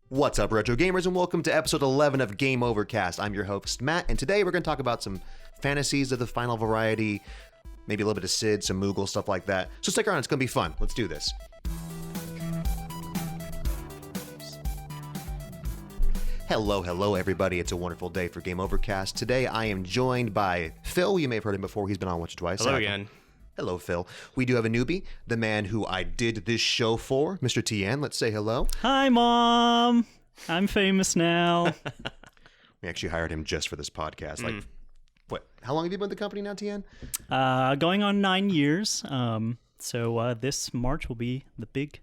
What's up, Retro Gamers, and welcome to episode 11 of Game Overcast. I'm your host, Matt, and today we're going to talk about some fantasies of the final variety, maybe a little bit of Sid, some Moogle, stuff like that. So stick around, it's going to be fun. Let's do this. Hello, everybody. It's a wonderful day for Game Overcast. Today, I am joined by Phil. You may have heard him before. He's been on once or twice. Hello again. Hello, Phil. We do have a newbie, the man who I did this show for, Mr. Tien. Let's say hello. Hi, Mom. I'm famous now. We actually hired him just for this podcast. What? How long have you been with the company now, Tien? Going on 9 years. So this March will be the big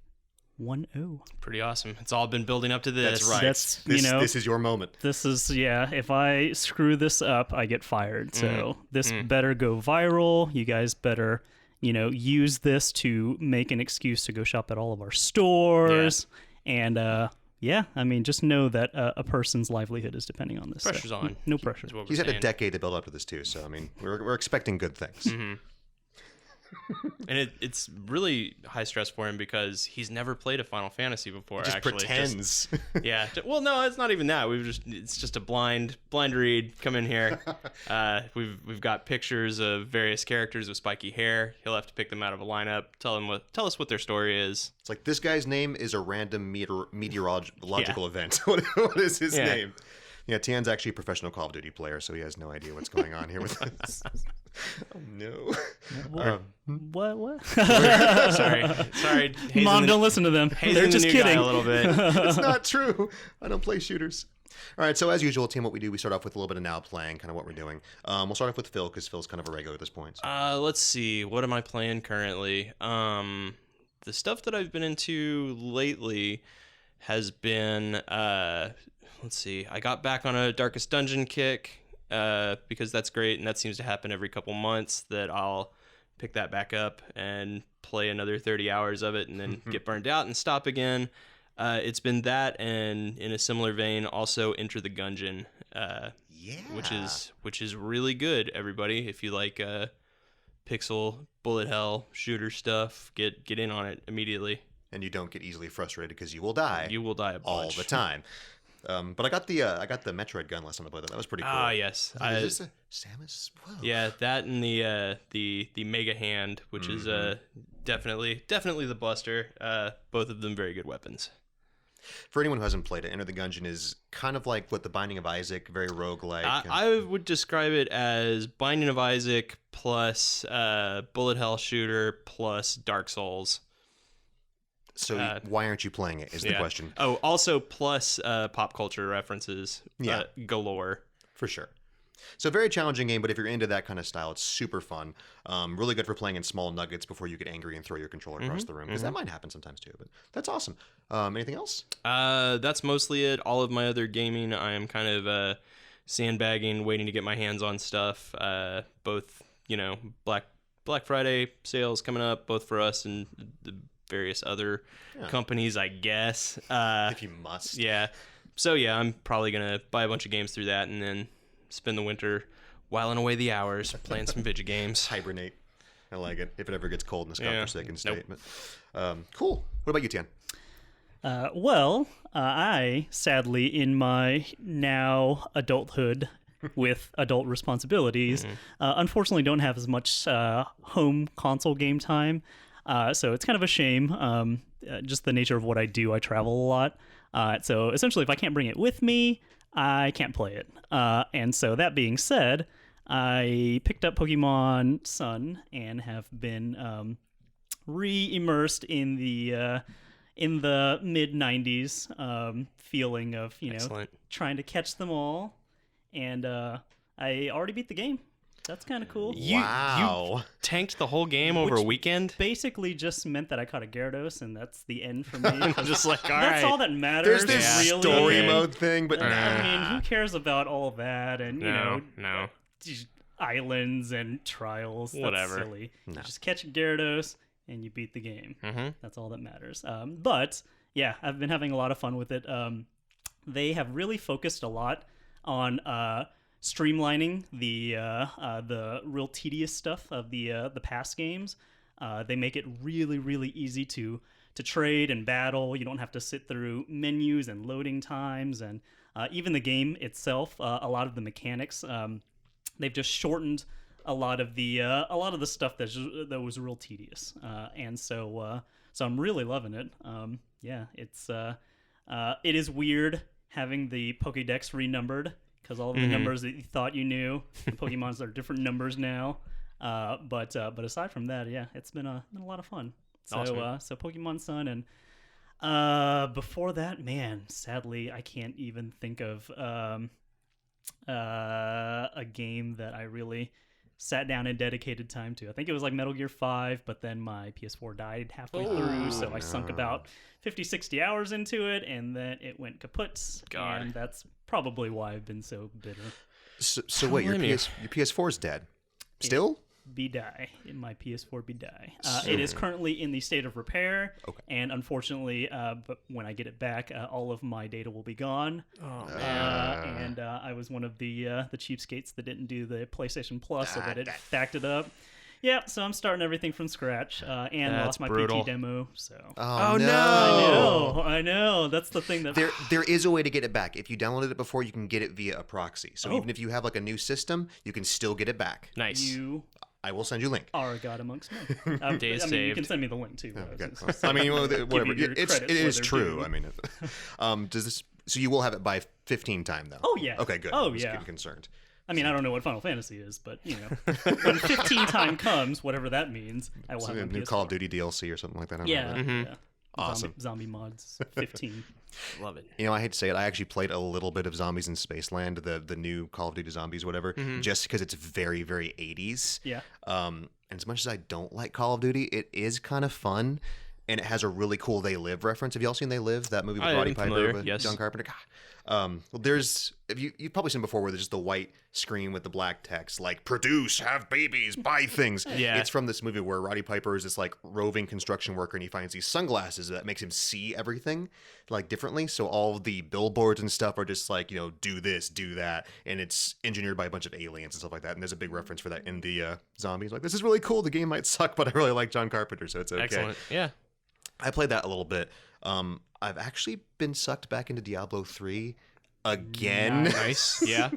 1-0. Pretty awesome. It's all been building up to this. That's right. That's, this is your moment. This is, if I screw this up, I get fired. So this better go viral. You guys better, use this to make an excuse to go shop at all of our stores. Yeah. And, just know that a person's livelihood is depending on this. Pressure's on. No pressure. He's had a decade to build up to this, too. So, we're expecting good things. Mm-hmm. And it's really high stress for him because he's never played a Final Fantasy before. He just pretends. Well, no, it's not even that. It's just a blind read. Come in here. We've got pictures of various characters with spiky hair. He'll have to pick them out of a lineup. Tell us what their story is. It's like, this guy's name is a random meteorological event. What is his name? Yeah, Tien's actually a professional Call of Duty player, so he has no idea what's going on here with us. Oh, no. What? Sorry. Mom, don't listen to them. They're just kidding. A little bit. It's not true. I don't play shooters. All right, so as usual, Tien, what we do, we start off with a little bit of now playing, kind of what we're doing. We'll start off with Phil, because Phil's kind of a regular at this point. So. Let's see. What am I playing currently? The stuff that I've been into lately has been... let's see. I got back on a Darkest Dungeon kick because that's great, and that seems to happen every couple months, that I'll pick that back up and play another 30 hours of it and then get burned out and stop again. It's been that, and in a similar vein, also Enter the Gungeon, which is really good, everybody. If you like pixel, bullet hell, shooter stuff, get in on it immediately. And you don't get easily frustrated because you will die. You will die a bunch. All the time. But I got the Metroid gun last time I played that. That was pretty cool. Ah, yes. Is this a Samus? Whoa. Yeah, that and the Mega Hand, which is definitely the Buster. Both of them very good weapons. For anyone who hasn't played it, Enter the Gungeon is kind of like what the Binding of Isaac, very roguelike. I would describe it as Binding of Isaac plus bullet hell shooter plus Dark Souls. So why aren't you playing it is the question. Oh, also plus pop culture references galore. For sure. So very challenging game, but if you're into that kind of style, it's super fun. Really good for playing in small nuggets before you get angry and throw your controller across the room, because that might happen sometimes too, but that's awesome. Anything else? That's mostly it. All of my other gaming, I am kind of sandbagging, waiting to get my hands on stuff. Both, Black Friday sales coming up, both for us and the various other companies, I guess. If you must. Yeah. So, I'm probably going to buy a bunch of games through that and then spend the winter whiling away the hours playing some video games. Hibernate. I like it. If it ever gets cold in this godforsaken state. But, cool. What about you, Tien? I, sadly, in my now adulthood with adult responsibilities, unfortunately don't have as much home console game time. So it's kind of a shame, just the nature of what I do. I travel a lot. So essentially, if I can't bring it with me, I can't play it. And so that being said, I picked up Pokemon Sun and have been re-immersed in the mid-90s feeling of, trying to catch them all. And I already beat the game. That's kind of cool. You tanked the whole game over a weekend? Basically just meant that I caught a Gyarados, and that's the end for me. I'm just like, all right. That's all that matters. There's this story mode thing, but who cares about all of that? And, no. Islands and trials. Whatever. That's silly. No. You just catch a Gyarados, and you beat the game. That's all that matters. But, I've been having a lot of fun with it. They have really focused a lot on... streamlining the real tedious stuff of the past games. They make it really, really easy to to trade and battle. You don't have to sit through menus and loading times, and even the game itself. A lot of the mechanics, they've just shortened a lot of the stuff that was real tedious, and so I'm really loving it. Yeah, it is weird having the Pokédex renumbered because all of the numbers that you thought you knew, the Pokemons are different numbers now. But aside from that, yeah, it's been a lot of fun. So Awesome. So Pokemon Sun, and before that, man, sadly I can't even think of a game that I really sat down and dedicated time to. I think it was like Metal Gear 5, but then my PS4 died halfway through, so I sunk about 50, 60 hours into it, and then it went kaput. God. And that's probably why I've been so bitter. So wait, your PS4 is dead. Still? Be die in my PS4 be die. It is currently in the state of repair, and unfortunately, but when I get it back, all of my data will be gone. Oh, And I was one of the cheapskates that didn't do the PlayStation Plus, so that it backed it up. Yeah, so I'm starting everything from scratch, and That's lost my brutal. PT demo. So Oh, no. I know. That's the thing that There is a way to get it back. If you downloaded it before, you can get it via a proxy. So even if you have like a new system, you can still get it back. nice. you I will send you a link. are a god amongst men. Days I mean, you can saved. send me the link too. Okay. So- I mean, whatever. your It credits is where they're true. due. I mean, does this? So you will have it by 15 time though. Oh, yeah. Okay, good. Oh, I was yeah. getting concerned. I mean, I don't know what Final Fantasy is, but you know, when 15 time comes, whatever that means, I will So have a it on new PS4. Call of Duty DLC or something like that. I don't Yeah, know. yeah. Awesome. Zombie mods 15. Love it. You know, I hate to say it, I actually played a little bit of Zombies in Spaceland, the new Call of Duty Zombies, whatever, just because it's very, very 80s. Yeah. And as much as I don't like Call of Duty, it is kind of fun, and it has a really cool They Live reference. Have y'all seen They Live? That movie with I Roddy am Piper familiar, with yes. John Carpenter. God. Well, there's you've probably seen before where there's just the white screen with the black text like produce, have babies, buy things. Yeah. It's from this movie where Roddy Piper is this like roving construction worker, and he finds these sunglasses that makes him see everything like differently. So all the billboards and stuff are just like, you know, do this, do that, and it's engineered by a bunch of aliens and stuff like that. And there's a big reference for that in the Zombies. Like, this is really cool. The game might suck, but I really like John Carpenter, so it's okay. Excellent. Yeah. I played that a little bit. I've actually been sucked back into Diablo 3 again. Nice. Yeah.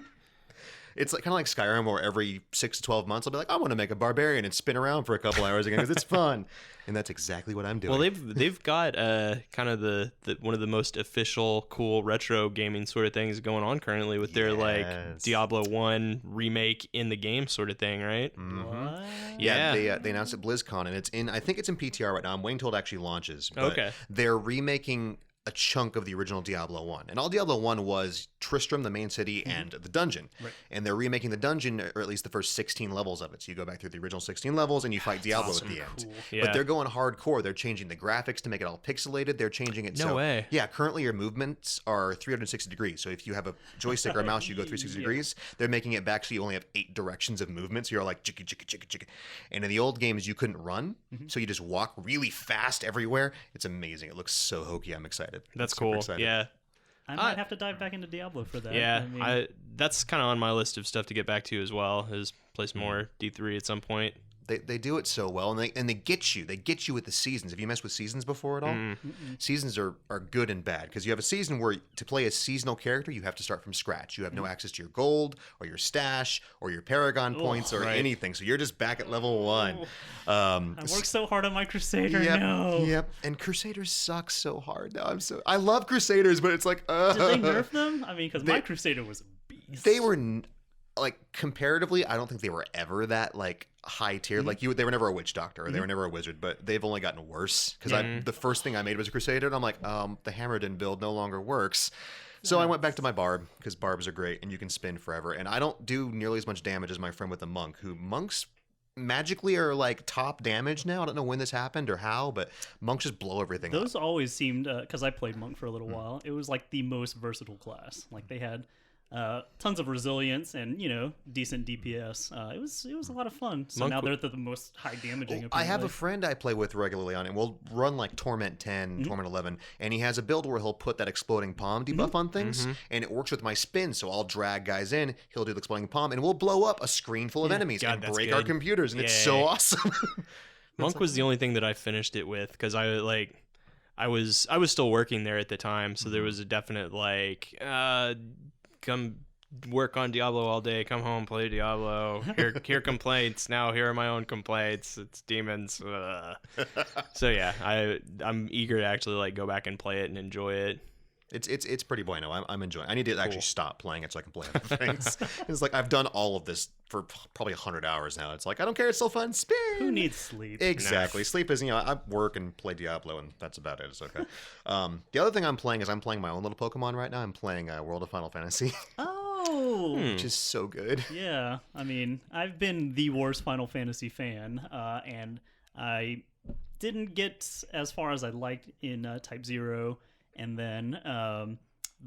It's like kind of like Skyrim, where every 6 to 12 months I'll be like, I want to make a barbarian and spin around for a couple hours again because it's fun, and that's exactly what I'm doing. Well, they've got kind of the one of the most official, cool retro gaming sort of things going on currently with their like Yes. Diablo 1 remake in the game sort of thing, right? What? Yeah. They announced at BlizzCon, and it's in. I think it's in PTR right now. I'm waiting till it actually launches. But Okay. They're remaking a chunk of the original Diablo 1. And all Diablo 1 was Tristram, the main city, and the dungeon. Right. And they're remaking the dungeon, or at least the first 16 levels of it. So you go back through the original 16 levels and you fight Diablo awesome. at the end. Cool. Yeah. But they're going hardcore. They're changing the graphics to make it all pixelated. They're changing it. No so, way. Yeah, currently your movements are 360 degrees. So if you have a joystick or a mouse, you go 360 degrees. They're making it back so you only have 8 directions of movement. So you're like, chicka, chicka, chicka, chicka. And in the old games, you couldn't run. So you just walk really fast everywhere. It's amazing. It looks so hokey. I'm excited. That's I'm super cool. excited. Yeah. I might have to dive back into Diablo for that. Yeah. I mean, That's kind of on my list of stuff to get back to as well, is play some more D3 at some point. They do it so well, and they get you. They get you with the seasons. Have you messed with seasons before at all? Seasons are good and bad, because you have a season where to play a seasonal character, you have to start from scratch. You have no access to your gold or your stash or your Paragon points or right. anything. So you're just back at level 1. I worked so hard on my Crusader. No. Yep. And Crusaders suck so hard now. I love Crusaders, but it's like Did they nerf them? I mean, because my Crusader was a beast. they were like comparatively, I don't think they were ever that like high tier. Like they were never a witch doctor or they were never a wizard, but they've only gotten worse. Because the first thing I made was a Crusader, and I'm like, the Hammerden build no longer works. So I went back to my Barb, because Barbs are great and you can spin forever. And I don't do nearly as much damage as my friend with the Monk, who monks magically are like top damage now. I don't know when this happened or how, but monks just blow everything up. Those always seemed, because I played Monk for a little while, it was like the most versatile class. Like they had tons of resilience and, you know, decent DPS. It was a lot of fun. So Monk now they're the most high damaging. I have a apparently. friend I play with regularly on it. We'll run like Torment 10, Torment 11, and he has a build where he'll put that exploding palm debuff on things, and it works with my spin. So I'll drag guys in, he'll do the exploding palm, and we'll blow up a screen full of enemies God, and that's break our computers, and it's so Yay. awesome. Monk was the only thing that I finished it with, because I like I was still working there at the time, so there was a definite like come work on Diablo all day, come home, play Diablo, hear complaints, now here are my own complaints, it's demons. So yeah, I'm eager to actually like go back and play it and enjoy it. It's pretty bueno. I'm enjoying. I need to actually stop playing it so I can play other things. It's like I've done all of this for probably 100 hours now. It's like I don't care. It's still fun. Spin. Who needs sleep? Exactly. Sleep is I work and play Diablo and that's about it. It's okay. The other thing I'm playing is I'm playing my own little Pokemon right now. I'm playing World of Final Fantasy. Oh, which is so good. Yeah, I mean, I've been the worst Final Fantasy fan, and I didn't get as far as I liked in Type 0, and then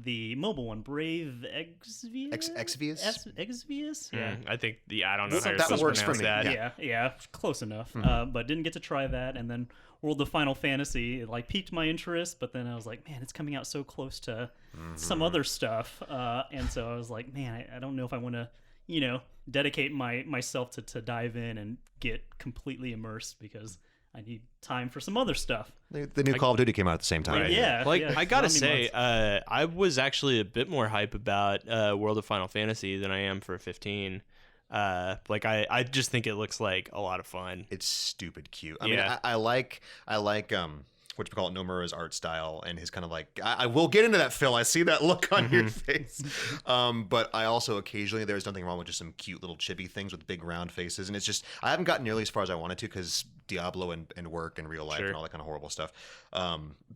the mobile one, Brave Exvius? Exvius? Yeah. I think, I don't know how you're that supposed to works for pronounce me. that. Yeah, close enough. But didn't get to try that, and then World of Final Fantasy, it like piqued my interest, but then I was like, man, it's coming out so close to some other stuff, and so I was like, man, I don't know if I want to, dedicate myself to dive in and get completely immersed because I need time for some other stuff. The new Call of Duty came out at the same time. Right. Yeah, like yeah, I gotta zombie say, mods. I was actually a bit more hype about World of Final Fantasy than I am for 15. Like I just think it looks like a lot of fun. It's stupid cute. I mean, I like what you call it, Nomura's art style and his kind of like. I will get into that, Phil. I see that look on your face. But I also occasionally there's nothing wrong with just some cute little chibi things with big round faces, and it's just I haven't gotten nearly as far as I wanted to because Diablo and work and real life and all that kind of horrible stuff.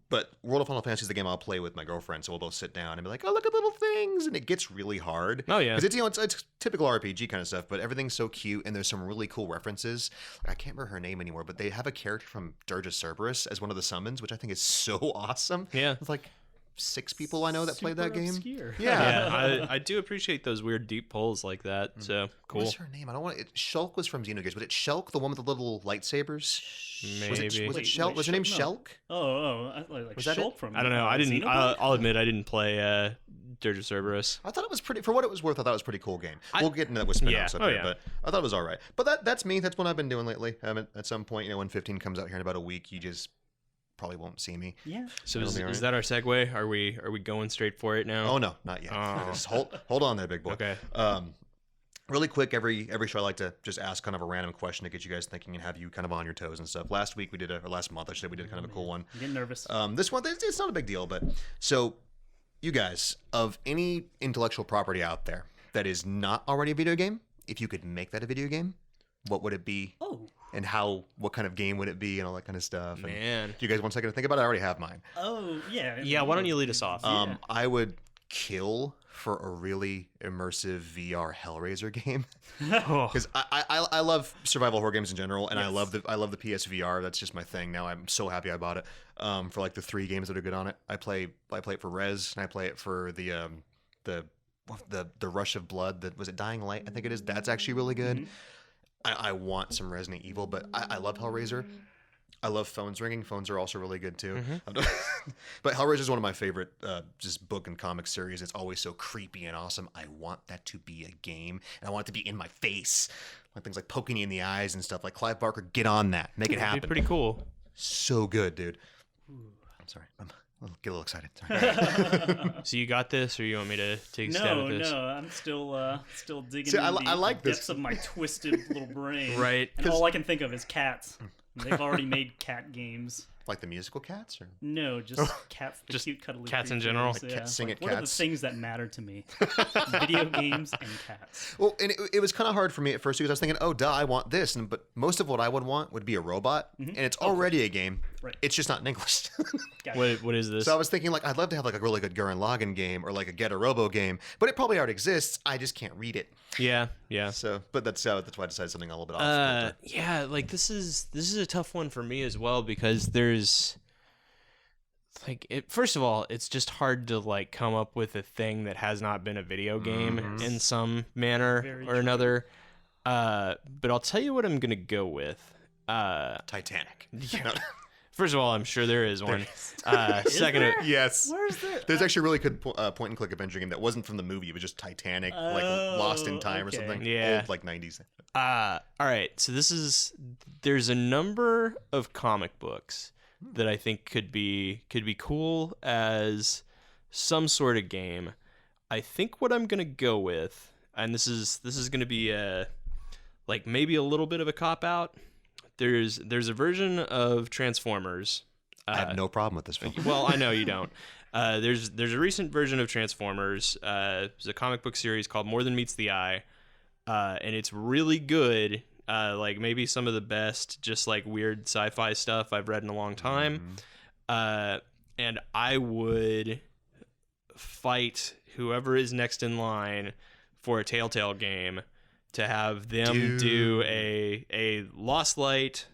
But World of Final Fantasy is the game I'll play with my girlfriend, so we'll both sit down and be like, oh, look at little things, and it gets really hard. Oh yeah, because it's typical RPG kind of stuff, but everything's so cute and there's some really cool references. I can't remember her name anymore, but they have a character from Dirge of Cerberus as one of the summons, which I think is so awesome. Yeah, it's like 6 people I know that played that game. Obscure. Yeah, I do appreciate those weird deep pulls like that. So cool. What's her name? I don't want it. Shulk was from Xenogears. Was it Shulk, the one with the little lightsabers? Maybe. Was it Shulk? Was her name Shulk? Like Was that Shulk it? from. I don't know. I didn't. Xenoblade? I'll admit I didn't play Dirge of Cerberus. I thought it was pretty. For what it was worth, I thought it was a pretty cool game. We'll get into that with spin-offs up here, but I thought it was all right. But that's me. That's what I've been doing lately. At some point, when 15 comes out here in about a week, you just probably won't see me. Yeah. So is that our segue? Are we going straight for it now? Oh no, not yet. Just hold on there, big boy. Okay. Really quick, every show I like to just ask kind of a random question to get you guys thinking and have you kind of on your toes and stuff. Last week or last month I should say, we did kind of a cool one. I'm getting nervous. This one, it's not a big deal, but so you guys, of any intellectual property out there that is not already a video game, if you could make that a video game, what would it be? Oh. And what kind of game would it be and all that kind of stuff. Man. And do you guys want a second to think about it? I already have mine. Oh, yeah. Yeah, why don't you lead us off? I would kill for a really immersive VR Hellraiser game because I love survival horror games in general, and I love the PSVR. That's just my thing now. I'm so happy I bought it for like the 3 games that are good on it. I play it for Rez, and I play it for the Rush of Blood. That was it, Dying Light, I think it is. That's actually really good. Mm-hmm. I want some Resident Evil, but I love Hellraiser. I love Phones Ringing. Phones are also really good too. But Hellraiser is one of my favorite just book and comic series. It's always so creepy and awesome. I want that to be a game, and I want it to be in my face. Like things like poking you in the eyes and stuff. Like Clive Barker, get on that. Make it happen. It'd be pretty cool. So good, dude. I'm sorry. Get a little excited. Sorry. So you got this, or you want me to take a stab at this? No, I'm still digging See, in I like the this. depths of my twisted little brain. Right. And all I can think of is cats. They've already made cat games. Like the musical Cats? Or? No, just cats, the Just cute, cuddly cats in creatures. general? Yeah. Like sing it what are the cats? things that matter to me? Video games and cats. Well, and it was kind of hard for me at first because I was thinking, oh, duh, I want this. But most of what I would want would be a robot. And it's already a game. Right. It's just not in English. Gotcha. What is this? So I was thinking, like, I'd love to have like a really good Gurren Lagann game or like a Get a Robo game, but it probably already exists. I just can't read it. Yeah. So, but that's why I decided something a little bit off. Yeah, like this is a tough one for me as well because there's like first of all, it's just hard to like come up with a thing that has not been a video game in some manner Very or another. But I'll tell you what I'm gonna go with. Titanic. First of all, I'm sure there is one. Second, there? Yes. Where's there? There's actually a really good point and click adventure game that wasn't from the movie. It was just Titanic, like Lost in Time or okay. something. Yeah. Old, like 90s. all right. So there's a number of comic books that I think could be cool as some sort of game. I think what I'm gonna go with, and this is gonna be like maybe a little bit of a cop out. There's a version of Transformers. I have no problem with this film. Well, I know you don't. There's a recent version of Transformers. It's a comic book series called More Than Meets the Eye, and it's really good. Like maybe some of the best, just like weird sci-fi stuff I've read in a long time. And I would fight whoever is next in line for a Telltale game to have them do a Lost Light,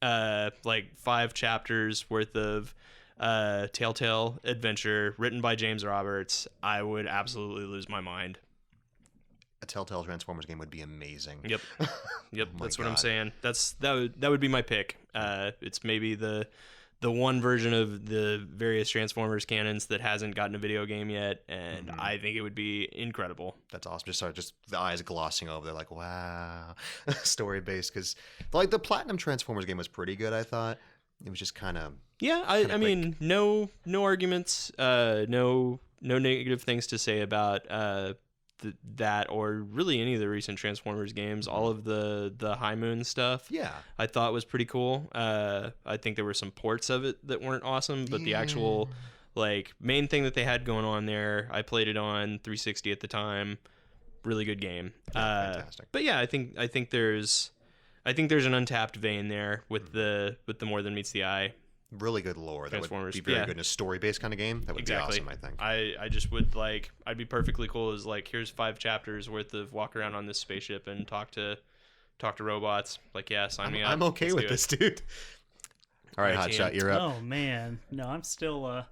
like 5 chapters worth of Telltale adventure written by James Roberts. I would absolutely lose my mind. A Telltale Transformers game would be amazing. Yep. Yep. Oh That's what I'm saying. That would be my pick. It's maybe the one version of the various Transformers canons that hasn't gotten a video game yet, and I think it would be incredible. That's awesome. Just the eyes glossing over. They're like, wow, story based. Because like the Platinum Transformers game was pretty good. I thought it was just kind of I mean, no arguments, no negative things to say about that or really any of the recent Transformers games. All of the High Moon stuff, I thought was pretty cool. I think there were some ports of it that weren't awesome, but the actual like main thing that they had going on there, I played it on 360 at the time. Really good game. Fantastic. But yeah, I think there's an untapped vein there with the More Than Meets the Eye. Really good lore. That would Transformers, be very good in a story-based kind of game. That would be awesome, I think. I just would like, I'd be perfectly cool as like, here's 5 chapters worth of walk around on this spaceship and talk to robots. Like, yeah, sign me up. I'm okay with this, dude. All right, Hotshot, you're up. Oh man, no, I'm still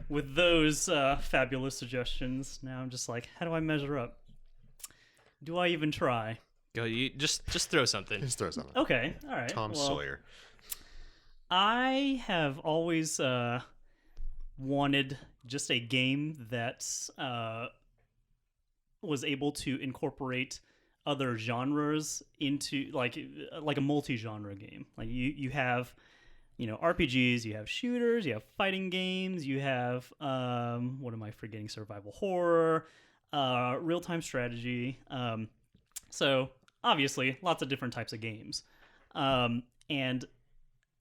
with those fabulous suggestions. Now I'm just like, how do I measure up? Do I even try? Go, you just throw something. Just throw something. Okay, all right. Tom Sawyer. I have always wanted just a game that was able to incorporate other genres into like a multi-genre game. Like you have, RPGs, you have shooters, you have fighting games, you have what am I forgetting? Survival horror, real-time strategy. So obviously, lots of different types of games, and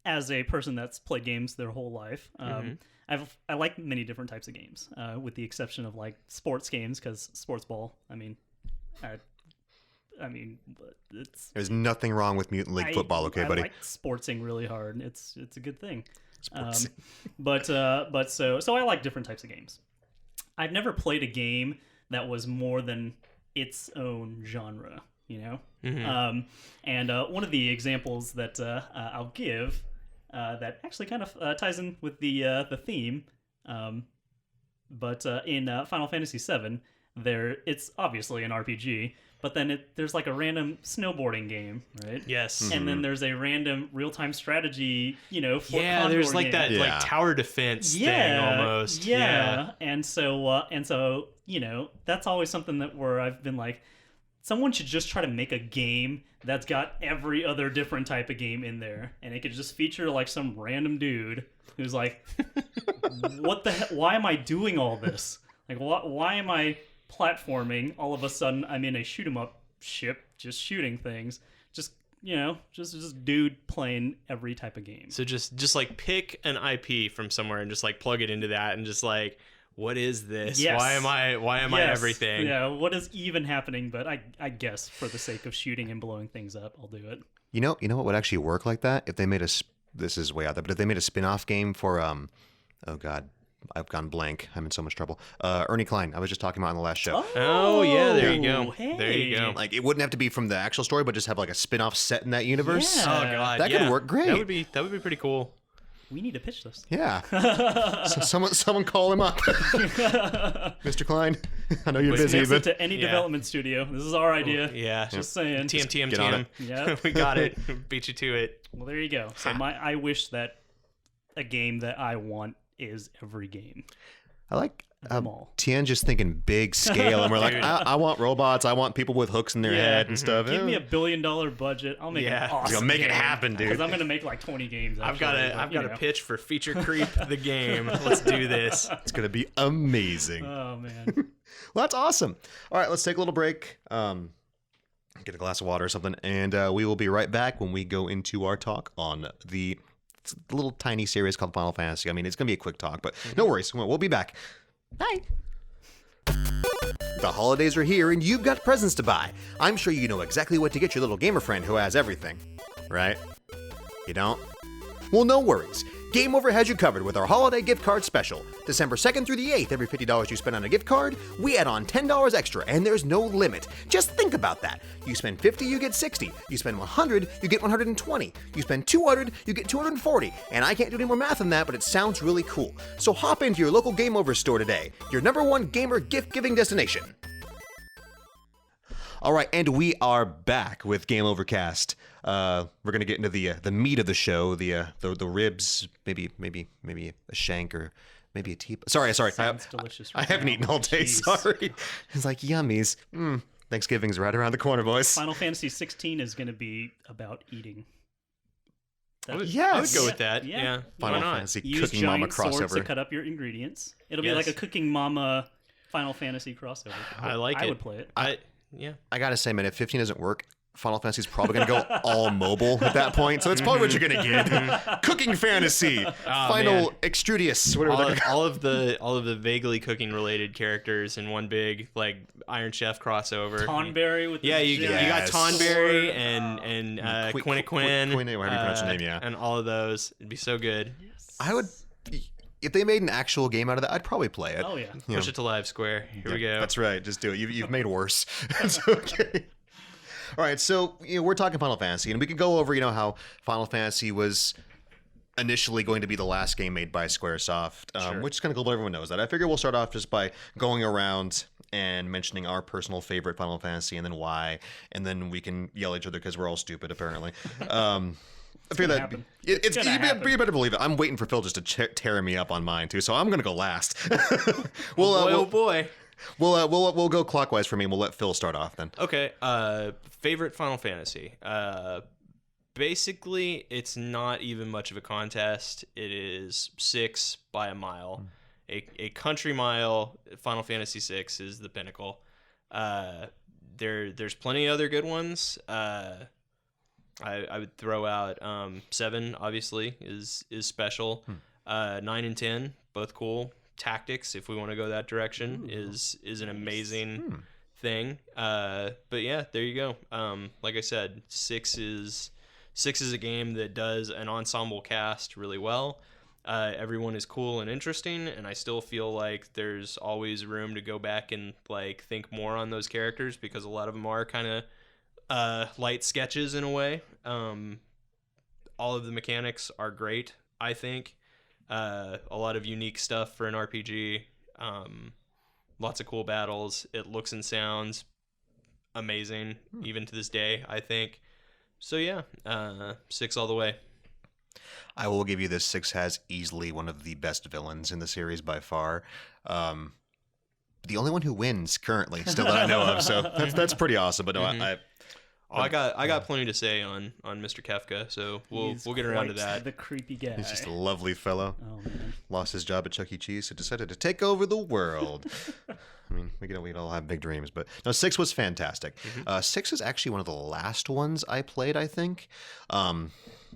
as a person that's played games their whole life, I like many different types of games, with the exception of like sports games, because sports ball. I mean, it's There's nothing wrong with Mutant League football, okay, buddy? I like sportsing really hard. It's a good thing. Sportsing. So I like different types of games. I've never played a game that was more than its own genre. And one of the examples that I'll give that actually kind of ties in with the theme, but in Final Fantasy VII, it's obviously an RPG, but then there's like a random snowboarding game, right? Yes. And then there's a random real-time strategy, Fort Condor there's like game. that like tower defense thing almost. Yeah. And so that's always something where I've been like, someone should just try to make a game that's got every other different type of game in there, and it could just feature like some random dude who's like, "What the hell? Why am I doing all this? Like, why am I platforming? All of a sudden, I'm in a shoot 'em up ship, just shooting things. Just dude playing every type of game." So just like pick an IP from somewhere and just like plug it into that and just like, what is this? Yes. Why am I everything? Yeah, what is even happening? But I guess for the sake of shooting and blowing things up, I'll do it. You know what would actually work like that? If they made this is way out there, but if they made a spin-off game for oh god, I've gone blank. I'm in so much trouble. Ernie Klein. I was just talking about on the last show. Oh yeah, there you go. Hey. There you go. Like it wouldn't have to be from the actual story, but just have like a spin-off set in that universe. Yeah. Oh god, That could work great. That would be pretty cool. We need to pitch this. Yeah. So someone call him up. Mr. Klein, I know you're busy, Listen but to any development studio. This is our idea. Yeah. Just saying. get on TM. Yep. We got it. Beat you to it. Well, there you go. So I wish that a game that I want is every game. I like them all. Tien just thinking big scale, and we're like, I want robots. I want people with hooks in their head and stuff. Give me a $1 billion budget. I'll make an awesome Gonna make it game. happen, dude. Because I'm gonna make like 20 games. Actually, I've got a pitch for Feature Creep the game. Let's do this. It's gonna be amazing. Oh man. Well, that's awesome. All right, let's take a little break. Get a glass of water or something, and we will be right back when we go into our talk on the little tiny series called Final Fantasy. I mean, it's gonna be a quick talk, but no worries. We'll be back. Bye. The holidays are here and you've got presents to buy. I'm sure you know exactly what to get your little gamer friend who has everything. Right? You don't? Well, no worries. Game Over has you covered with our holiday gift card special. December 2nd through the 8th, every $50 you spend on a gift card, we add on $10 extra, and there's no limit. Just think about that. You spend $50, you get $60. You spend $100, you get $120. You spend $200, you get $240. And I can't do any more math than that, but it sounds really cool. So hop into your local Game Over store today, your #1 gamer gift-giving destination. All right, and we are back with Game Overcast. We're gonna get into the meat of the show, the ribs, maybe a shank or maybe a teep. Sorry. Sounds delicious. I haven't eaten all day. Jeez. Sorry. It's like yummies. Thanksgiving's right around the corner, boys. Final Fantasy 16 is going to be about eating. Yes. I would go with that. Yeah. Yeah. Final Why not? Fantasy Use Cooking giant Mama swords to crossover. cut up your ingredients. It'll be Yes. like a Cooking Mama Final Fantasy crossover. I like it. I would play it. I gotta say, man, if 15 doesn't work, Final Fantasy's probably gonna go all mobile at that point. So that's probably what you're gonna get. Cooking Fantasy, Final man. Extrudius, whatever. All of the vaguely cooking related characters in one big like Iron Chef crossover. Tonberry with Yeah, the you got Yes. Tonberry and Quinn, Quinn, whatever you pronounce your name, yeah. and all of those. It'd be so good. I would, if they made an actual game out of that, I'd probably play it. Oh yeah. You know, Push it to Live Square. Here we go. That's right. Just do it. You've made worse. It's okay. All right, so we're talking Final Fantasy, and we could go over how Final Fantasy was initially going to be the last game made by SquareSoft, Sure. which is kind of cool. Everyone knows that. I figure we'll start off just by going around and mentioning our personal favorite Final Fantasy, and then why, and then we can yell at each other because we're all stupid, apparently. I figure that happen. it's gonna happen. you better believe it. I'm waiting for Phil just to tear me up on mine too, so I'm gonna go last. Boy. We'll go clockwise for me. And we'll let Phil start off then. Okay. Favorite Final Fantasy. Basically, it's not even much of a contest. It is 6 by a mile. A country mile. Final Fantasy 6 is the pinnacle. There's plenty of other good ones. I would throw out 7. Obviously, is special. 9 and 10 both cool. Tactics, if we want to go that direction, is an amazing thing. But yeah, there you go. Like I said, 6 is a game that does an ensemble cast really well. Everyone is cool and interesting, and I still feel like there's always room to go back and like think more on those characters because a lot of them are kind of light sketches in a way. All of the mechanics are great, I think. A lot of unique stuff for an RPG. Lots of cool battles. It looks and sounds amazing, even to this day, I think. So yeah, 6 all the way. I will give you this. 6 has easily one of the best villains in the series by far. The only one who wins currently, still that I know of. So that's pretty awesome. But no, I got plenty to say on Mr. Kefka, so we'll get around to Quite that. The creepy guy. he's just a lovely fellow. Oh man. Lost his job at Chuck E. Cheese, so decided to take over the world. I mean, we all have big dreams, but no, 6 was fantastic. 6 is actually one of the last ones I played, I think.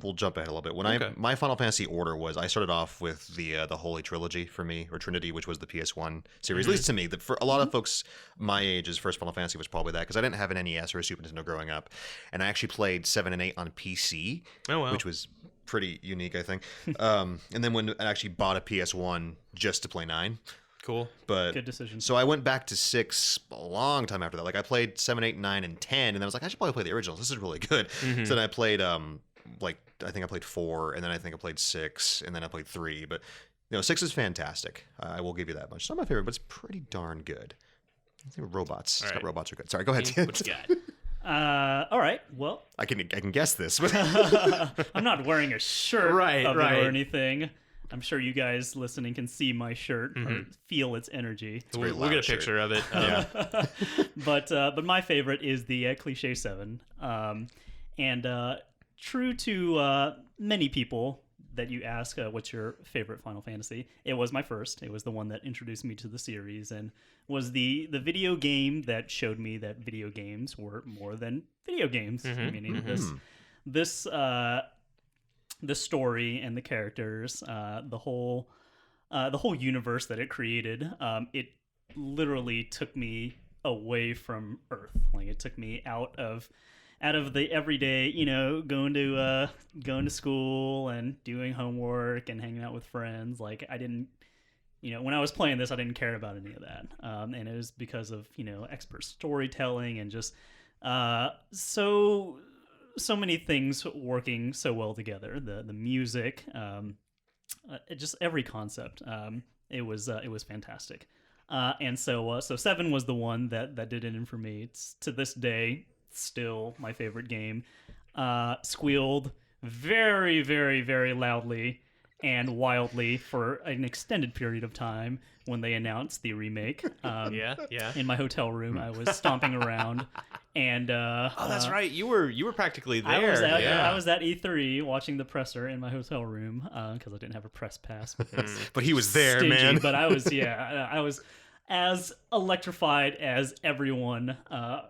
We'll jump ahead a little bit. When my Final Fantasy order was, I started off with the Holy Trilogy for me, or Trinity, which was the PS1 series. At least to me, for a lot of folks my age's first Final Fantasy was probably that because I didn't have an NES or a Super Nintendo growing up, and I actually played 7 and 8 on PC, which was pretty unique, I think. And then when I actually bought a PS1 just to play 9. Cool. But Good decision. So I went back to 6 a long time after that. Like I played 7, 8, 9, and 10, and then I was like, I should probably play the originals. This is really good. So then I played I think I played 4, and then I think I played 6, and then I played 3. But 6 is fantastic. I will give you that much. It's not my favorite, but it's pretty darn good. I think robots. All right. Robots are good. Sorry, go ahead. What you got? All right. Well, I can guess this, but I'm not wearing a shirt Right, of it right. or anything. I'm sure you guys listening can see my shirt or feel its energy. very We'll get a loud shirt. picture of it. But my favorite is the Cliche 7. And true to many people that you ask, what's your favorite Final Fantasy? It was my first. It was the one that introduced me to the series and was the video game that showed me that video games were more than video games. Meaning this story and the characters, the whole universe that it created, it literally took me away from Earth. Like it took me out of the everyday, going to school and doing homework and hanging out with friends. Like I didn't, when I was playing this, I didn't care about any of that. And it was because of, expert storytelling and just so many things working so well together. The music, just every concept. It was fantastic. And so 7 was the one that did it in for me. It's to this day still my favorite game. Squealed very, very, very loudly and wildly for an extended period of time when they announced the remake. Yeah. In my hotel room, I was stomping around, and Oh, that's right. You were practically there. I was at E3 watching the presser in my hotel room because I didn't have a press pass. But he was there, Stingy, man. But I was as electrified as everyone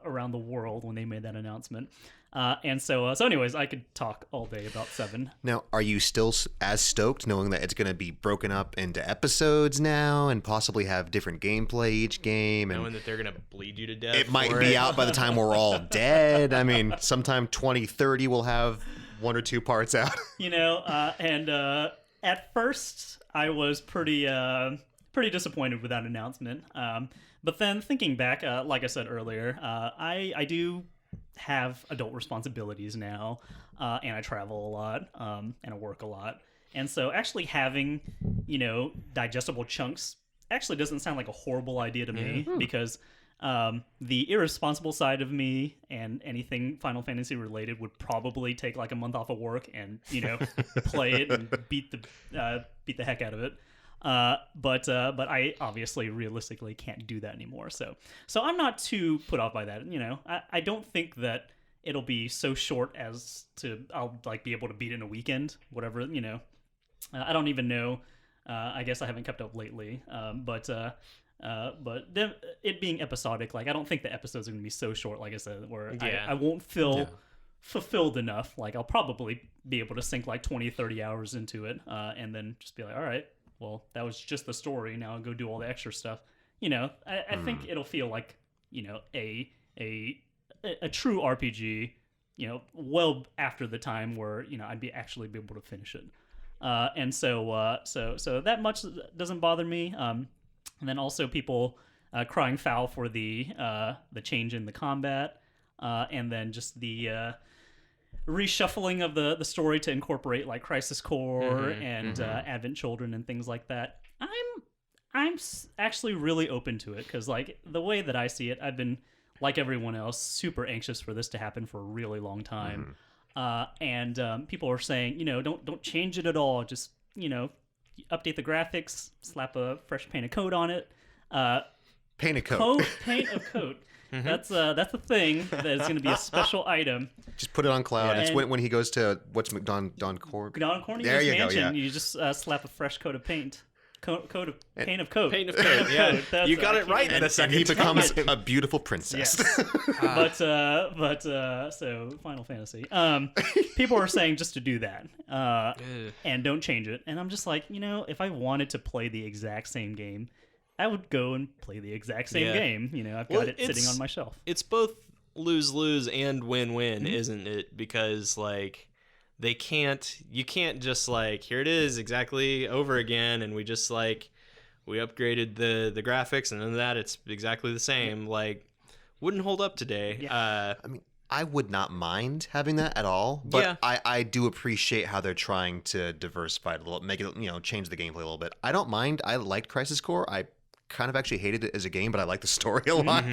around the world when they made that announcement. And so anyways, I could talk all day about 7. Now, are you still as stoked knowing that it's going to be broken up into episodes now and possibly have different gameplay each game? And Knowing that they're going to bleed you to death. it might be out by the time we're all dead. I mean, sometime 2030 we'll have 1 or 2 parts out. At first I was pretty disappointed with that announcement. But then thinking back, like I said earlier, I do have adult responsibilities now, and I travel a lot, and I work a lot. And so actually having, digestible chunks actually doesn't sound like a horrible idea to me because the irresponsible side of me and anything Final Fantasy related would probably take like a month off of work and, play it and beat the heck out of it. But I obviously realistically can't do that anymore. So I'm not too put off by that. I don't think that it'll be so short as to I'll like be able to beat it in a weekend, whatever, I don't even know. I guess I haven't kept up lately. But then it being episodic, like I don't think the episodes are going to be so short, like I said, where I won't feel fulfilled enough. Like I'll probably be able to sink like 20, 30 hours into it, and then just be like, all right, well, that was just the story. Now I'll go do all the extra stuff. I think it'll feel like, a true RPG, well after the time where, I'd actually be able to finish it. And so that much doesn't bother me. And then also people crying foul for the change in the combat, and then just the reshuffling of the story to incorporate like Crisis Core and Advent Children and things like that. I'm actually really open to it because like the way that I see it, I've been like everyone else super anxious for this to happen for a really long time. And people are saying, don't change it at all. Just update the graphics, slap a fresh paint of coat on it. Paint a coat. Paint of coat. That's a thing that is going to be a special item. Just put it on cloud. Yeah, it's when he goes to Don Cornig's There you mansion. Go, you just slap a fresh coat of paint. Paint of coat. Paint of coat. Yeah, you got it right. And he becomes a beautiful princess. Yes. So Final Fantasy. People are saying just to do that and don't change it. And I'm just like, if I wanted to play the exact same game, I would go and play the exact same game. I've got it sitting on my shelf. It's both lose-lose and win-win, isn't it? Because like you can't just like, here it is exactly over again, and we just like we upgraded the graphics and then that it's exactly the same. Like wouldn't hold up today. I mean, I would not mind having that at all, but I do appreciate how they're trying to diversify it a little, make it, change the gameplay a little bit. I don't mind. I liked Crisis Core. I kind of actually hated it as a game, but I like the story a lot.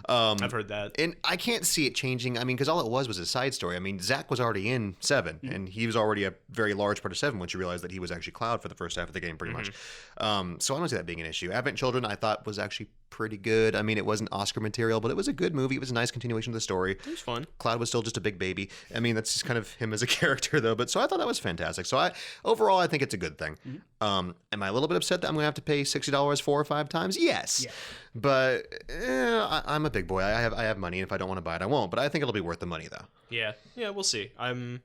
I've heard that. And I can't see it changing. I mean, because all it was a side story. I mean, Zach was already in 7, and he was already a very large part of 7 once you realize that he was actually Cloud for the first half of the game, pretty much. So I don't see that being an issue. Advent Children, I thought, was actually pretty good. I mean, it wasn't Oscar material, but it was a good movie. It was a nice continuation of the story. It was fun. Cloud was still just a big baby. I mean, that's just kind of him as a character, though. But so I thought that was fantastic. So overall, I think it's a good thing. Am I a little bit upset that I'm going to have to pay $60 4 or 5 times? Yes. Yeah. But I'm a big boy. I have money, and if I don't want to buy it, I won't. But I think it'll be worth the money, though. Yeah, we'll see. I'm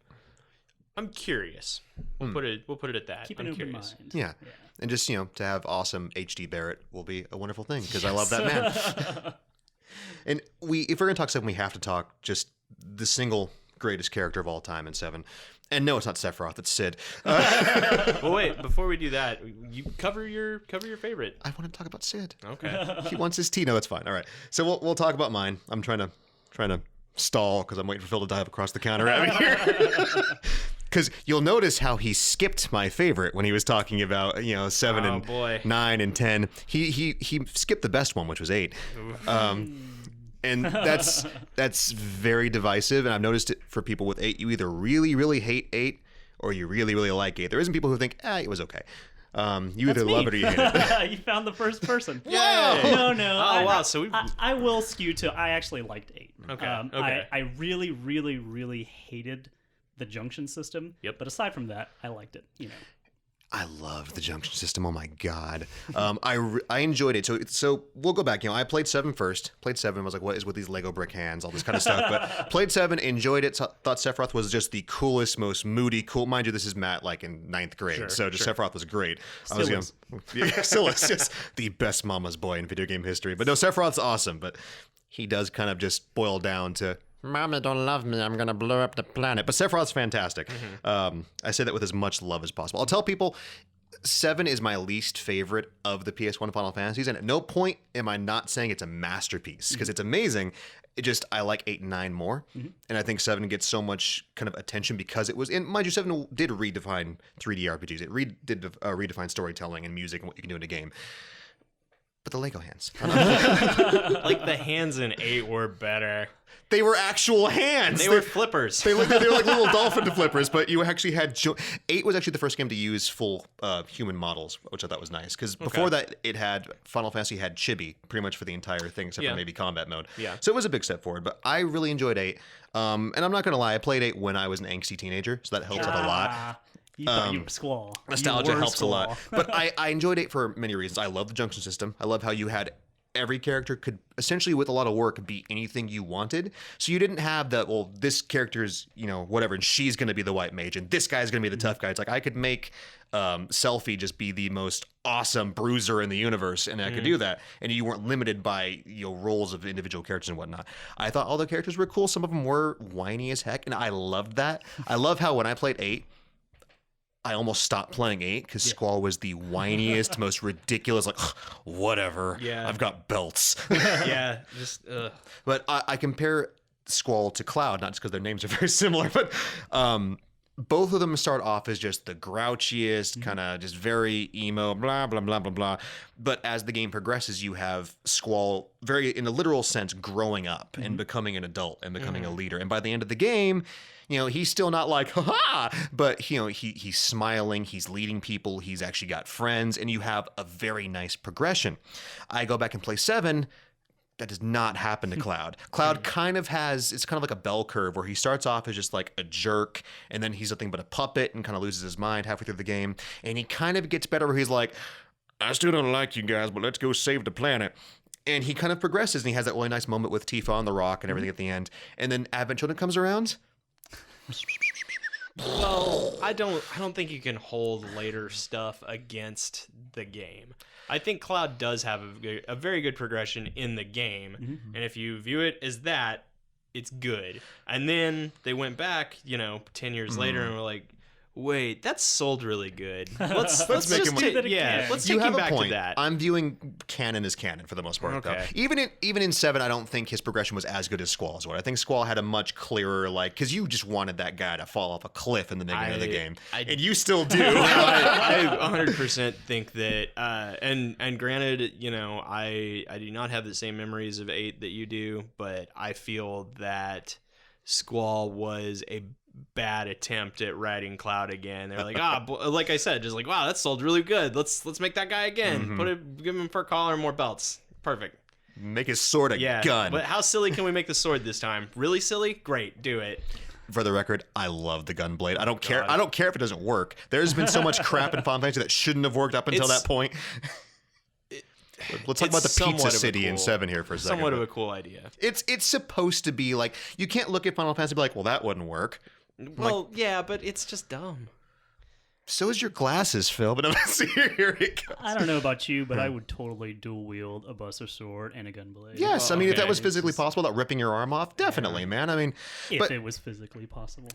curious. We'll put it at that. Keep an open mind. Yeah. And just, to have awesome HD Barrett will be a wonderful thing, because I love that man. And if we're going to talk 7, we have to talk just the single greatest character of all time in 7. And no, it's not Sephiroth, it's Sid. Well, wait, before we do that, you cover your favorite. I want to talk about Sid. Okay. He wants his tea. No, that's fine. All right. So we'll talk about mine. I'm trying to stall because I'm waiting for Phil to dive across the counter at me here. Because you'll notice how he skipped my favorite when he was talking about 7 and 9 and 10. He skipped the best one, which was 8. And that's very divisive. And I've noticed it for people with 8. You either really, really hate 8 or you really, really like 8. There isn't people who think, it was okay. You either love it or you hate it. You found the first person. Yay! No. Oh, wow. So I will skew to, I actually liked 8. Okay. I really, really, really hated the junction system. Yep. But aside from that, I liked it. I loved the junction system. Oh my god, I enjoyed it. So we'll go back. I played 7 first. Played 7. Was like, what is with these Lego brick hands? All this kind of stuff. But played 7, enjoyed it. Thought Sephiroth was just the coolest, most moody, cool. Mind you, this is Matt like in 9th grade. Sephiroth was great. Still is. Still is just the best mama's boy in video game history. But no, Sephiroth's awesome. But he does kind of just boil down to, Mommy don't love me, I'm gonna blow up the planet. But Sephiroth's fantastic. I say that with as much love as possible. I'll tell people 7 is my least favorite of the PS1 Final Fantasies, and at no point am I not saying it's a masterpiece, because it's amazing. I like 8 and 9 more, and I think 7 gets so much kind of attention because it was, and mind you, 7 did redefine 3D RPGs. It did redefine storytelling and music and what you can do in a game. But the Lego hands. Like the hands in 8 were better. They were actual hands. They were flippers. They were like little dolphin flippers, but you actually had... 8 was actually the first game to use full human models, which I thought was nice. Because before that, Final Fantasy had chibi pretty much for the entire thing, except for maybe combat mode. Yeah. So it was a big step forward, but I really enjoyed 8. And I'm not going to lie, I played 8 when I was an angsty teenager, so that helps out a lot. You thought you were Squall. Nostalgia helps a lot. But I enjoyed 8 for many reasons. I love the junction system. I love how you had... every character could essentially, with a lot of work, be anything you wanted. So you didn't have that, well, this character's, whatever, and she's going to be the white mage, and this guy's going to be the tough guy. It's like I could make Selphie just be the most awesome bruiser in the universe, and I could do that. And you weren't limited by, roles of individual characters and whatnot. I thought all the characters were cool. Some of them were whiny as heck, and I loved that. I love how when I played 8, I almost stopped playing 8 because Squall was the whiniest, most ridiculous, like, whatever. Yeah. I've got belts. Yeah. Just, But I compare Squall to Cloud, not just because their names are very similar, but both of them start off as just the grouchiest, kind of just very emo, blah, blah, blah, blah, blah. But as the game progresses, you have Squall very, in a literal sense, growing up and becoming an adult and becoming a leader. And by the end of the game, he's still not like, ha-ha, but, he's smiling, he's leading people, he's actually got friends, and you have a very nice progression. I go back and play 7, that does not happen to Cloud. Cloud kind of it's kind of like a bell curve where he starts off as just like a jerk, and then he's nothing but a puppet and kind of loses his mind halfway through the game, and he kind of gets better where he's like, I still don't like you guys, but let's go save the planet. And he kind of progresses, and he has that really nice moment with Tifa on the rock and everything at the end, and then Advent Children comes around. Well, I don't think you can hold later stuff against the game. I think Cloud does have a very good progression in the game, and if you view it as that, it's good. And then they went back, 10 years later, and were like, Wait, that's sold really good. Let's make just him- take, Do that yeah. again. Let's You take have him a back point. to that. I'm viewing canon as canon for the most part, though. Okay. Even in 7, I don't think his progression was as good as Squall's was. I think Squall had a much clearer, like, because you just wanted that guy to fall off a cliff in the beginning of the game, and you still do. I 100% think that, and granted, you know, I do not have the same memories of 8 that you do, but I feel that Squall was a bad attempt at riding Cloud again. They're like, like I said, just like, wow, that sold really good. Let's make that guy again. Give him a fur collar and more belts. Perfect. Make his sword a gun. But how silly can we make the sword this time? Really silly? Great, do it. For the record, I love the gun blade. I don't care. God. I don't care if it doesn't work. There's been so much crap in Final Fantasy that shouldn't have worked up until It's- that point. Let's talk about the somewhat Pizza of a City in cool- 7 here for a second. Somewhat of a cool idea. It's supposed to be like, you can't look at Final Fantasy and be like, well, that wouldn't work. Well, yeah, but it's just dumb. So is your glasses, Phil. But I'm here it goes. I don't know about you, but I would totally dual wield a Buster Sword and a Gunblade. Yes, I Oh, mean, if that okay. was physically possible without ripping your arm off, definitely, man. I mean, If but it was physically possible.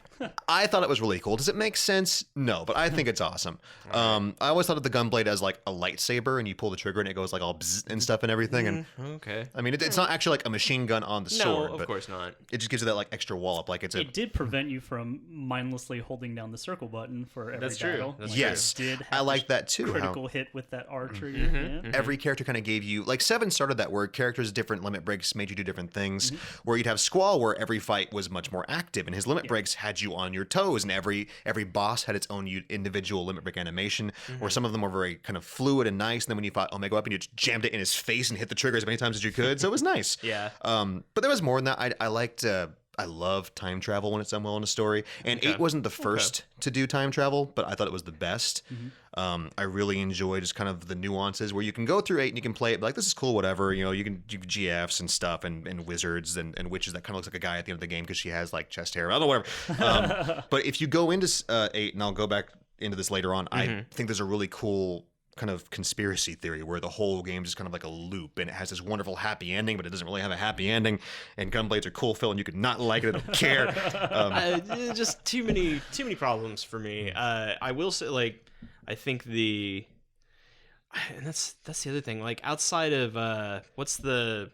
I thought it was really cool. Does it make sense? No, but I think it's awesome. I always thought of the gunblade as like a lightsaber, and you pull the trigger and it goes like all bzzz and stuff and everything. And Okay. I mean, it's not actually like a machine gun on the No, sword, of but course not. it just gives you that like extra wallop, like it's a It did prevent you from mindlessly holding down the circle button for every That's true. battle. That's Like, yes. it did I have like this that too. how- critical hit with that R trigger. Yeah. every character kind of gave you like 7 started that where characters different limit breaks made you do different things where you'd have Squall where every fight was much more active and his limit breaks had you on your toes and every boss had its own individual limit break animation where some of them were very kind of fluid and nice and then when you fought Omega Weapon you just jammed it in his face and hit the trigger as many times as you could so it was nice. Yeah. But there was more than that. I liked I love time travel when it's done well in a story. And 8 wasn't the first to do time travel, but I thought it was the best. I really enjoy just kind of the nuances where you can go through 8 and you can play it like, this is cool, whatever. You know, you can do GFs and stuff and wizards and witches that kind of looks like a guy at the end of the game because she has like chest hair. I don't know, whatever. But if you go into 8, and I'll go back into this later on, I think there's a really cool kind of conspiracy theory where the whole game is kind of like a loop and it has this wonderful happy ending but it doesn't really have a happy ending and gunblades are cool, Phil, and you could not like it. I don't care. Just too many problems for me. I will say, like, I think and that's the other thing. Like, outside of what's the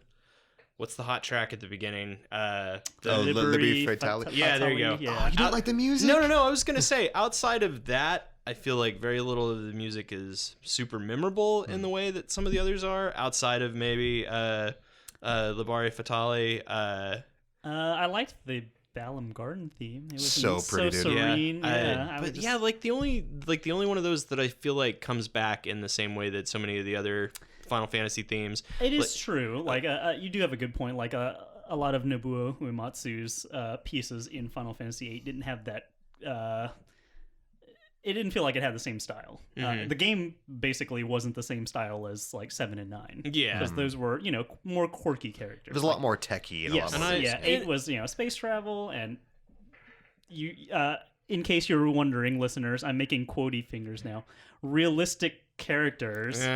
hot track at the beginning? Liberty Fatality. Yeah, there you go. Yeah. Oh, you don't like the music? No. I was gonna say, outside of that, I feel like very little of the music is super memorable in the way that some of the others are. Outside of maybe Libari Fatale. I liked the Balam Garden theme. It was So pretty, dude. serene. But yeah, like the only one of those that I feel like comes back in the same way that so many of the other Final Fantasy themes. It is true. Like you do have a good point. Like a lot of Nobuo Uematsu's pieces in Final Fantasy VIII didn't have that. It didn't feel like it had the same style. The game basically wasn't the same style as like 7 and 9. Yeah. because those were more quirky characters. There's a lot more techie and Yes, a lot more. yeah. 8 was space travel and you. In case you were wondering, listeners, I'm making quotey fingers now. Realistic characters. So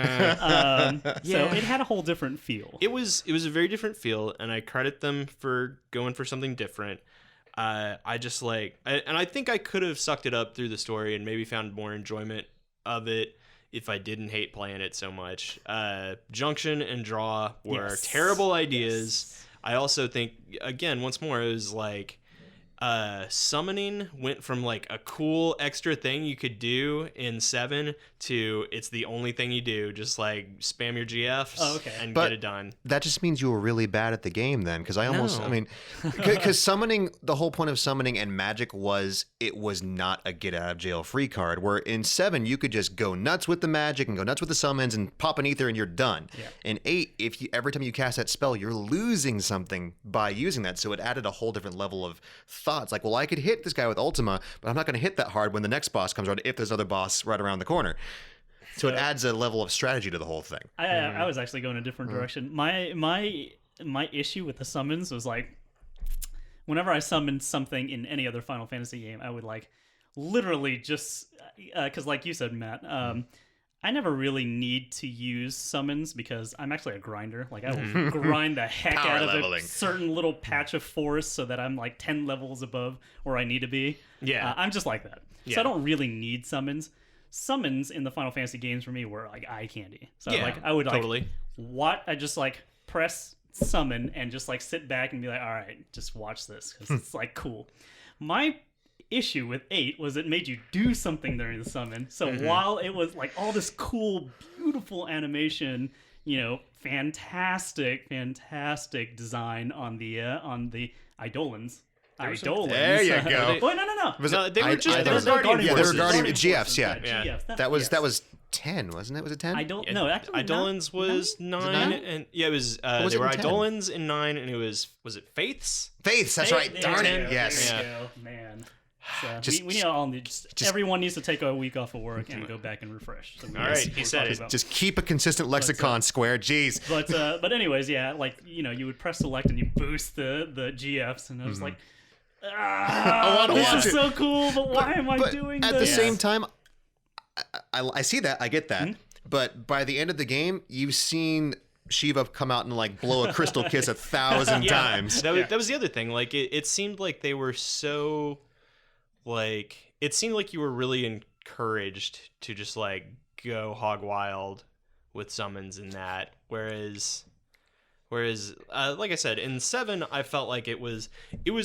it had a whole different feel. It was a very different feel, and I credit them for going for something different. I just and I think I could have sucked it up through the story and maybe found more enjoyment of it if I didn't hate playing it so much. Junction and Draw were terrible ideas. Yes. I also think, again, once more, it was like summoning went from like a cool extra thing you could do in 7 to it's the only thing you do. Just like spam your GFs and But get it done. That just means you were really bad at the game then, because No. because summoning, the whole point of summoning and magic was it was not a get out of jail free card. Where in 7 you could just go nuts with the magic and go nuts with the summons and pop an ether and you're done. Yeah. In 8, if you every time you cast that spell, you're losing something by using that, so it added a whole different level of thoughts. Like, well, I could hit this guy with Ultima, but I'm not going to hit that hard when the next boss comes around if there's another boss right around the corner. So it adds a level of strategy to the whole thing. I was actually going a different direction. My issue with the summons was like, whenever I summoned something in any other Final Fantasy game, I would like literally just because, like you said, Matt, I never really need to use summons because I'm actually a grinder. Like I will grind the heck Power out of leveling. a certain little patch of forest so that I'm like 10 levels above where I need to be. Yeah. I'm just like that. So I don't really need summons. Summons in the Final Fantasy games for me were like eye candy. So Yeah, like I would totally. I just like press summon and just like sit back and be like, all right, just watch this because it's like cool. My issue with 8 was it made you do something during the summon. So while it was like all this cool, beautiful animation, fantastic design on the Eidolons. Eidolons. There you go. Wait, no. No, they were just they were Guardian Yeah, they were Forces. Guardian Forces, GFs, yeah. GFs, That was 10, wasn't it? Was it 10? Actually, Eidolons was 9, nine? and it was was they it were in 10? Eidolons in 9, and it was it Faiths? Faiths, that's right. Darn it. Yes. There you go, man. So Just- we need all need everyone needs to take a week off of work and go back and refresh. So All right, he said it. Just keep a consistent lexicon, Square. Jeez. But anyways, yeah, like you would press select and you boost the GFs, and I was like, this is so cool, but why am I doing this? At the same time, I see that, I get that, but by the end of the game, you've seen Shiva come out and like blow a crystal kiss 1,000 times. That was the other thing. Like it seemed like they were so like it seemed like you were really encouraged to just like go hog wild with summons in that. Whereas like I said, in 7 I felt like it was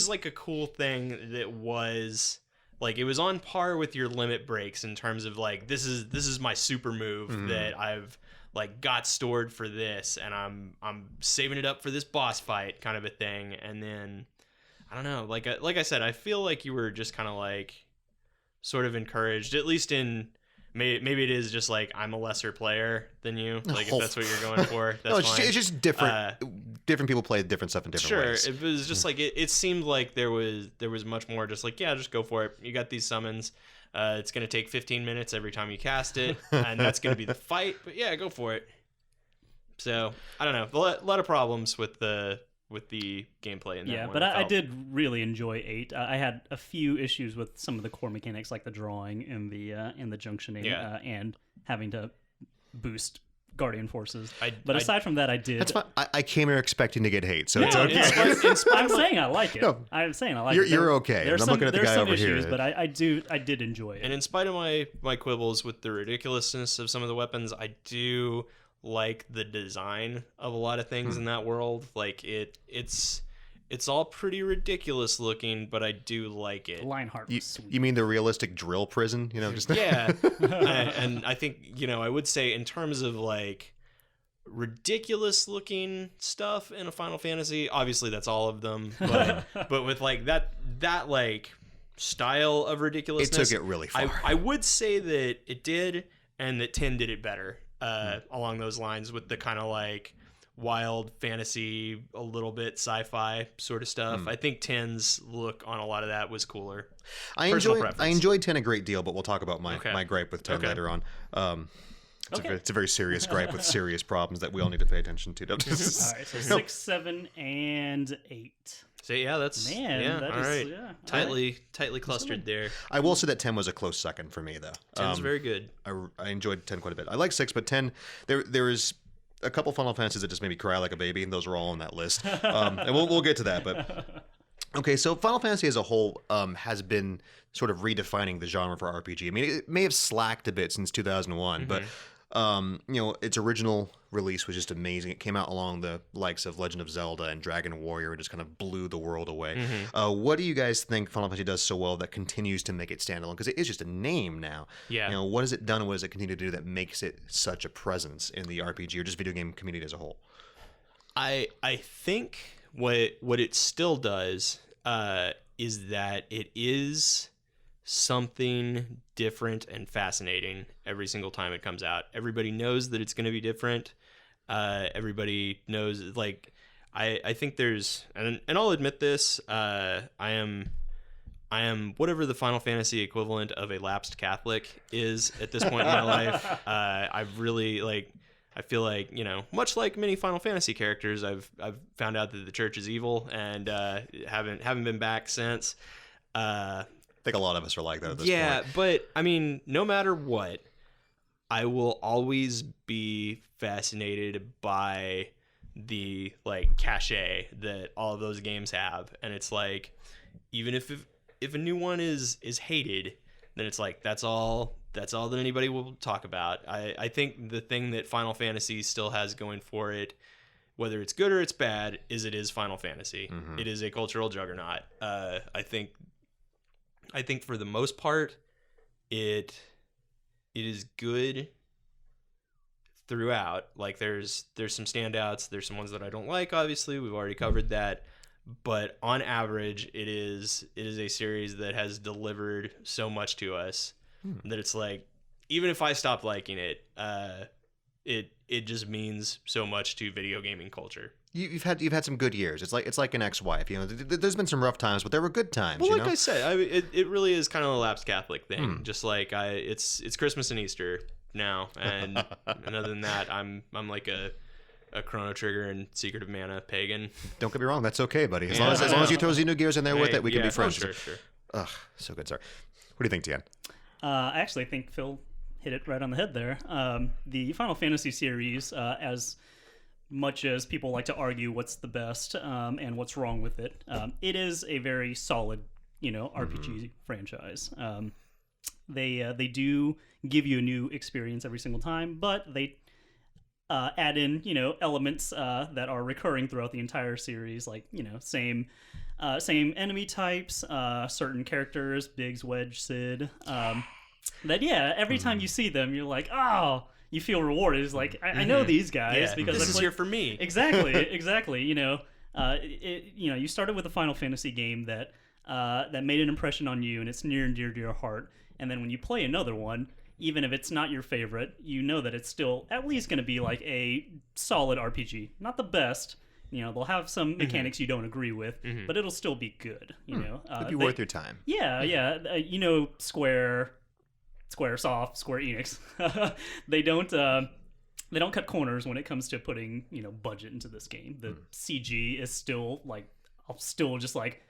like a cool thing that was like it was on par with your limit breaks in terms of like this is my super move that I've like got stored for this, and I'm saving it up for this boss fight kind of a thing. And then I don't know, like I said, I feel like you were just kind of like sort of encouraged, at least in maybe it is just like I'm a lesser player than you, like if that's what you're going for, that's fine. It's just different. Different people play different stuff in different ways. Sure, it was just like it seemed like there was much more just like, yeah, just go for it. You got these summons. It's going to take 15 minutes every time you cast it, and that's going to be the fight. But yeah, go for it. So I don't know, a lot of problems with the gameplay in that one. But I did really enjoy 8. I had a few issues with some of the core mechanics, like the drawing and the junctioning, and having to boost Guardian Forces. But aside from that, I did. That's fine. I came here expecting to get hate, so it's okay. I'm saying I like it. No, I'm saying I like it. You're okay. I'm looking at the guy over issues, here. But I did enjoy it. And in spite of my quibbles with the ridiculousness of some of the weapons, I do like the design of a lot of things in that world. Like it's all pretty ridiculous looking, but I do like it. Lionheart was sweet. You mean the realistic drill prison? Just yeah. And I think I would say in terms of like ridiculous looking stuff in a Final Fantasy, obviously that's all of them, but with like that like style of ridiculousness, it took it really far. I would say that it did, and that 10 did it better along those lines, with the kind of like wild fantasy, a little bit sci-fi sort of stuff. I think 10's look on a lot of that was cooler. I enjoyed 10 a great deal, but we'll talk about my gripe with 10 later on. It's a very serious gripe with serious problems that we all need to pay attention to. All right, so 6, 7, and 8. So yeah, that's all right. Yeah, Tightly clustered there. I will say that 10 was a close second for me, though. 10's very good. I enjoyed 10 quite a bit. I like 6, but 10, there is a couple Final Fantasies that just made me cry like a baby, and those are all on that list. And we'll get to that, but okay. So Final Fantasy as a whole has been sort of redefining the genre for RPG. I mean, it may have slacked a bit since 2001, but its original release was just amazing. It came out along the likes of Legend of Zelda and Dragon Warrior and just kind of blew the world away. What do you guys think Final Fantasy does so well that continues to make it standalone? Because it is just a name now. Yeah. What has it done and what does it continue to do that makes it such a presence in the RPG or just video game community as a whole? I think what it still does is that it is something different and fascinating every single time it comes out. Everybody knows that it's going to be different. Everybody knows, like, I think there's, and I'll admit this, I am whatever the Final Fantasy equivalent of a lapsed Catholic is at this point in my life. I've really, like, I feel like, much like many Final Fantasy characters, I've found out that the church is evil and haven't been back since. I think a lot of us are like that at this point. Yeah, but I mean, no matter what, I will always be fascinated by the like cachet that all of those games have, and it's like, even if a new one is hated, then it's like that's all that anybody will talk about. I think the thing that Final Fantasy still has going for it, whether it's good or it's bad, is it is Final Fantasy. It is a cultural juggernaut. I think for the most part, it is good throughout. Like there's some standouts, there's some ones that I don't like, obviously we've already covered that, but on average it is a series that has delivered so much to us that it's like, even if I stop liking it, it just means so much to video gaming culture. You've had some good years. It's like an ex-wife. You know, there's been some rough times, but there were good times. Well, you like know? I said, it really is kind of a lapsed Catholic thing. Just like it's Christmas and Easter now, and other than that, I'm like a Chrono Trigger and Secret of Mana pagan. Don't get me wrong, that's okay, buddy. As long as you throw Xenogears in there with it, we can be friends. Sure. Ugh, so good, sir. What do you think, Tian? I actually think Phil hit it right on the head there. The Final Fantasy series, as much as people like to argue what's the best and what's wrong with it, it is a very solid, RPG franchise. They do give you a new experience every single time, but they add in, elements that are recurring throughout the entire series, like, same enemy types, certain characters, Biggs, Wedge, Sid, that, every time you see them, you're like, oh, you feel rewarded. It's like, I know these guys because this is here for me. Exactly. You started with a Final Fantasy game that made an impression on you, and it's near and dear to your heart. And then when you play another one, even if it's not your favorite, you know that it's still at least going to be like a solid RPG. Not the best. They'll have some mechanics you don't agree with, but it'll still be good. It'll be worth your time. Yeah. Squaresoft, Square Enix, they don't cut corners when it comes to putting budget into this game. The CG is still like, I'll still just like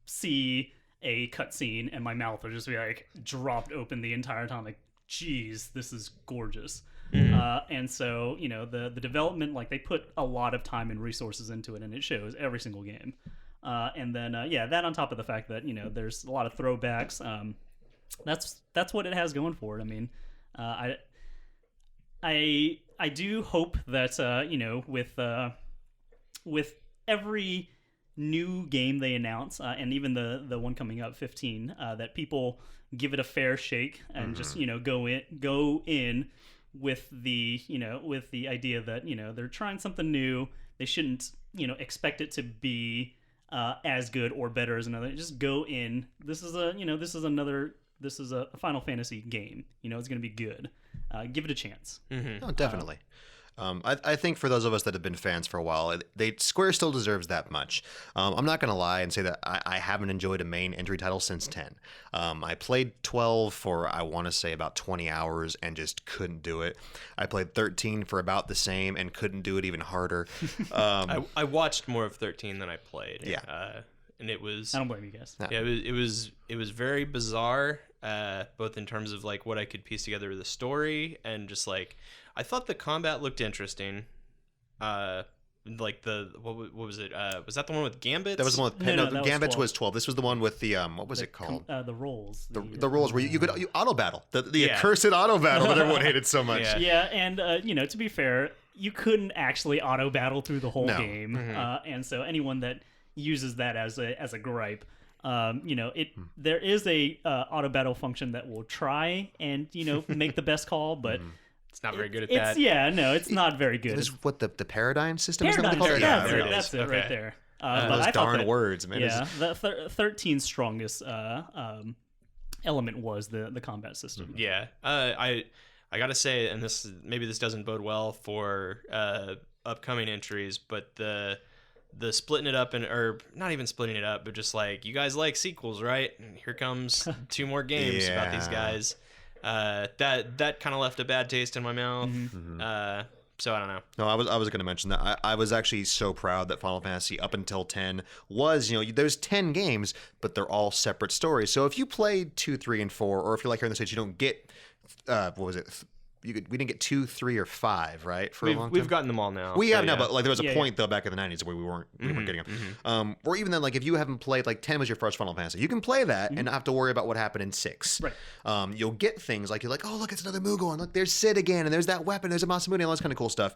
see a cutscene and my mouth will just be like dropped open the entire time, like, geez, this is gorgeous. And so the development, like, they put a lot of time and resources into it, and it shows every single game. And then that on top of the fact that there's a lot of throwbacks. That's what it has going for it. I mean, I do hope that with every new game they announce, and even the one coming up, 15, that people give it a fair shake and just go in with the idea that they're trying something new. They shouldn't expect it to be as good or better as another. Just go in. This is a Final Fantasy game. It's going to be good. Give it a chance. Oh, definitely. I think for those of us that have been fans for a while, Square still deserves that much. I'm not going to lie and say that I haven't enjoyed a main entry title since 10. I played 12 for, I want to say, about 20 hours and just couldn't do it. I played 13 for about the same and couldn't do it even harder. I watched more of 13 than I played. Yeah. And it was... I don't blame you guys. Yeah, it was very bizarre, both in terms of like what I could piece together with the story and just like... I thought the combat looked interesting. Like what was it? Was that the one with Gambits? That was the one with No, Gambits was was 12. This was the one with the what was it called? The rolls. The rolls where you could auto battle. The accursed auto battle that everyone hated so much. Yeah, and to be fair, you couldn't actually auto battle through the whole game, and so anyone that uses that as a gripe, there is a auto battle function that will try and make the best call, but. It's not very good at that. Yeah, no, it's not very good. This is what the paradigm system is. Paradigm, that's it Okay. right there. Those I darn words, man. Yeah, the 13's strongest element was the combat system. Yeah, I gotta say, and maybe this doesn't bode well for upcoming entries, but the splitting it up or not even splitting it up, but just like, you guys like sequels, right? And here comes 2 more games about these guys. That kind of left a bad taste in my mouth. So I don't know. No, I was going to mention that. I was actually so proud that Final Fantasy up until 10 was, there's 10 games, but they're all separate stories. So if you played 2, 3, and 4, or if you're like here in the States, you don't get, we didn't get 2, 3, or 5, right? For a long time. We've gotten them all now. We have now, yeah. but like there was a Yeah, point though back in the 90s where we weren't getting them. Or even then, like if you haven't played, like 10 was your first Final Fantasy, you can play that and not have to worry about what happened in 6. Right. You'll get things like you're like, oh look, it's another Moogle, and look, there's Sid again, and there's that weapon, there's a Masamune, and all this kind of cool stuff.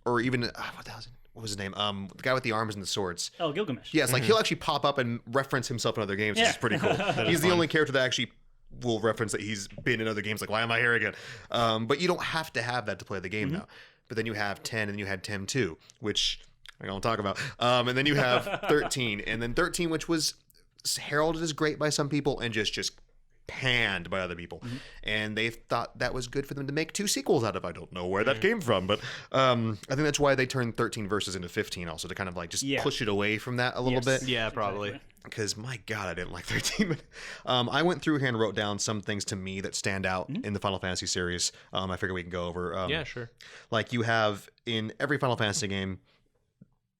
Or even what was his name? The guy with the arms and the swords. Oh, Gilgamesh. Yes, like he'll actually pop up and reference himself in other games, which is pretty cool. He's the only character that actually will reference that he's been in other games. Like, why am I here again? But you don't have to have that to play the game now. But then you have 10, and then you had 10 2, which I don't talk about. And then you have 13, and then 13, which was heralded as great by some people and just panned by other people. And they thought that was good for them to make 2 sequels out of. I don't know where that came from, but I think that's why they turned 13 verses into 15 also, to kind of like just push it away from that a little bit. Yeah, probably. Exactly. Because my God, I didn't like 13. I went through here and wrote down some things to me that stand out in the Final Fantasy series. I figure we can go over. Yeah, sure. Like you have in every Final Fantasy game,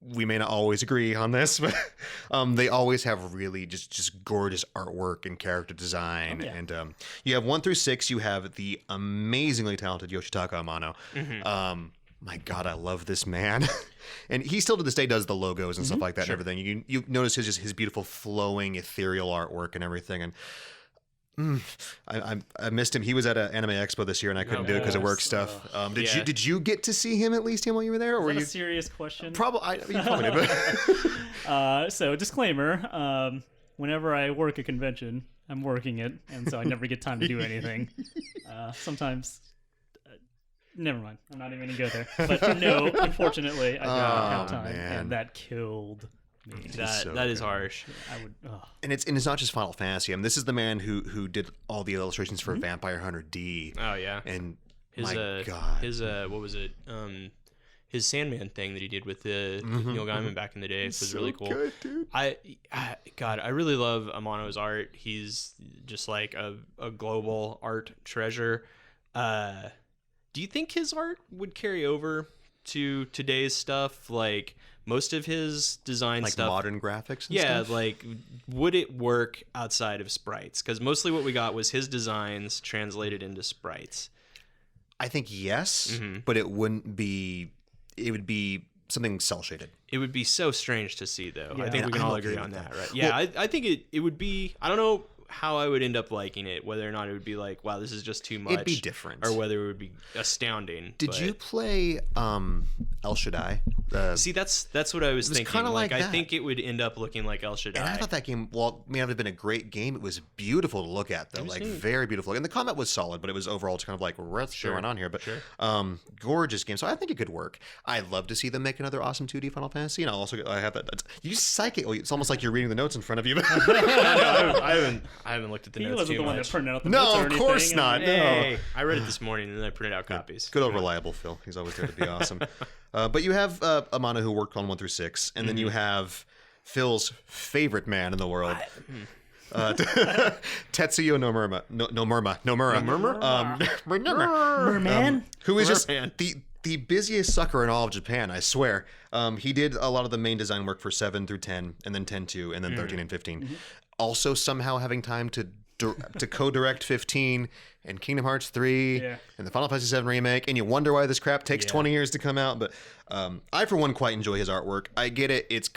we may not always agree on this, but they always have really just gorgeous artwork and character design. And you have 1 through 6. You have the amazingly talented Yoshitaka Amano. My God, I love this man. And he still to this day does the logos and stuff like that and everything. You notice his beautiful flowing ethereal artwork and everything. And I missed him. He was at an Anime Expo this year, and I couldn't do it because of work stuff. Did you get to see him at least while you were there? Or were Is that you a serious question? probably? You probably did. But So disclaimer: whenever I work a convention, I'm working it, and so I never get time to do anything. Sometimes. Never mind. I'm not even gonna go there. But no, unfortunately, I don't have time, and that killed me. That is harsh. I would. and it's not just Final Fantasy. I mean, this is the man who did all the illustrations for Vampire Hunter D. Oh yeah. And His my God, his what was it? His Sandman thing that he did with the Neil Gaiman back in the day was really cool. Good, dude. God, I really love Amano's art. He's just like a global art treasure. Do you think his art would carry over to today's stuff? Like most of his design Like stuff, modern graphics and yeah, stuff? like would it work outside of sprites? Because mostly what we got was his designs translated into sprites. I think yes, but it wouldn't be. It would be something cell shaded. It would be so strange to see, though. Yeah. I think And we can I'm all okay agree with on that. that, right? Yeah, Well- I think it would be. I don't know how I would end up liking it, whether or not it would be like, wow, this is just too much. It'd be different. Or whether it would be astounding. Did but- you play El Shaddai? See, that's what I was was thinking. kinda like I that. think it would end up looking like El Shaddai. And I thought that game, well, may not have been a great game. It was beautiful to look at, though. Like, neat. very beautiful. And the combat was solid, but it was overall just kind of like, what's going on here? But gorgeous game. So I think it could work. I'd love to see them make another awesome 2D Final Fantasy. And I have that. You psychic. It's almost like you're reading the notes in front of you. I haven't looked at the He notes wasn't too the one that much. printed out the No, notes or of course anything. not. Hey, I read it this morning and then I printed out copies. Good old reliable Phil. He's always there to be awesome. But you have Amano who worked on 1 through 6, and then you have Phil's favorite man in the world. Tetsuya Merman. who is just Merman. the busiest sucker in all of Japan, I swear. He did a lot of the main design work for 7 through 10, and then 10-2, and then 13 and 15. Also somehow having time to co-direct 15 and Kingdom Hearts 3 Yeah. and the Final Fantasy 7 remake, and you wonder why this crap takes 20 years to come out. But I, for one, quite enjoy his artwork. I get it. It's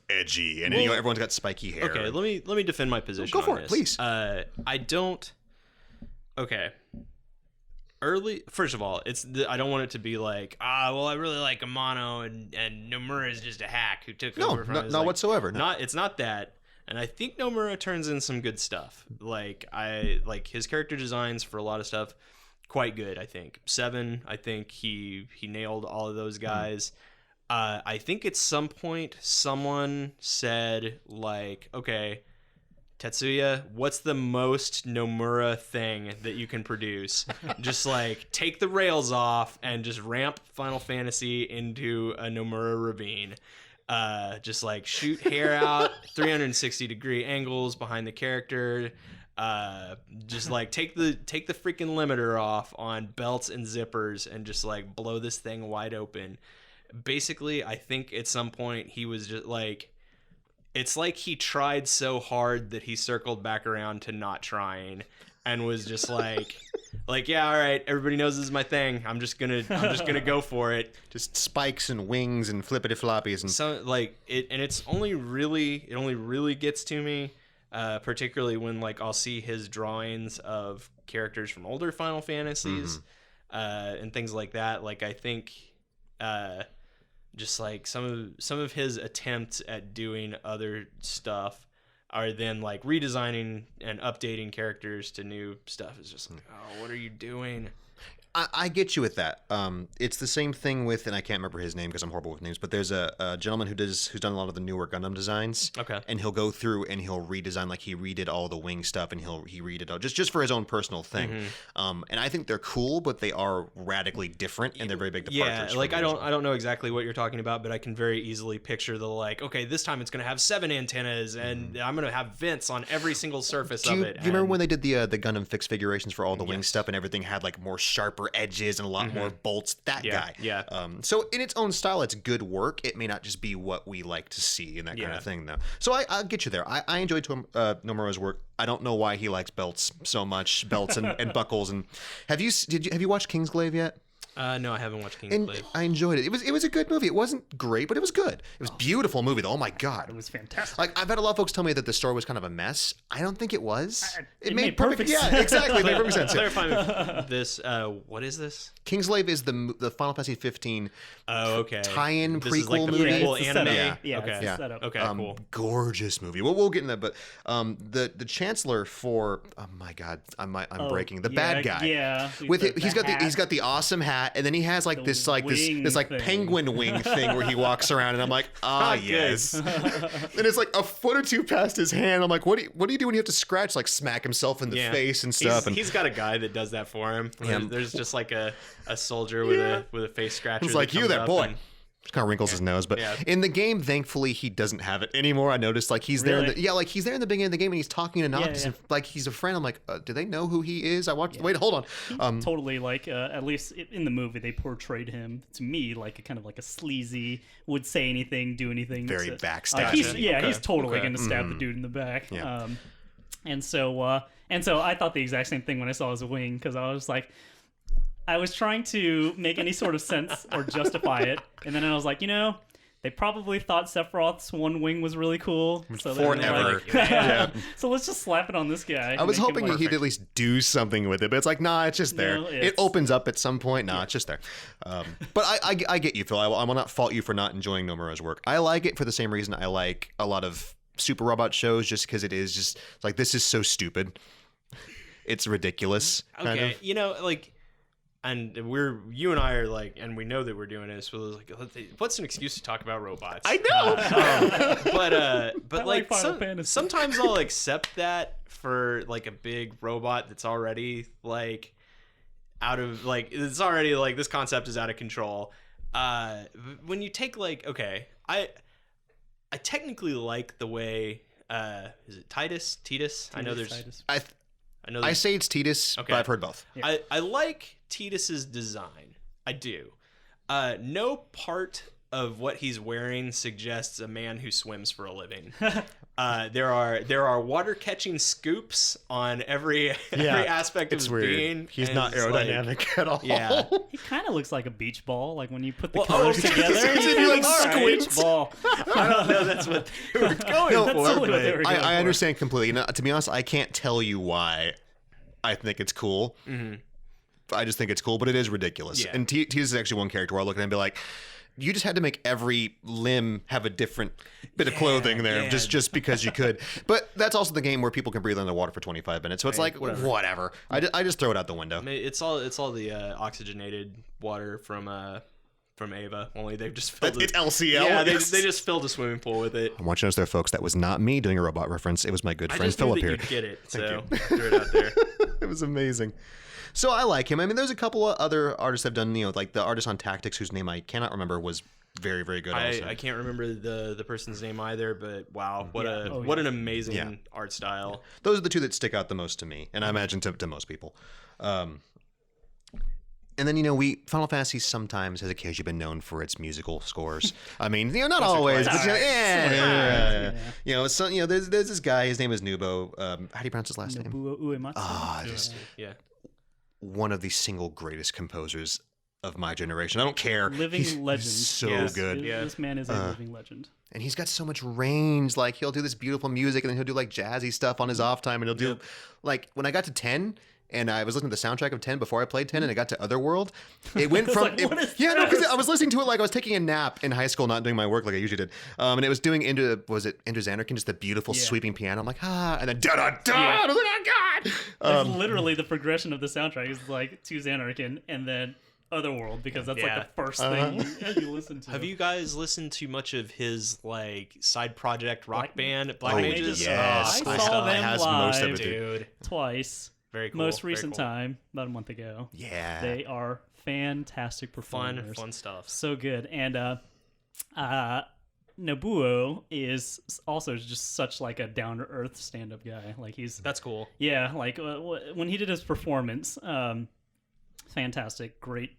edgy, and everyone's got spiky hair. Okay, let me defend my position. Go for on it, this. please. I don't. Okay. First of all, I don't want it to be like, well, I really like Amano and Nomura is just a hack who took over from his, not like, whatsoever. No. It's not that. And I think Nomura turns in some good stuff. Like his character designs for a lot of stuff, quite good. I think 7. I think he nailed all of those guys. I think at some point someone said like, okay, Tetsuya, what's the most Nomura thing that you can produce? Just like take the rails off and just ramp Final Fantasy into a Nomura ravine. Just like shoot hair out 360-degree angles behind the character. Just like take the freaking limiter off on belts and zippers and just like blow this thing wide open. Basically, I think at some point he was just like, it's like he tried so hard that he circled back around to not trying. and was just like, yeah, all right, everybody knows this is my thing. I'm just gonna go for it. Just spikes and wings and flippity floppies and So like it, and it only really gets to me, particularly when like I'll see his drawings of characters from older Final Fantasies, and things like that. Like I think, just like some of his attempts at doing other stuff are then like redesigning and updating characters to new stuff is just like, oh, what are you doing? I get you with that. It's the same thing with, and I can't remember his name because I'm horrible with names, but there's a gentleman who's done a lot of the newer Gundam designs. Okay. And he'll go through and he'll redesign, like he redid all the wing stuff and he redid all just for his own personal thing. And I think they're cool, but they are radically different and they're very big departures. Yeah, like I don't know exactly what you're talking about, but I can very easily picture the like, okay, this time it's gonna have 7 antennas and I'm gonna have vents on every single surface of it. Do you remember when they did the Gundam fixed figurations for all the wing stuff and everything had like more sharper edges and a lot more bolts? That guy. Yeah. So in its own style, it's good work. It may not just be what we like to see and that kind of thing, though. So I'll get you there. I enjoyed Nomura's work. I don't know why he likes belts so much, belts and buckles. And have you watched Kingsglaive yet? No, I haven't watched And Kingsglaive. I enjoyed it. It was a good movie. It wasn't great, but it was good. It was a beautiful movie, though. Oh my god, It was fantastic. like I've had a lot of folks tell me that the story was kind of a mess. I don't think it was. It made perfect yeah, sense. exactly. It made perfect sense. Yeah. Clarify this. What is this? Kingsglaive is the Final Fantasy 15 Oh, okay. tie-in This is prequel like the movie. prequel it's the anime. setup. Yeah, okay. it's the setup. Okay. Cool. Gorgeous movie. We'll get into that, but the chancellor for oh my god, I'm breaking the bad guy. Yeah, With the he's got the awesome hat, and then he has like this wing thing. penguin wing thing where he walks around, and I'm like, Good. yes. And it's like a foot or two past his hand. I'm like, what do you do when you have to scratch, like smack himself in the face and stuff? He's got a guy that does that for him. Yeah. There's just like a soldier with a face scratcher. It's like, you comes there, up boy. and- Just kind of wrinkles his nose, but Yeah. in the game, thankfully, he doesn't have it anymore. I noticed, like he's there. Really? Like he's there in the beginning of the game, and he's talking to Noctis, yeah. and like he's a friend. I'm like, do they know who he is? I watched. Wait, hold on. Totally, like at least in the movie, they portrayed him to me like a kind of like a sleazy, would say anything, do anything. Very to- backstabbing. He's totally Okay. going to stab the dude in the back. Yeah. And so I thought the exact same thing when I saw his wing, because I was like, I was trying to make any sort of sense or justify it, and then I was like, they probably thought Sephiroth's one wing was really cool. So they were Forever. like, Yeah. So let's just slap it on this guy. I was Make him hoping he'd at least do something with it, but it's like, nah, it's just there. No, It it's- opens up at some point. Nah, it's just there. But I get you, Phil. I will not fault you for not enjoying Nomura's work. I like it for the same reason I like a lot of Super Robot shows, just because it is just like, this is so stupid. It's ridiculous. Kind Okay, of. like, and you and I are like, and we know that we're doing this. So like, what's an excuse to talk about robots? I know. like But like, Final Fantasy. sometimes I'll accept that for like a big robot that's already like out of like, it's already like, this concept is out of control. When you take like, okay, I technically like the way is it Titus? I know there's Titus. I say it's Titus, Okay. but I've heard both. Yeah. I like Titus's design. I do. No part of what he's wearing suggests a man who swims for a living. There are water catching scoops on every aspect of It's his weird. being. He's and not it's like- aerodynamic at all. Yeah. He kind of looks like a beach ball, like when you put the Well, colors okay. together. It's if you, like, All right, squint. beach ball. I don't know. That's what they were going No, That's for. totally what they but- were going I for. understand completely. Now, to be honest, I can't tell you why I think it's cool. I just think it's cool, but it is ridiculous. Yeah. And Titus is actually one character where I look at him and be like, you just had to make every limb have a different bit of clothing there, yeah. just because you could. But that's also the game where people can breathe underwater for 25 minutes. So it's like, whatever. I just throw it out the window. I mean, it's all the oxygenated water from Ava. Only they've just filled It's LCL. Yeah, yes. they just filled a swimming pool with it. I want you to know there, folks, that was not me doing a robot reference. It was my good I friend just knew Philip that here. you'd get it, so I threw it out there. It was amazing. So I like him. I mean, there's a couple of other artists I've done, like the artist on Tactics, whose name I cannot remember, was very, very good also. I can't remember the person's name either, but wow, what Oh, an amazing Yeah. art style. Those are the two that stick out the most to me, and I imagine to most people. And And then, Final Fantasy sometimes has occasionally been known for its musical scores. I mean, not always, but yeah. There's this guy, his name is Nubo. How do you pronounce his last name? Nobuo Uematsu. Just Yeah. one of the single greatest composers of my generation. I don't care. Living legend. He's so Yes. good. Yeah. This man is a living legend. And he's got so much range. Like, he'll do this beautiful music, and then he'll do, like, jazzy stuff on his off time. And he'll do, like, when I got to 10... and I was listening to the soundtrack of 10 before I played 10, and I got to Otherworld. It went from... because I was listening to it like I was taking a nap in high school, not doing my work like I usually did. And it was doing Enter Zanarkand, just the beautiful sweeping piano. I'm like, and then da-da-da! I was like, oh, God! That's literally the progression of the soundtrack is like to Zanarkand and then Otherworld, because that's like the first thing you listen to. Have you guys listened to much of his like side project rock band, Black Mages? Yes. I saw them has most of live, it, dude. twice. Very cool. Most very recent cool. time, about a month ago. Yeah. They are fantastic performers. Fun stuff. So good. And Nobuo is also just such like a down to earth stand up guy. Like That's cool. Yeah, like when he did his performance, fantastic, great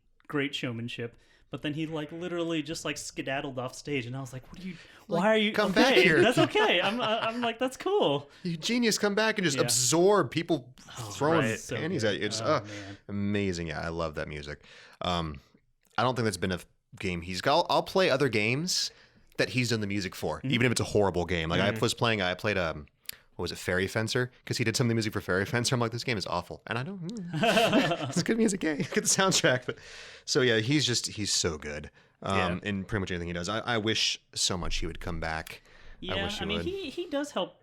showmanship. But then he like literally just like skedaddled off stage, and I was like, "What are you? Why are you? Come okay, back here." That's okay. I'm like, that's cool. You genius, come back and just absorb people throwing right. panties So at you. It's man. amazing. Yeah, I love that music. I don't think that's been a game he's got. I'll play other games that he's done the music for, even if it's a horrible game. Like I played what was it, Fairy Fencer? Because he did some of the music for Fairy Fencer. I'm like, this game is awful. And I don't, it's a good music game. Good soundtrack. But, so yeah, he's so good in pretty much anything he does. I wish so much he would come back. Yeah, I mean, he does help.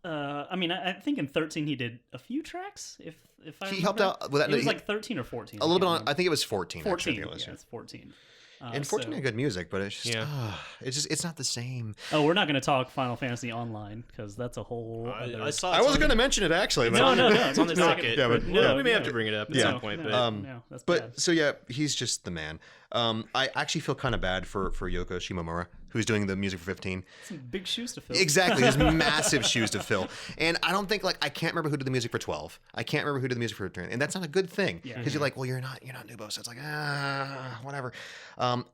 I think in 13 he did a few tracks. If I He remember. helped out with that. It was like 13 or 14. a little bit can't on. I think it was 14. 14. Actually, I think it was, Yeah, it's 14. and 14 had good music, but it's just, it's not the same. Oh, we're not going to talk Final Fantasy Online because that's a whole. I saw. I wasn't going to mention it actually. But No, It's on the docket. Yeah, but we may have to bring it up at some point. But no, that's bad. so yeah, he's just the man. I actually feel kind of bad for Yoko Shimomura, who's doing the music for 15. Some big shoes to fill. Exactly, there's massive shoes to fill, and I don't think I can't remember who did the music for 12. I can't remember who did the music for 13, and that's not a good thing because you're like, well, you're not Nubo, so it's like whatever.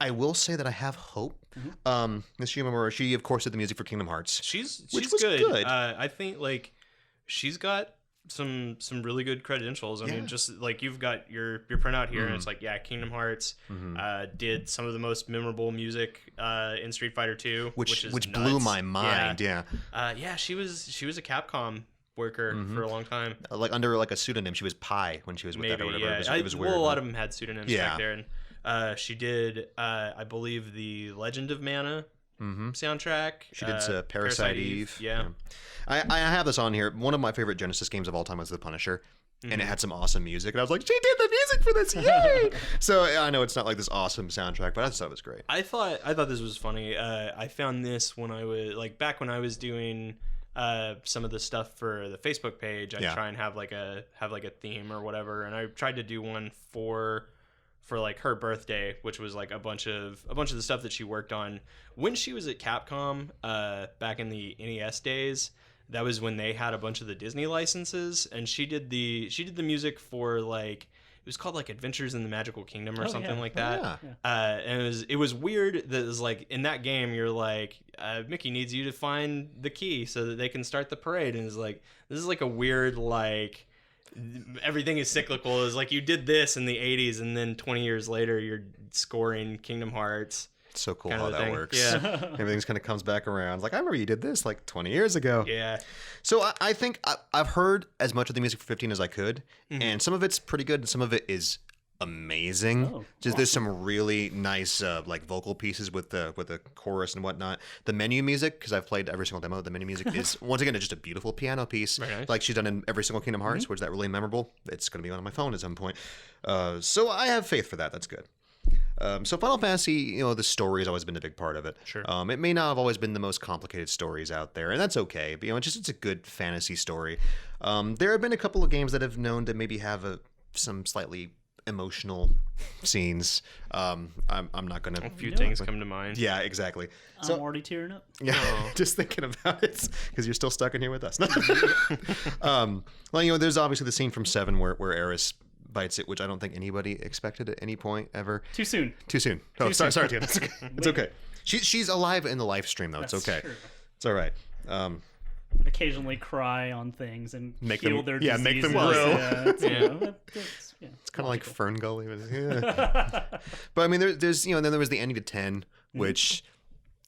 I will say that I have hope. Miss Shimomura, she of course did the music for Kingdom Hearts. she's was good. good. I think like she's got some really good credentials. I mean, just like you've got your printout here, and it's like Kingdom Hearts did some of the most memorable music in Street Fighter 2, which blew nuts. my mind. Yeah. She was a Capcom worker for a long time. Like under like a pseudonym, she was Pi when she was with that or whatever. It was weird. Well, a lot of them had pseudonyms Yeah. back there, and she did, I believe, the Legend of Mana soundtrack. She did Parasite Eve. Yeah. I have this on here. One of my favorite Genesis games of all time was The Punisher. And it had some awesome music. And I was like, she did the music for this. Yay! So I know it's not like this awesome soundtrack, but I just thought it was great. I thought this was funny. I found this when I was back when I was doing some of the stuff for the Facebook page. I try and have like a theme or whatever, and I tried to do one for like her birthday, which was like a bunch of the stuff that she worked on when she was at Capcom back in the NES days. That was when they had a bunch of the Disney licenses, and she did the music for like, it was called like Adventures in the Magical Kingdom or something like that. And it was weird that it was like in that game you're like, Mickey needs you to find the key so that they can start the parade, and it's like, this is like a weird like, everything is cyclical. It's like you did this in the 80s, and then 20 years later you're scoring Kingdom Hearts. It's so cool kind how of that thing. works. Yeah. Everything's kind of comes back around. It's like, I remember you did this like 20 years ago. Yeah. So I think I've heard as much of the music for 15 as I could, and some of it's pretty good, and some of it is amazing. There's some really nice like vocal pieces with the chorus and whatnot. The menu music, because I've played every single demo, the menu music is once again just a beautiful piano piece, nice. like she's done in every single Kingdom Hearts, which is that really memorable. It's going to be on my phone at some point. So I have faith for that. That's good. So Final Fantasy, the story has always been a big part of it. Sure. It may not have always been the most complicated stories out there, and that's okay. But it's a good fantasy story. There have been a couple of games that have known to maybe have some slightly emotional scenes. I'm not gonna. A few things come to mind. Yeah, exactly. I'm already tearing up. Yeah, just thinking about it because you're still stuck in here with us. Well, there's obviously the scene from 7 where Aeris bites it, which I don't think anybody expected at any point ever. Too soon. Too soon. Oh, sorry, Tia. It's okay. It's okay. She's alive in the live stream though. It's That's okay. true. It's all right. Occasionally cry on things and Make heal them- their yeah, diseases. make them grow. Yeah, it's, you know, It's kind of like Fern Gully. Yeah. But I mean, there's then there was the ending to 10, which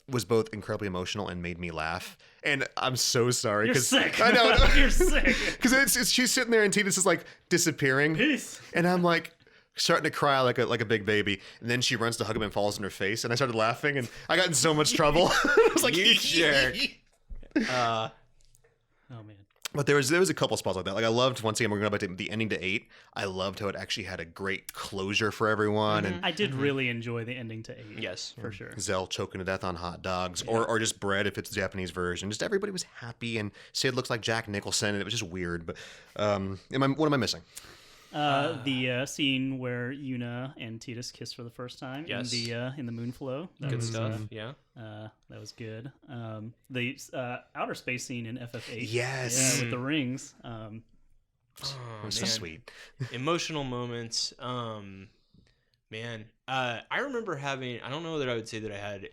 was both incredibly emotional and made me laugh. And I'm so sorry You're sick. I know You're sick. because she's sitting there and Titus is like disappearing, Peace. and I'm like starting to cry like a big baby. And then she runs to hug him and falls in her face, and I started laughing, and I got in so much trouble. I was like, You jerk. Oh man. But there was a couple spots like that. Like I loved, once again, we're going back to the ending to 8. I loved how it actually had a great closure for everyone, and I did really enjoy the ending to 8. Yes. for sure. Zell choking to death on hot dogs, or just bread if it's the Japanese version. Just everybody was happy, and Sid looks like Jack Nicholson, and it was just weird. But what am I missing? The scene where Yuna and Titus kiss for the first time Yes. in the Moonflow. That Good was, stuff. Yeah. That was good. The outer space scene in FF8. Yes. Yeah, with the rings. Oh, It was so man. sweet. Emotional moments. Man, I remember having. I don't know that I would say that I had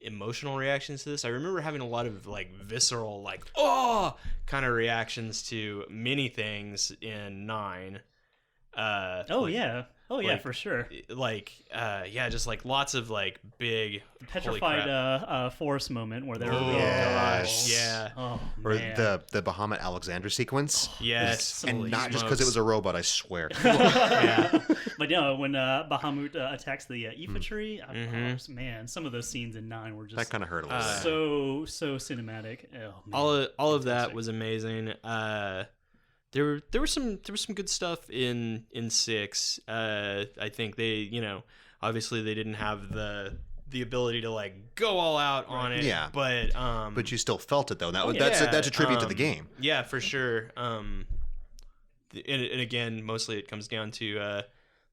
emotional reactions to this. I remember having a lot of like visceral, like kind of reactions to many things in 9. Yeah, for sure. Just like lots of like big holy crap. Petrified forest moment where they're Yes. Yeah. Oh Or man. the Bahamut Alexander sequence. Yes. And Holy not just because it smokes. was a robot, I swear. Yeah. But no, when Bahamut attacks the Ifa tree, man, some of those scenes in 9 were just That kind of hurt a little bit. so cinematic. Oh, man. All of that was amazing. There was some good stuff in 6. I think they, obviously they didn't have the ability to like go all out on it. Yeah. But You still felt it though. yeah. That's a tribute to the game. Yeah, for sure. And again, mostly it comes down to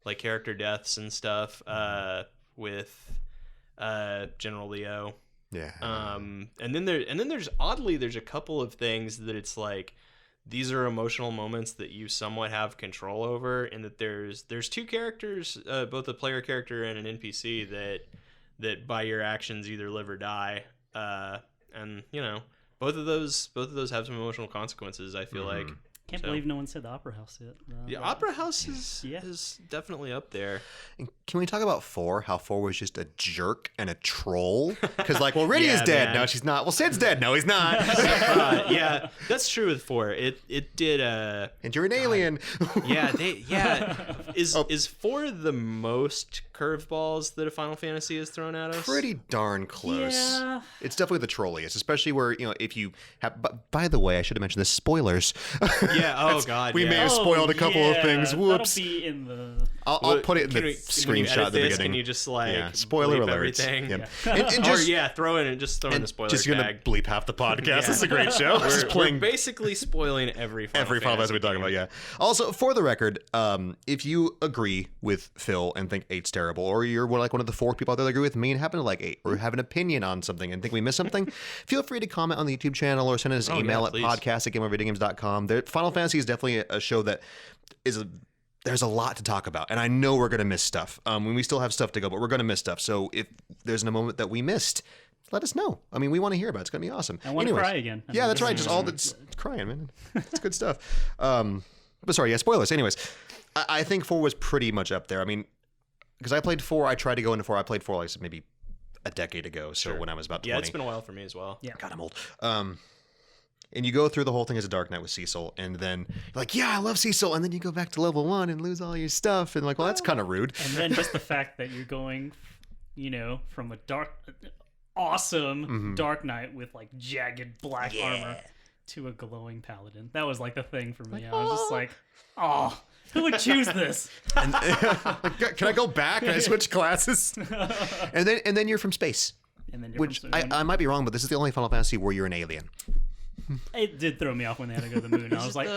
like character deaths and stuff with General Leo. Yeah. And then there's a couple of things that it's like these are emotional moments that you somewhat have control over, and that there's 2 characters, both a player character and an NPC that by your actions either live or die. And both of those have some emotional consequences, I feel like. Can't believe no one said the Opera House yet. The Opera House is definitely up there. And can we talk about 4? How 4 was just a jerk and a troll? Because Rydia's Yeah, dead. man. No, she's not. Well, Sid's dead. No, he's not. Yeah, that's true with 4. It did. And you're an alien. Is 4 the most curveballs that a Final Fantasy has thrown at us? Pretty darn close. Yeah. It's definitely the trolliest, especially where, if you have. By the way, I should have mentioned this. Spoilers. Yeah. Oh God. we yeah. may have spoiled a couple of things. Whoops. That'll be in the. I'll put it in the When you screenshot edit at the this, beginning. Can you just like Yeah, spoiler bleep alerts. everything? Yep. Yeah. And just, throw in the spoiler just gonna tag. bleep half the podcast. Yeah. This is a great show. Just We're playing basically spoiling every Final Final Fantasy we're talking about, yeah. Also, for the record, if you agree with Phil and think 8's terrible, or you're one of the 4 people out there that agree with me and happen to like 8, or have an opinion on something and think we missed something, feel free to comment on the YouTube channel or send us an email at please. podcast@gameovervideogames.com. Final Fantasy is definitely a show that there's a lot to talk about, and I know we're going to miss stuff. We still have stuff to go, but we're going to miss stuff. So if there's a moment that we missed, let us know. I mean, we want to hear about it. It's going to be awesome. I want to Anyways. cry again. Yeah, that's right. Just all that's crying, man. It's good stuff. But sorry, yeah, spoilers. Anyways, I think 4 was pretty much up there. I mean, because I played 4, I tried to go into 4. I played 4 like maybe a decade ago. So when I was about 20. Yeah, it's been a while for me as well. Yeah. God, I'm old. And you go through the whole thing as a Dark Knight with Cecil, and then you're like, yeah, I love Cecil, and then you go back to level 1 and lose all your stuff, and well, that's kind of rude. And then just the fact that you're going, from a awesome Dark Knight with like jagged black armor to a glowing paladin. That was like the thing for me. I was just like, oh, who would choose this? Can I go back? Can I switch classes? and then you're from space, And then you're which from- I might be wrong, but this is the only Final Fantasy where you're an alien. It did throw me off when they had to go to the moon. I was like,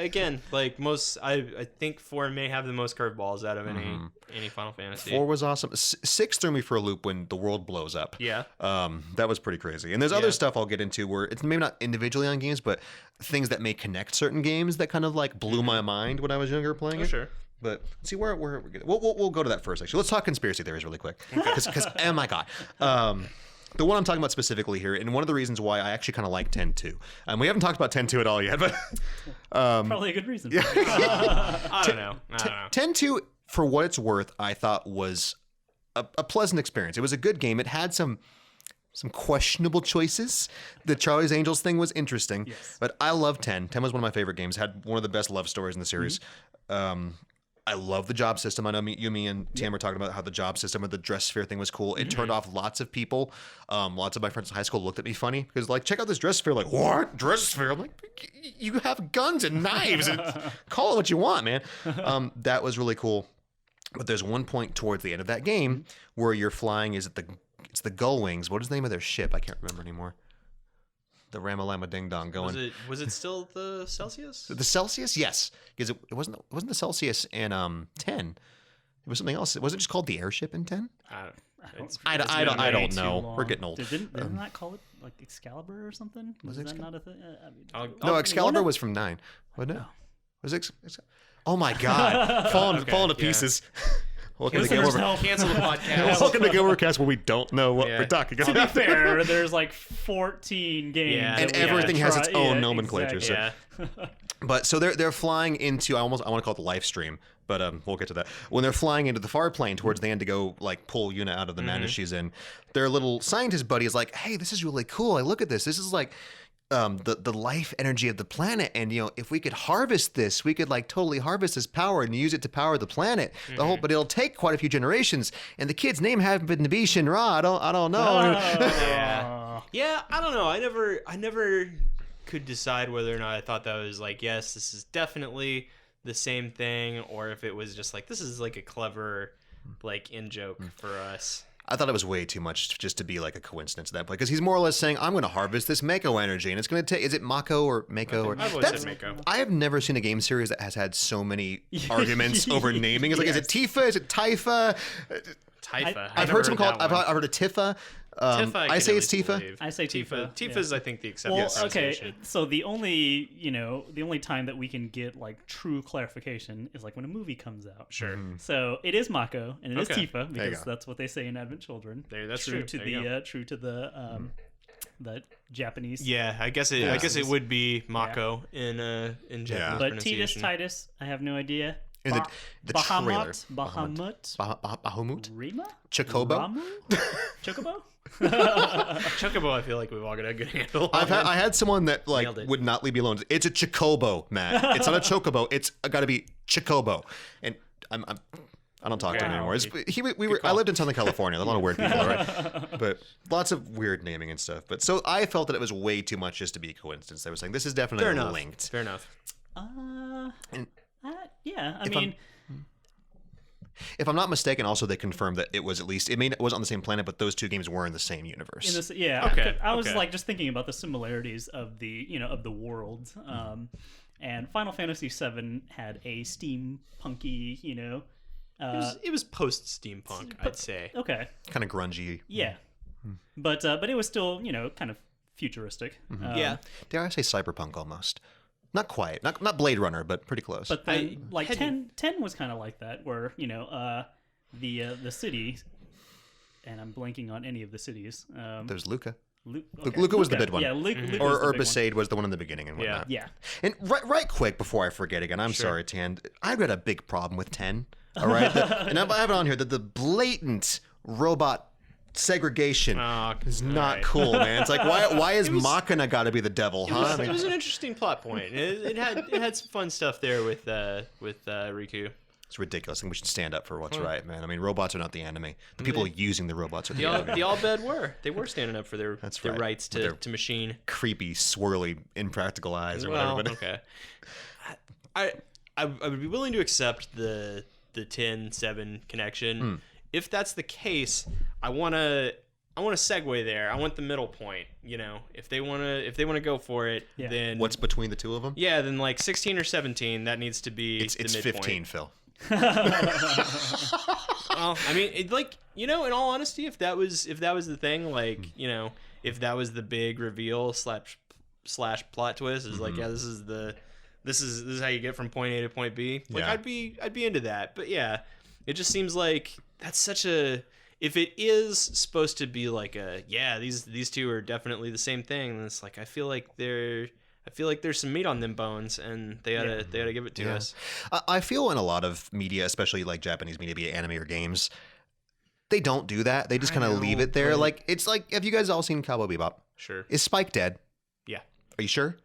again, like I think 4 may have the most curveballs out of any Final Fantasy. 4 was awesome. 6 threw me for a loop when the world blows up. Yeah. That was pretty crazy. And there's other stuff I'll get into where it's maybe not individually on games, but things that may connect certain games that kind of like blew my mind when I was younger playing it. Sure. But let's see where we're gonna, we'll go to that first. Actually, let's talk conspiracy theories really quick because oh my god. The one I'm talking about specifically here, and one of the reasons why I actually kind of like 10-2. We haven't talked about 10-2 at all yet, but probably a good reason. Yeah. I don't know. 10-2, for what it's worth, I thought was a pleasant experience. It was a good game. It had some questionable choices. The Charlie's Angels thing was interesting, but I love 10. 10 was one of my favorite games. Had one of the best love stories in the series. I love the job system. I know Yumi and Tam were talking about how the job system or the dress sphere thing was cool. It turned off lots of people. Lots of my friends in high school looked at me funny because, like, check out this dress sphere. Like, what? Dress sphere? I'm like, you have guns and knives. And call it what you want, man. That was really cool. But there's one point towards the end of that game where you're flying. It's the Gull Wings. What is the name of their ship? I can't remember anymore. The Ramalama Ding Dong going. Was it still the Celsius? The Celsius, yes, because it wasn't the Celsius in 10. It was something else. Was it just called the airship in 10? I don't know. We're getting old. Didn't that call it like Excalibur or something? Was that not a thing? No, Excalibur was from 9. Wasn't it? Was it? Oh my God, falling to pieces. Welcome to Game Over. Cancel the podcast. Welcome to Game Overcast, where we don't know what we're talking about. To be fair, there's like 14 games, and everything has its own nomenclature. Exactly. So. But so they're flying into I want to call it the live stream, but we'll get to that. When they're flying into the far plane towards the end to go like pull Yuna out of the madness she's in, their little scientist buddy is like, "Hey, this is really cool. I look at this. This is like." The life energy of the planet, and if we could harvest this, we could like totally harvest this power and use it to power the planet. But it'll take quite a few generations. And the kid's name happened to be Shinra. I don't know. Yeah, I don't know. I never could decide whether or not I thought that was like, yes, this is definitely the same thing, or if it was just like this is like a clever like in joke for us. I thought it was way too much just to be like a coincidence at that point, because he's more or less saying, I'm going to harvest this Mako energy, and it's going to take, is it Mako or Mako? I've always said Mako. I have never seen a game series that has had so many arguments over naming. It's like, is it Tifa? Is it Tifa? Tifa. I've heard some called, I've heard of Tifa. Tifa, I say it's Tifa. Believe. I say Tifa. Tifa's, I think, the exception. Well, okay. So the only time that we can get like true clarification is like when a movie comes out. Sure. So it is Mako and it is Tifa because go. that's what they say in Advent Children. That's true. True to the Japanese. Yeah, I guess it would be Mako in Japanese But Titus, I have no idea. In the trailer. Bahamut? Rima? Chocobo? Chocobo? Chocobo, I feel like we've all got a good handle on. I had someone that like would not leave me alone. It's a Chocobo, Matt. It's not a Chocobo. It's got to be Chocobo. And I don't talk to him anymore. I lived in Southern California. There's a lot of weird people, right? But lots of weird naming and stuff. But so I felt that it was way too much just to be a coincidence. They were saying this is definitely linked. Fair enough. Yeah. I mean, if I'm not mistaken, also they confirmed that it was it was on the same planet, but those two games were in the same universe. Okay. I was like just thinking about the similarities of the of the worlds. And Final Fantasy VII had a steampunky, it was post steampunk, I'd say. Okay. Kind of grungy. Yeah. But it was still, kind of futuristic. Yeah. Dare I say cyberpunk almost? Not quite. Not Blade Runner, but pretty close. But then, 10 was kind of like that, where, the city, and I'm blanking on any of the cities. There's Luca. Okay. Luca was the big one. Yeah, Luca or Besaid was the one in the beginning and whatnot. Yeah. And right quick before I forget again, I'm sorry, Tan. I've got a big problem with 10. All right? And I have it on here that the blatant robot segregation is not cool, man. It's like why is Machina got to be the devil, huh? It was an interesting plot point. It had some fun stuff there with Riku. It's ridiculous. I think we should stand up for what's right, man. I mean, robots are not the enemy. The people using the robots are the enemy. The All-Bed were. They were standing up for their rights to machine. Creepy, swirly, impractical eyes or whatever. But okay. I would be willing to accept the 10-7 connection. If that's the case, I want to I want to segue there. I want the middle point. If they want to go for it, then What's between the two of them? yeah, then like 16 or 17, that needs to be It's the midpoint. 15, Phil. Well, I mean, in all honesty, if that was the thing, like, if that was the big reveal slash plot twist, is like, yeah, this is how you get from point A to point B. Like, Yeah. I'd be into that. But yeah, it just seems like that's such a, if it is supposed to be like these two are definitely the same thing, then it's like I feel like there's some meat on them bones, and they ought to give it to us. I feel in a lot of media, especially like Japanese media, be it anime or games, they don't do that. They just kind of leave it there. but- Like, it's like, have you guys all seen Cowboy Bebop? Sure. Is Spike dead? Yeah. Are you sure?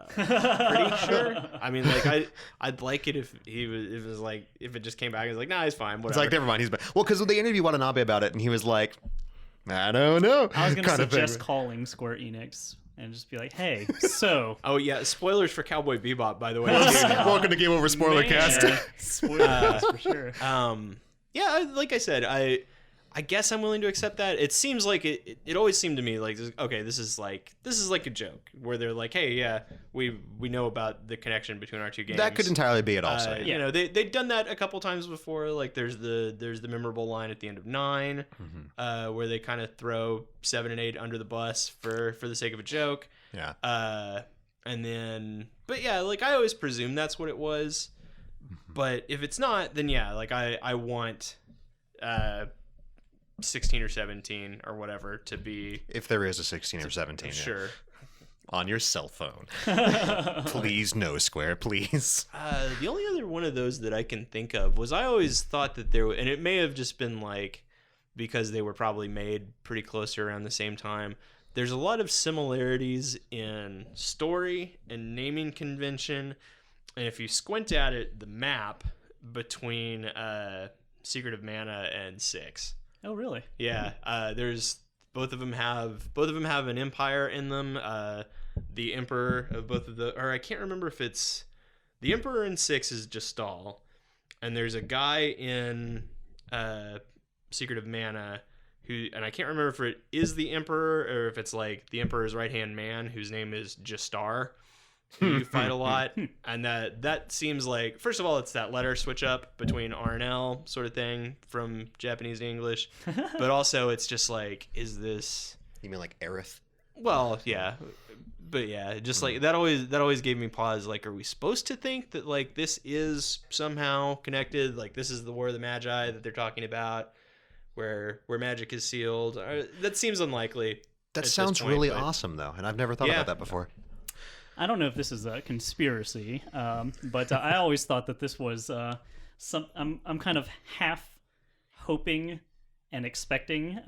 Pretty sure. I mean, like, I'd like it if it just came back and was like, nah, he's fine, whatever. It's like, never mind. He's well, because they interviewed Watanabe about it, and he was like, I don't know. I was going to kind of suggest thing. calling Square Enix and just be like, hey, so. Oh yeah, spoilers for Cowboy Bebop, by the way. Welcome to Game Over Spoiler Man. Cast. Spoilers for sure. Yeah, like I said, I guess I'm willing to accept that. It seems like it always seemed to me like, okay, this is like a joke where they're like, hey, yeah, we know about the connection between our two games. That could entirely be it also. They've done that a couple times before. Like there's the memorable line at the end of 9, where they kind of throw 7 and 8 under the bus for the sake of a joke. Yeah. And then, but yeah, like I always presume that's what it was. But if it's not, then yeah, like I want 16 or 17 or whatever to be, If there is a 16 or 17. yeah. sure. On your cell phone. Please, no, Square, please. The only other one of those that I can think of was I always thought that there, and it may have just been like because they were probably made pretty close to around the same time. There's a lot of similarities in story and naming convention, and if you squint at it, the map between Secret of Mana and 6. Oh, really? Yeah, there's both of them have an empire in them. The emperor of both of or I can't remember if it's the emperor in 6 is Gestal, and there's a guy in Secret of Mana who, and I can't remember if it is the emperor or if it's like the emperor's right hand man whose name is Gestar. You fight a lot, and that seems like, first of all, it's that letter switch up between R and L sort of thing from Japanese to English, but also it's just like, is this? You mean like Aerith? Well, yeah, but yeah, just like that always gave me pause. Like, are we supposed to think that like this is somehow connected? Like this is the War of the Magi that they're talking about, where magic is sealed? That seems unlikely. That sounds really awesome, though, and I've never thought about that before. I don't know if this is a conspiracy, but I always thought that this was I'm kind of half hoping and expecting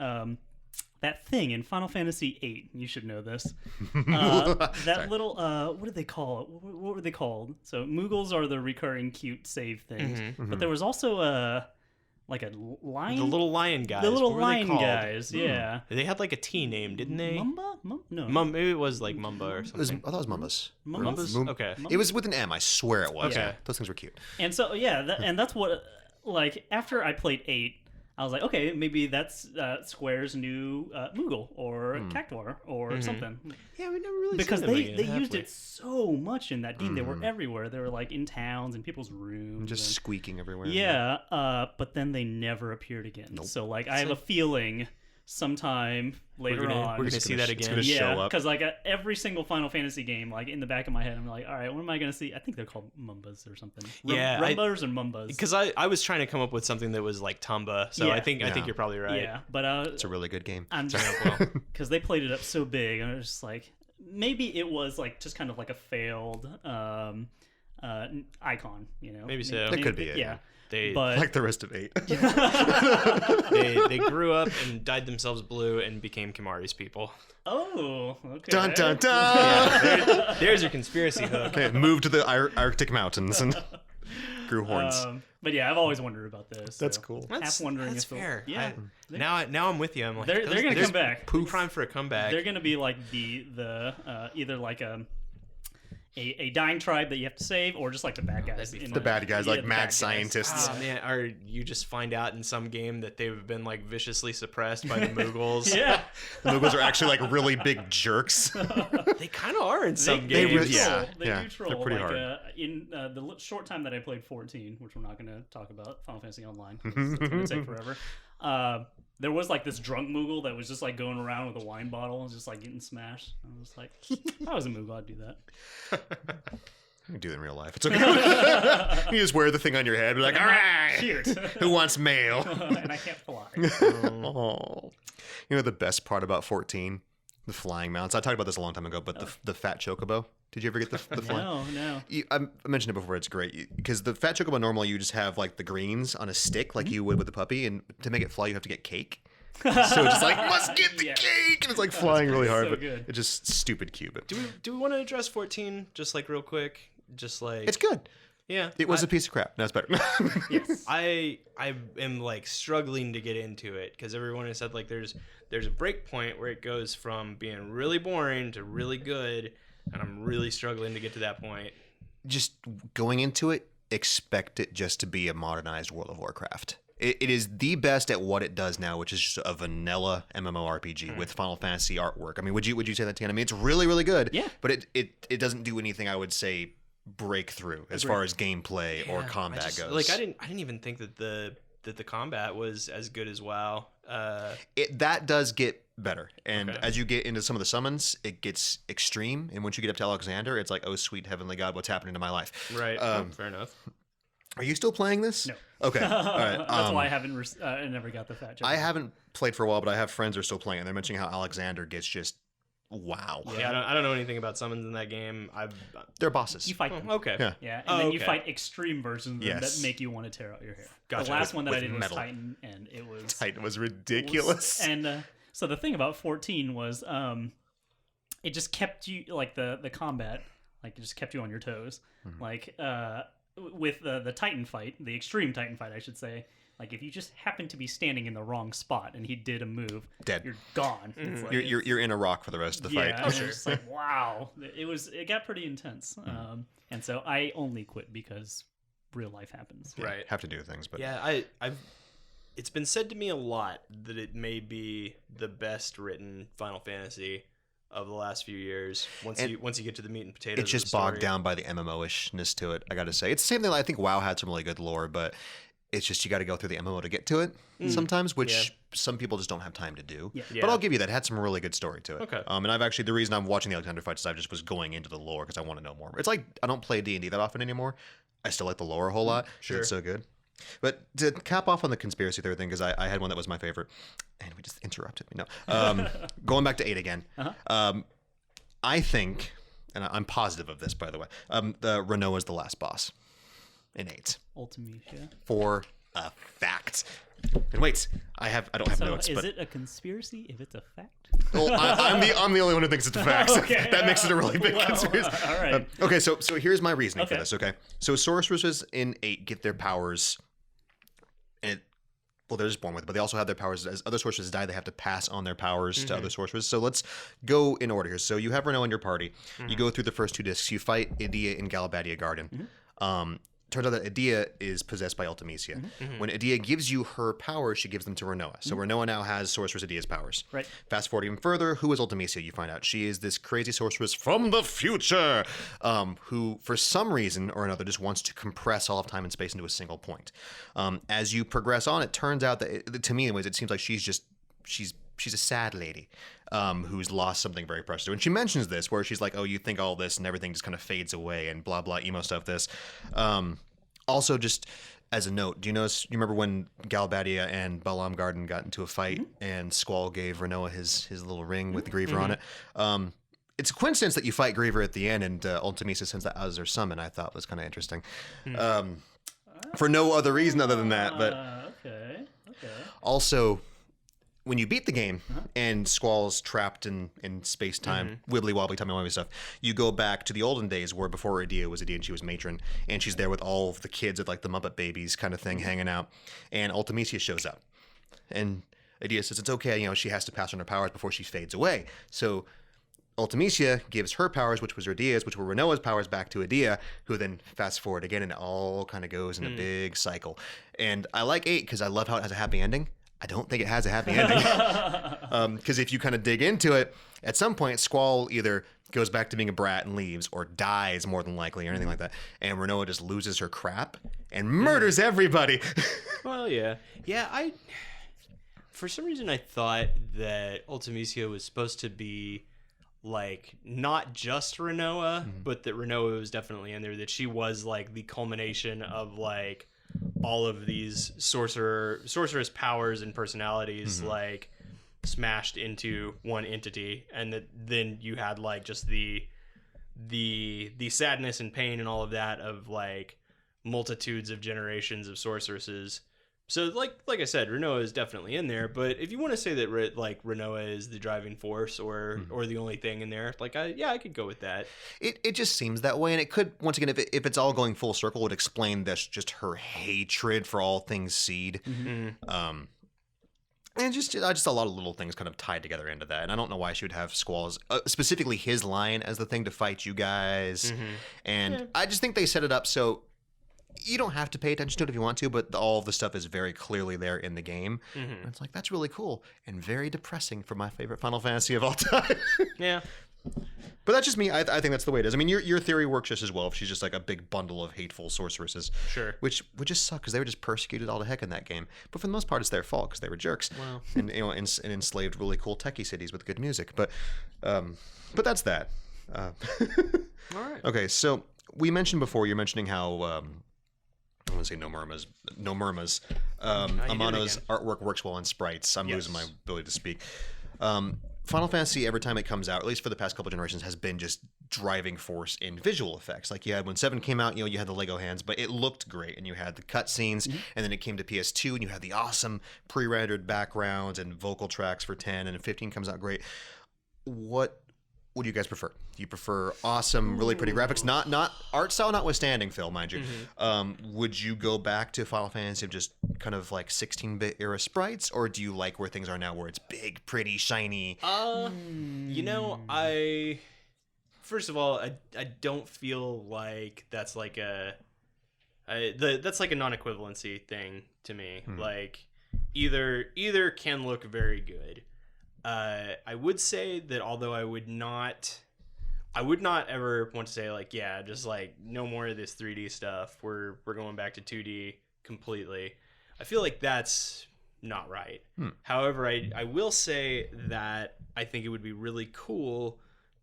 that thing in Final Fantasy VIII. You should know this. That little what did they call it? What were they called? So Moogles are the recurring cute save things, but there was also like a lion. The little lion guys. The little What were they lion called? guys. Yeah. They had like a T name, didn't they? Mumba? No. Maybe it was like Mumba or I something. thought it was Mumbas. Mumbas? Okay. It was with an M. I swear it was. Okay. Yeah. Those things were cute. And so and that's what, like, after I played 8, I was like, okay, maybe that's Square's new Moogle or Cactuar or something. Yeah, we never really Because seen them they again, used have we? it so much in that game. They were everywhere. They were like in towns and people's rooms. Just and- squeaking everywhere. yeah, but then they never appeared again. So like, I have a feeling sometime later on we're gonna see that It's again. gonna yeah, show up. because like every single Final Fantasy game, like in the back of my head, I'm like, all right, what am I gonna see? I think they're called Mumbas or something. Yeah, Rumbas or Mumbas. Because I was trying to come up with something that was like Tumba, so Yeah. I think Yeah. you're probably right. Yeah, but It's a really good game. I'm just Well, because they played it up so big, and I was just like, maybe it was like just kind of like a failed icon, you know? Maybe so. It could be, yeah. yeah. they But Like the rest of 8. they grew up and dyed themselves blue and became Kimahri's people. oh, okay. Dun dun dun! There's your conspiracy hook. Okay, moved to the Arctic mountains and grew horns. But yeah, I've always wondered about this. That's so. cool. Half wondering that's if they'll- fair. yeah. Now I'm with you. I'm like, They're gonna there's come back. Prime for a comeback. They're gonna be like the either like a dying tribe that you have to save, or just like the bad guys. That'd be in The bad guys, like the mad bad guys. scientists. Oh man, or you just find out in some game that they've been like viciously suppressed by the Mughals. Yeah, The Mughals are actually like really big jerks. They kind of are in some they games. really- yeah, They yeah, do troll. they're pretty like, hard. In the short time that I played 14, which we're not going to talk about Final Fantasy Online, 'cause it's going to take forever. There was like this drunk Moogle that was just like going around with a wine bottle and just like getting smashed. I was like, if I was a Moogle, I'd do that. You can do it in real life. It's okay. You just wear the thing on your head. Be like, all right, Cute. who wants mail? And I can't fly. Oh. You know the best part about 14? The flying mounts. I talked about this a long time ago, but the fat chocobo. Did you ever get the flying? No. I mentioned it before. It's great because the fat chocobo normally you just have like the greens on a stick like you would with the puppy, and to make it fly you have to get cake. So it's just like must get the Yeah. cake, and it's like flying really hard, so but good. it's just stupid cute. But Do we want to address 14 just like real quick? Just like it's good. yeah, It was a piece of crap. Now it's better. Yes. I am like struggling to get into it because everyone has said like there's a break point where it goes from being really boring to really good, and I'm really struggling to get to that point. Just going into it, expect it just to be a modernized World of Warcraft. It is the best at what it does now, which is just a vanilla MMORPG with Final Fantasy artwork. I mean, would you say that, Tiana? I mean, it's really, really good. Yeah. But it doesn't do anything I would say breakthrough as far as gameplay or combat goes. Like I didn't even think that the combat was as good as WoW. That does get better, and Okay. as you get into some of the summons, it gets extreme. And once you get up to Alexander, it's like, oh sweet heavenly God, what's happening to my life? Right. Fair enough. Are you still playing this? No. Okay. All right. That's why I haven't. I never got the fat joke. I haven't played for a while, but I have friends who are still playing. They're mentioning how Alexander gets just wow. Yeah, I don't know anything about summons in that game. They're bosses. You fight them. Okay. Yeah. Yeah, and Oh, then you okay. fight extreme versions of them Yes. that make you want to tear out your hair. Gotcha. The last one that I With did was metal. Titan, and it was Titan was ridiculous. And so the thing about 14 was, it just kept you like the combat, like it just kept you on your toes. Like with the Titan fight, the extreme Titan fight, I should say. Like if you just happened to be standing in the wrong spot and he did a move, Dead. you're gone. It's like, You're in a rock for the rest of the yeah, fight. I was just like, wow, it got pretty intense. And so I only quit because real life happens. Right. Have to do things, but Yeah, it's been said to me a lot that it may be the best written Final Fantasy of the last few years. Once you get to the meat and potatoes, it's of the just bogged story. down by the MMO-ishness to it. I got to say, it's the same thing. I think WoW had some really good lore, but it's just you got to go through the MMO to get to it sometimes, which some people just don't have time to do. Yeah. Yeah. But I'll give you that. It had some really good story to it. Okay. And I've actually, the reason I'm watching the Alexander fights is I just was going into the lore because I want to know more. It's like I don't play D&D that often anymore. I still like the lore a whole lot. 'Cause Sure. It's so good. But to cap off on the conspiracy theory thing, because I had one that was my favorite, and we just interrupted me. No. Going back to 8 again. I think, and I'm positive of this, by the way, the Renoa is the last boss in 8. Ultimecia. For a fact. And wait, I don't have So notes, is but it a conspiracy if it's a fact? well, I'm the only one who thinks it's a fact. So Okay. that makes it a really big Well, conspiracy. all right. Okay, so here's my reasoning for Okay. this. Okay, so sorceresses in 8 get their powers, and they're just born with it, but they also have their powers. As other sorceresses die, they have to pass on their powers to other sorceresses. So let's go in order here. So you have Renault in your party. You go through the first 2 discs. You fight Idea in Galabadia Garden. Turns out that Idea is possessed by Ultimecia. When Idea gives you her powers, she gives them to Renoa. So Renoa now has Sorceress Idea's powers. Right. Fast forward even further, who is Ultimecia? You find out she is this crazy sorceress from the future, who for some reason or another just wants to compress all of time and space into a single point. As you progress on, it turns out that, to me anyways, it seems like she's a sad lady who's lost something very precious. And she mentions this, where she's like, oh, you think all this and everything just kind of fades away and blah, blah, emo stuff, this. Also, just as a note, do you remember when Galbadia and Balam Garden got into a fight and Squall gave Renoa his little ring with the Griever on it? It's a coincidence that you fight Griever at the end and Ultimecia sends that as her summon. I thought was kind of interesting. For no other reason other than that, but Okay. also, when you beat the game and Squall's trapped in space-time, wibbly-wobbly, timey-wimey stuff, you go back to the olden days where before Idea was Idea and she was matron, and she's there with all of the kids at like the Muppet Babies kind of thing hanging out, and Ultimecia shows up. And Idea says it's okay, she has to pass on her powers before she fades away. So Ultimecia gives her powers, which was Radia's, which were Renoa's powers, back to Adia, who then fast forward again, and it all kind of goes in a big cycle. And I like 8 because I love how it has a happy ending. I don't think it has a happy ending. Because if you kind of dig into it, at some point, Squall either goes back to being a brat and leaves, or dies more than likely, or anything like that. And Renoa just loses her crap and murders everybody. Well, yeah. Yeah, for some reason, I thought that Ultimecia was supposed to be, like, not just Renoa, but that Renoa was definitely in there, that she was, like, the culmination of, like, all of these sorceress powers and personalities, like, smashed into one entity, and that then you had, like, just the sadness and pain and all of that of, like, multitudes of generations of sorceresses. So, like I said, Renoa is definitely in there. But if you want to say that, Renoa is the driving force or the only thing in there, like, I could go with that. It just seems that way, and it could, once again, if it's all going full circle, would explain this, just her hatred for all things Seed. And just a lot of little things kind of tied together into that. And I don't know why she would have Squall's, specifically his line as the thing to fight you guys. And I just think they set it up so you don't have to pay attention to it if you want to, but all of the stuff is very clearly there in the game. And it's like, that's really cool and very depressing for my favorite Final Fantasy of all time. Yeah. But that's just me. I think that's the way it is. I mean, your theory works just as well if she's just like a big bundle of hateful sorceresses. Sure. Which would just suck because they were just persecuted all to heck in that game. But for the most part, it's their fault because they were jerks. Wow. And and enslaved really cool techie cities with good music. But that's that. All right. Okay, so we mentioned before, you're mentioning how I want to say no murmurs. Amano's artwork works well on sprites. I'm losing my ability to speak. Final Fantasy, every time it comes out, at least for the past couple generations, has been just driving force in visual effects. Like you had when 7 came out, you had the Lego hands, but it looked great, and you had the cutscenes, and then it came to PS2, and you had the awesome pre-rendered backgrounds and vocal tracks for 10, and 15 comes out great. What do you guys prefer? Do you prefer awesome, really pretty graphics? Not art style notwithstanding, Phil, mind you. Would you go back to Final Fantasy of just kind of like 16-bit era sprites, or do you like where things are now, where it's big, pretty, shiny? First of all, I don't feel like that's like that's like a non-equivalency thing to me. Like either can look very good. I would say that although I would not ever want to say like, yeah, just like no more of this 3D stuff. We're going back to 2D completely. I feel like that's not right. However, I will say that I think it would be really cool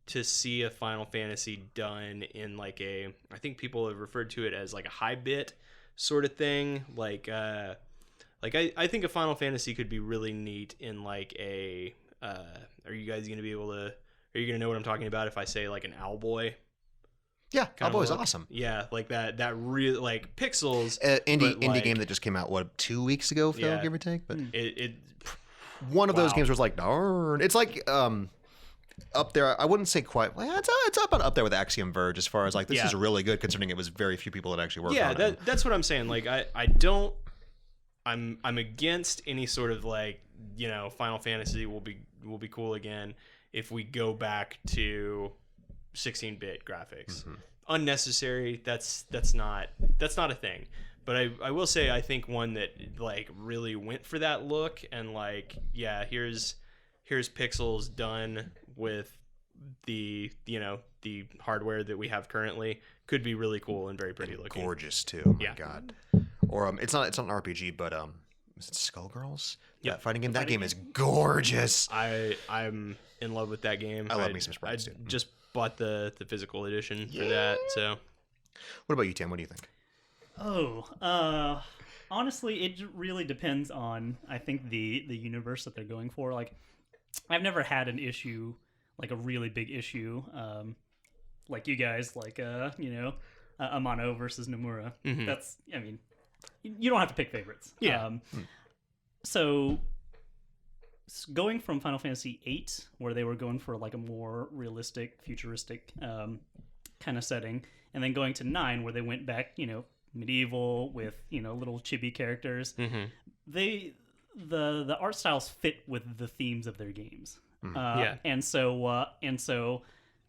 to see a Final Fantasy done in like I think people have referred to it as like a high bit sort of thing. Like I think a Final Fantasy could be really neat in like are you guys going to be able to, are you going to know what I'm talking about if I say like an Owlboy? Yeah, Owlboy is awesome. Yeah, like that real like pixels. Indie game that just came out, 2 weeks ago, Phil, give or take? But one of those games was like, darn. It's like up there. I wouldn't say quite. Well, it's up there with Axiom Verge as far as like, this is really good considering it was very few people that actually worked on it. That's what I'm saying. Like I'm against any sort of like, Final Fantasy will be cool again if we go back to 16-bit graphics. Unnecessary. That's not a thing. But I will say I think one that like really went for that look and like, yeah, here's pixels done with the the hardware that we have currently could be really cool and very pretty looking. Gorgeous too. Oh my god. Or it's not an RPG, but is it Skullgirls? That fighting game. That game is gorgeous. I'm in love with that game. I love me some sprites too. Just bought the physical edition for that. So, what about you, Tim? What do you think? Honestly, it really depends on, I think, the universe that they're going for. Like, I've never had an issue, like a really big issue, like you guys, like Amano versus Nomura. That's, I mean, you don't have to pick favorites. Yeah. So going from Final Fantasy VIII, where they were going for like a more realistic, futuristic kind of setting, and then going to 9, where they went back, medieval with little chibi characters. The art styles fit with the themes of their games. Yeah. And so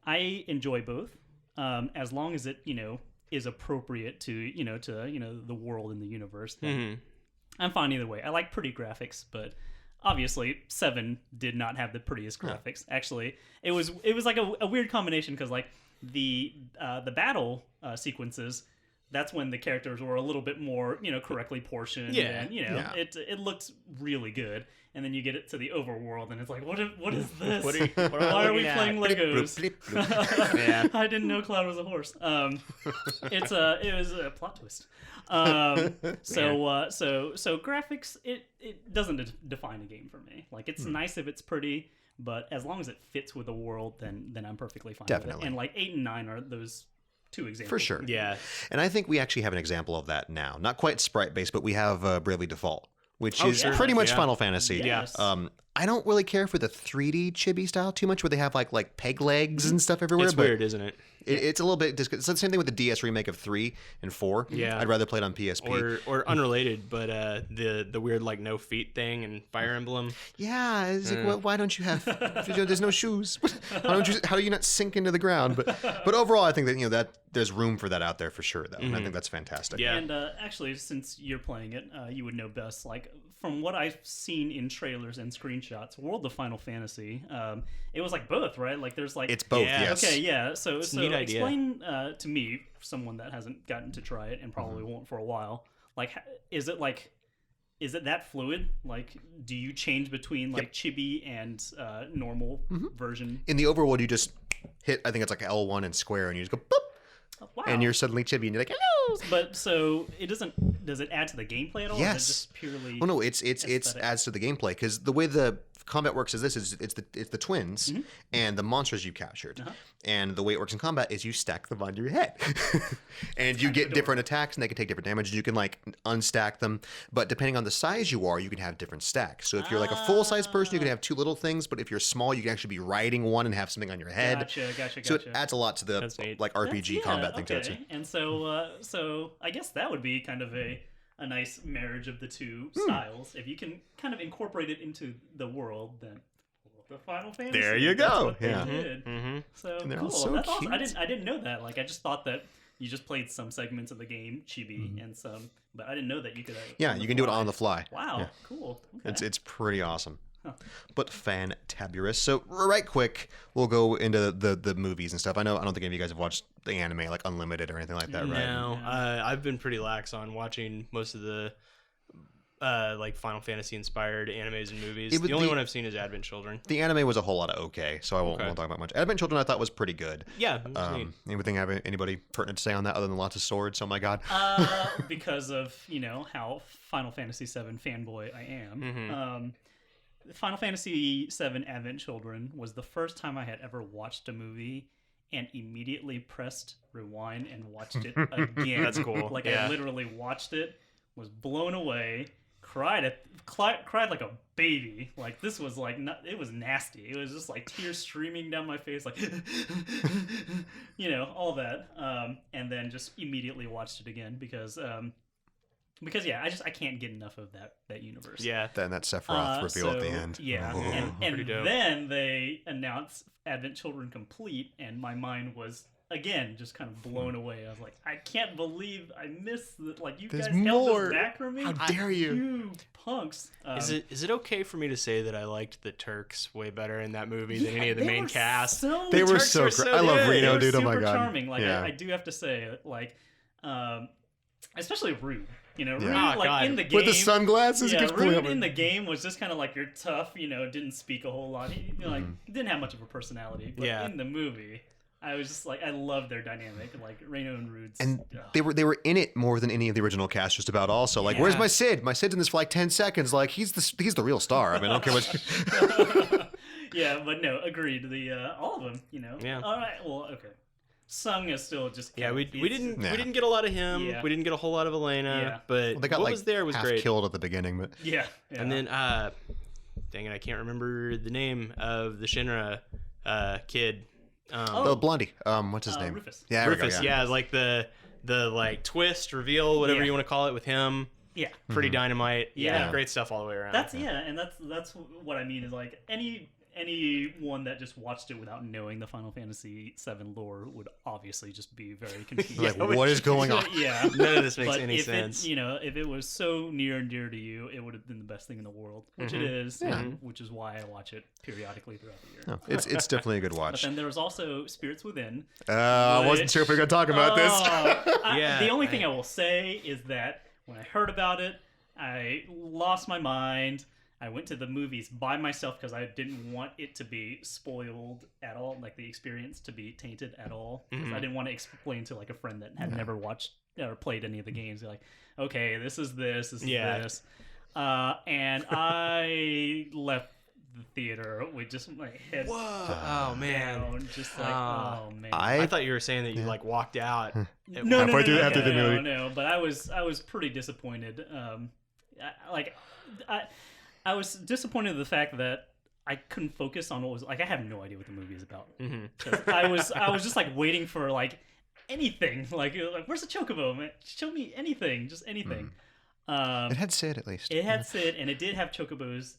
I enjoy both, as long as it is appropriate to the world and the universe. Then I'm fine either way. I like pretty graphics, but obviously 7 did not have the prettiest graphics. Actually, it was like a weird combination, because like the battle sequences, that's when the characters were a little bit more correctly portioned. Yeah. And it looked really good. And then you get it to the overworld, and it's like, what is this? Why are we playing Legos? Yeah. I didn't know Cloud was a horse. It was a plot twist. So graphics, it doesn't define a game for me. Like, it's nice if it's pretty, but as long as it fits with the world, then I'm perfectly fine with it. And like 8 and 9 are those 2 examples. For sure. Yeah. And I think we actually have an example of that now. Not quite sprite based, but we have Bravely Default, which Oh, is yeah. pretty much Yeah. Final Fantasy. Yes. I don't really care for the 3D chibi style too much, where they have like peg legs and stuff everywhere. It's but weird, isn't it? It's a little bit. It's the same thing with the DS remake of 3 and 4. Yeah. I'd rather play it on PSP. Or unrelated, but the weird like no feet thing and Fire Emblem. Yeah, it's like, why don't you have? There's no shoes. How do you not sink into the ground? But overall, I think that that there's room for that out there for sure, though. And I think that's fantastic. Yeah. And actually, since you're playing it, you would know best. Like, from what I've seen in trailers and screenshots, World of Final Fantasy, it was like both, right? Like, there's like It's both. Yeah. Yes. Okay, yeah. So a neat idea. explain to me, someone that hasn't gotten to try it and probably won't for a while. Like, is it that fluid? Like, do you change between like chibi and normal version? In the overworld, you just hit. I think it's like L1 and square, and you just go boop, Wow. and you're suddenly chibi, and you're like, hello. But so it doesn't. Does it add to the gameplay at all? Or is Yes. it just purely? Oh no, it's aesthetic? adds to the gameplay, because the way the combat works is this: is it's the twins and the monsters you captured, and the way it works in combat is you stack them on your head, and you get different attacks, and they can take different damage. You can like unstack them, but depending on the size you are, you can have different stacks. So if you're like a full size person, you can have 2 little things, but if you're small, you can actually be riding one and have something on your head. Gotcha. So it adds a lot to the That's neat. like RPG combat thing to it. Okay. And so I guess that would be kind of a nice marriage of the 2 styles. If you can kind of incorporate it into the world, then the Final Fantasy. There you that's go. what they Yeah. did. So And they're cool. all so That's awesome. cute. I didn't know that. Like, I just thought that you just played some segments of the game chibi and some, but I didn't know that you could. Yeah, you can do it on the fly. Wow. Yeah. Cool. Okay. It's pretty awesome. But fantabulous. So right quick, we'll go into the movies and stuff. I don't think any of you guys have watched the anime like Unlimited or anything like that, right? No, I've been pretty lax on watching most of the like Final Fantasy inspired animes and movies. The only one I've seen is Advent Children. The anime was a whole lot of okay, so I won't talk about much. Advent Children I thought was pretty good. Yeah, it was neat. Anybody pertinent to say on that other than lots of swords? Oh my god. Because of how Final Fantasy VII fanboy I am. Final Fantasy VII Advent Children was the first time I had ever watched a movie and immediately pressed rewind and watched it again. That's cool. Like, Yeah. I literally watched it, was blown away, cried like a baby. Like, this was like it was nasty. It was just like tears streaming down my face, like all that. And then just immediately watched it again because yeah, I can't get enough of that universe. Yeah. Then that Sephiroth reveal at the end. Yeah, Oh. and Pretty dope. then they announced Advent Children Complete, and my mind was again just kind of blown away. I was like, I can't believe I missed that. Like, you There's guys held more. this back from me. How dare you? You punks. Is it okay for me to say that I liked the Turks way better in that movie than any of the they main were cast? So They were Turks so are great. so I love good. Reno, they were dude. Oh my super god. charming. Like, yeah. I do have to say, like, especially Rue. Rue, Yeah. Oh, like God. in the game With the sunglasses, he Yeah, keeps pulling Rue up. in the game was just kind of like you're tough, didn't speak a whole lot. He didn't have much of a personality. But Yeah. in the movie, I was just like, I love their dynamic, like Reno and Rude's. And they were in it more than any of the original cast, just about. Also, like, where's my Sid? My Sid's in this for like 10 seconds. Like, he's the real star. I mean, I don't care what. Yeah, but no, agreed. All of them, Yeah. All right, well, okay. Sung is still just Yeah, we didn't Yeah. we didn't get a lot of him. Yeah. We didn't get a whole lot of Elena. Yeah. But Well, they got what like was there was half great. killed at the beginning, but Yeah. And then dang it, I can't remember the name of the Shinra kid. the Blondie. What's his name? Rufus. Yeah, there we go, Rufus, yeah, like the like twist, reveal, whatever Yeah. you want to call it with him. Yeah. Pretty dynamite. Yeah. Great stuff all the way around. That's and that's what I mean is like anyone that just watched it without knowing the Final Fantasy VII lore would obviously just be very confused. Like, what is going on? Yeah. None of this makes But any if sense. if it was so near and dear to you, it would have been the best thing in the world, which it is, and which is why I watch it periodically throughout the year. No, it's definitely a good But watch. then there was also Spirits Within. I wasn't sure if we were going to talk about this. The only thing I will say is that when I heard about it, I lost my mind. I went to the movies by myself because I didn't want it to be spoiled at all, like the experience to be tainted at all. Because I didn't want to explain to like a friend that had never watched or played any of the games. Like, okay, this is this is this. And I left the theater with just my head Oh man. down, just like, oh man. I thought you were saying that you like walked out. No, after the movie. No, but I was pretty disappointed. I was disappointed in the fact that I couldn't focus on what was like. I have no idea what the movie is about. 'Cause I was just like waiting for like anything. Like where's the chocobo? Man? Show me anything, just anything. It had Sid at least. It had Sid, and it did have chocobos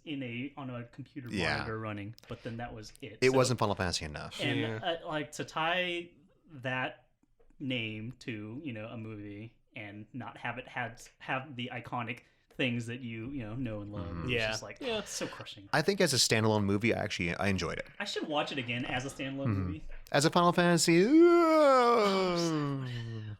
on a computer monitor running. But then that was it. It wasn't Final Fantasy enough. And like to tie that name to a movie and not have it have the iconic things that you know and love. It's just like it's so crushing. I think as a standalone movie, I enjoyed it. I should watch it again as a standalone movie. As a Final Fantasy,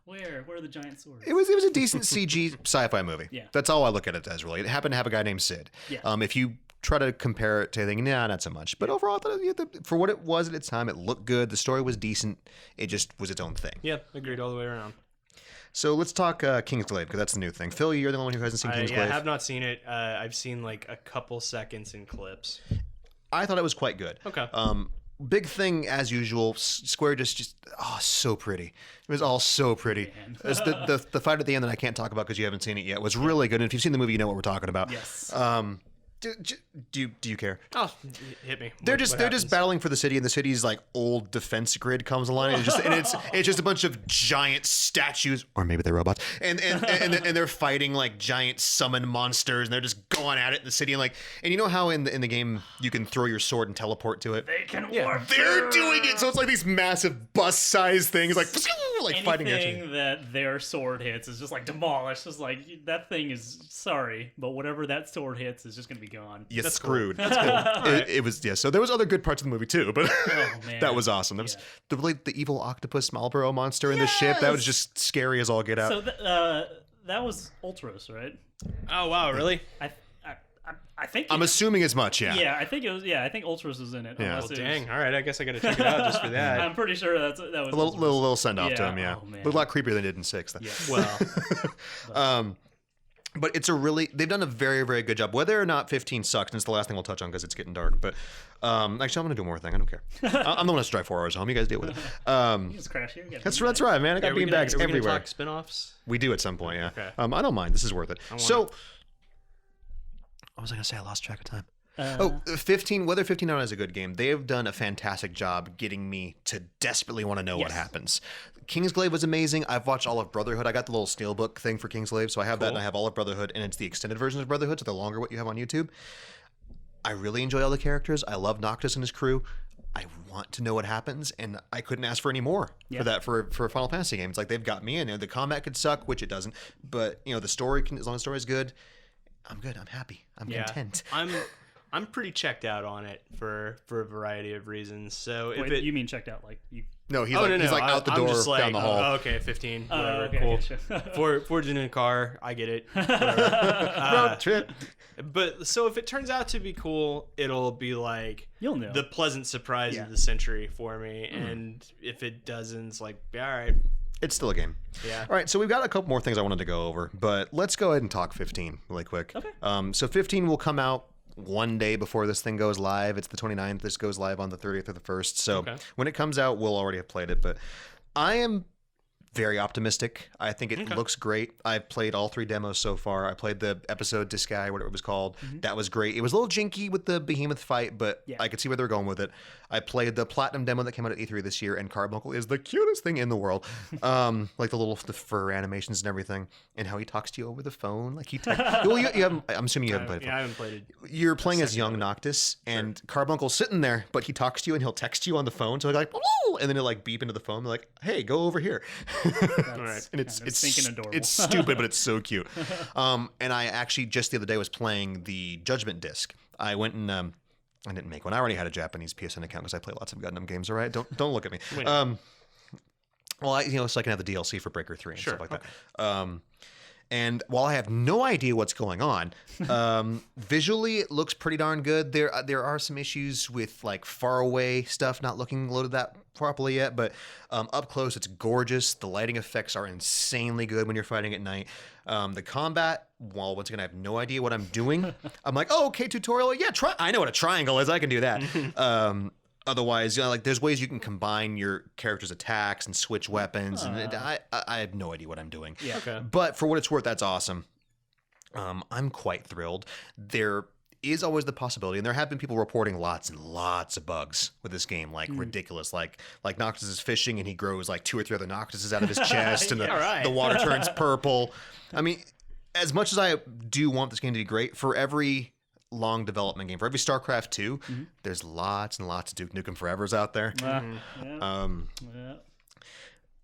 Where are the giant swords? it was a decent CG sci-fi movie. Yeah. That's all I look at it as, really. It happened to have a guy named Sid. Yeah. If you try to compare it to anything, not so much. But overall, I thought for what it was at its time, it looked good. The story was decent. It just was its own thing. Yeah, agreed all the way around. So let's talk Kingsglaive, because that's the new thing. Phil, you're the only one who hasn't seen Kingsglaive. Yeah, I have not seen it. I've seen like a couple seconds in clips. I thought it was quite good. Okay. Big thing as usual. Square just so pretty. It was all so pretty. As the fight at the end that I can't talk about because you haven't seen it yet was really good. And if you've seen the movie, you know what we're talking about. Yes. Do you care? Oh, hit me. They're just battling for the city, and the city's like old defense grid comes along, and it's just a bunch of giant statues, or maybe they're robots, and they're fighting like giant summon monsters, and they're just going at it in the city, and you know how in the game you can throw your sword and teleport to it. They can warp. They're doing it, so it's like these massive bus-sized things, like fighting at you. Anything that their sword hits is just like demolished. It's like that thing is sorry, but whatever that sword hits is just gonna be gone. You're That's screwed. Cool. That's cool. It was so there was other good parts of the movie too, but Man. that was awesome. That was the evil octopus Marlboro monster in the ship. That was just scary as all get out. So that was Ultros, right? Oh wow, really? I think I'm assuming as much, yeah. Yeah, I think it was. Yeah, I think Ultros was in it. Yeah. unless Well, it was- dang. All right, I guess I got to check it out just for that. I'm pretty sure that was A Ultros. little send off to Yeah, him, yeah. oh, man. But a lot creepier than it did in 6. Yeah. Well, But they've done a very, very good job. Whether or not 15 sucks, and it's the last thing we'll touch on because it's getting dark. But actually, I'm going to do one more thing. I don't care. I'm the one to drive 4 hours home. You guys deal with it. You just crash here. That's right, man. I got beanbags everywhere. Talk spin-offs? We do at some point, yeah. Okay. I don't mind. This is worth it. So, what was I going to say? I lost track of time. 15, whether 15 or not is a good game, they have done a fantastic job getting me to desperately want to know what happens. Kingsglaive was amazing. I've watched all of Brotherhood. I got the little Steelbook thing for Kingsglaive, so I have that, and I have all of Brotherhood, and it's the extended version of Brotherhood, so the longer what you have on YouTube. I really enjoy all the characters. I love Noctis and his crew. I want to know what happens, and I couldn't ask for any more for that for a Final Fantasy game. It's like they've got me in. The combat could suck, which it doesn't, but the story as long as the story is good, I'm good. I'm happy. I'm content. I'm pretty checked out on it for a variety of reasons. So if Wait, you mean checked out? Like you? No, he's like out the I'm door, just like, down the hall. Oh, okay, 15. Whatever, Okay, cool. gotcha. Forged in a car, I get it. Road trip. But so if it turns out to be cool, it'll be like You'll know. the pleasant surprise of the century for me. And if it doesn't, it's like, all right. It's still a game. Yeah. All right, so we've got a couple more things I wanted to go over, but let's go ahead and talk 15 really quick. Okay. So 15 will come out one day before this thing goes live. It's the 29th. This goes live on the 30th or the 1st. So when it comes out, we'll already have played it. But I am very optimistic. I think it Okay. looks great. I've played all 3 demos so far. I played the episode Disguise, whatever it was called. That was great. It was a little jinky with the behemoth fight, but Yeah. I could see where they're going with it. I played the Platinum demo that came out at E3 this year, and Carbuncle is the cutest thing in the world. Like the fur animations and everything, and how he talks to you over the phone. Like he, well, you haven't, I'm assuming you haven't played it. Yeah, I haven't played it. You're playing as young Noctis, and Carbuncle's sitting there, but he talks to you and he'll text you on the phone. So he'll like, "Ooh," and then he'll like beep into the phone, like, "Hey, go over here." That's And it's kind of stinking adorable. it's stupid, but it's so cute. And I actually just the other day was playing the Judgment Disc. I went and I didn't make one. I already had a Japanese PSN account because I play lots of Gundam games. All right, don't look at me. Well, so I can have the DLC for Breaker 3 and stuff like that. And while I have no idea what's going on, visually it looks pretty darn good. There are some issues with like far away stuff not looking loaded that properly yet, but up close it's gorgeous. The lighting effects are insanely good when you're fighting at night. The combat, well, once again I have no idea what I'm doing. I'm like, oh, okay, tutorial. Yeah, I know what a triangle is. I can do that. Otherwise, like there's ways you can combine your character's attacks and switch weapons, and I have no idea what I'm doing. Yeah. Okay. But for what it's worth, that's awesome. I'm quite thrilled. There is always the possibility, and there have been people reporting lots and lots of bugs with this game, like ridiculous. Like Noctis is fishing, and he grows like 2 or 3 other Noctises out of his chest, and the water turns purple. I mean, as much as I do want this game to be great, for every long development game, for every StarCraft 2, there's lots and lots of Duke Nukem Forevers out there.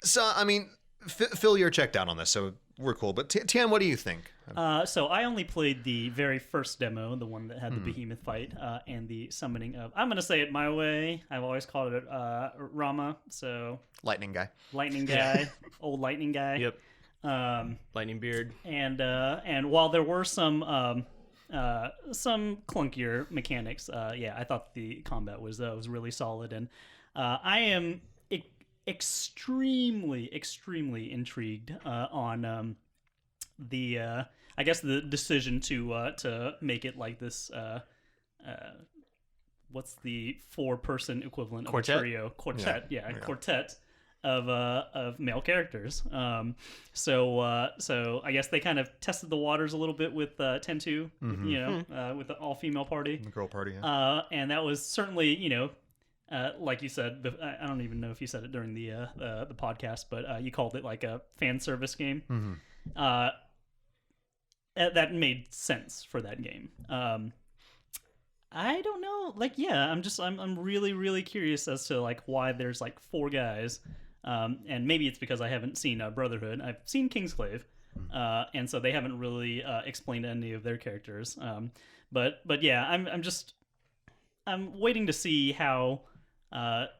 So I mean, Phil, you're checked out on this, so we're cool. But Tian, what do you think? So I only played the very first demo, the one that had the behemoth fight and the summoning of. I'm gonna say it my way. I've always called it Rama. So Lightning guy. lightning guy, old lightning guy. Yep. Um, Lightning beard. and while there were some clunkier mechanics, I thought the combat was really solid, and I am extremely intrigued on the I guess the decision to make it like this. What's the 4-person equivalent Quartet? of a trio? Quartet, quartet of male characters. So I guess they kind of tested the waters a little bit with Tentu, with the all-female party. The girl party. Yeah. And that was certainly, like you said, I don't even know if you said it during the podcast, but you called it like a fan service game. That made sense for that game. I don't know, I'm really curious as to like why there's like 4 guys, and maybe it's because I haven't seen Brotherhood. I've seen Kingsclave, and so they haven't really explained any of their characters. But yeah, I'm waiting to see how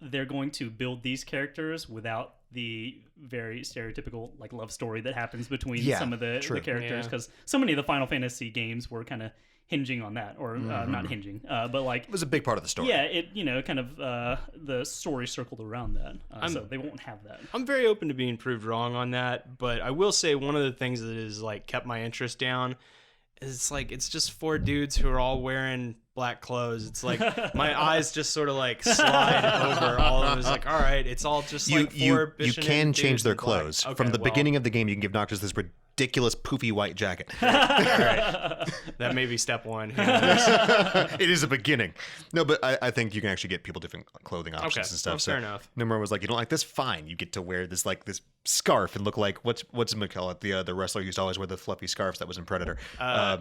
they're going to build these characters without the very stereotypical like love story that happens between some of the characters, because so many of the Final Fantasy games were kind of hinging on that, or not hinging, but like It was a big part of the story. yeah, it kind of the story circled around that, so they won't have that. I'm very open to being proved wrong on that, but I will say one of the things that has like kept my interest down is like it's just 4 dudes who are all wearing black clothes. It's like my eyes just sort of like slide over all of them. It's like, all right, it's all just like 4 you Bishonen can dudes change their in black. clothes. Okay, From the well, beginning of the game, you can give Noctis this ridiculous poofy white jacket. all right. That may be step 1. Who knows? It is a beginning. No, but I think you can actually get people different clothing options Okay, and stuff. well, So fair enough. Nomura was like, you don't like this? Fine. You get to wear this like this scarf and look like what's call it? The wrestler used to always wear the fluffy scarves that was in Predator.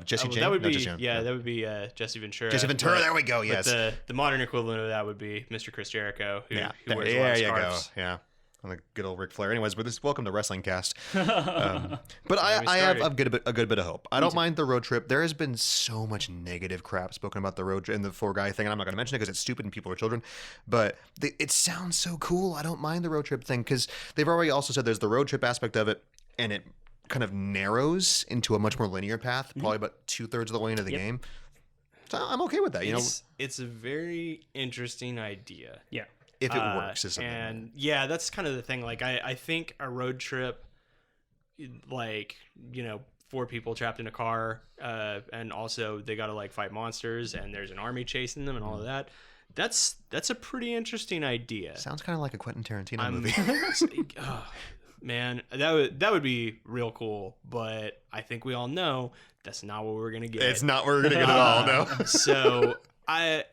Jesse James? That would No, be Jesse James. that would be Jesse Ventura. Jesse Ventura. But- There we go. but Yes. the modern equivalent of that would be Mr. Chris Jericho, who wears a lot there of you go. scarves. Yeah. On the good old Ric Flair. Anyways, but welcome to Wrestling Cast. But I have started. a good bit of hope. I don't mind the road trip. There has been so much negative crap spoken about the road and the 4-guy thing, and I'm not going to mention it because it's stupid and people are children. But it sounds so cool. I don't mind the road trip thing because they've already also said there's the road trip aspect of it, and it kind of narrows into a much more linear path, probably about 2/3 of the way into the game. So I'm okay with that. It's a very interesting idea. Yeah. If it works, is something. And yeah, that's kind of the thing. Like I think a road trip, like 4 people trapped in a car, and also they got to like fight monsters, and there's an army chasing them, and all of that. That's a pretty interesting idea. Sounds kind of like a Quentin Tarantino movie. man, that would be real cool. But I think we all know that's not what we're gonna get. It's not what we're gonna get at all. No. So that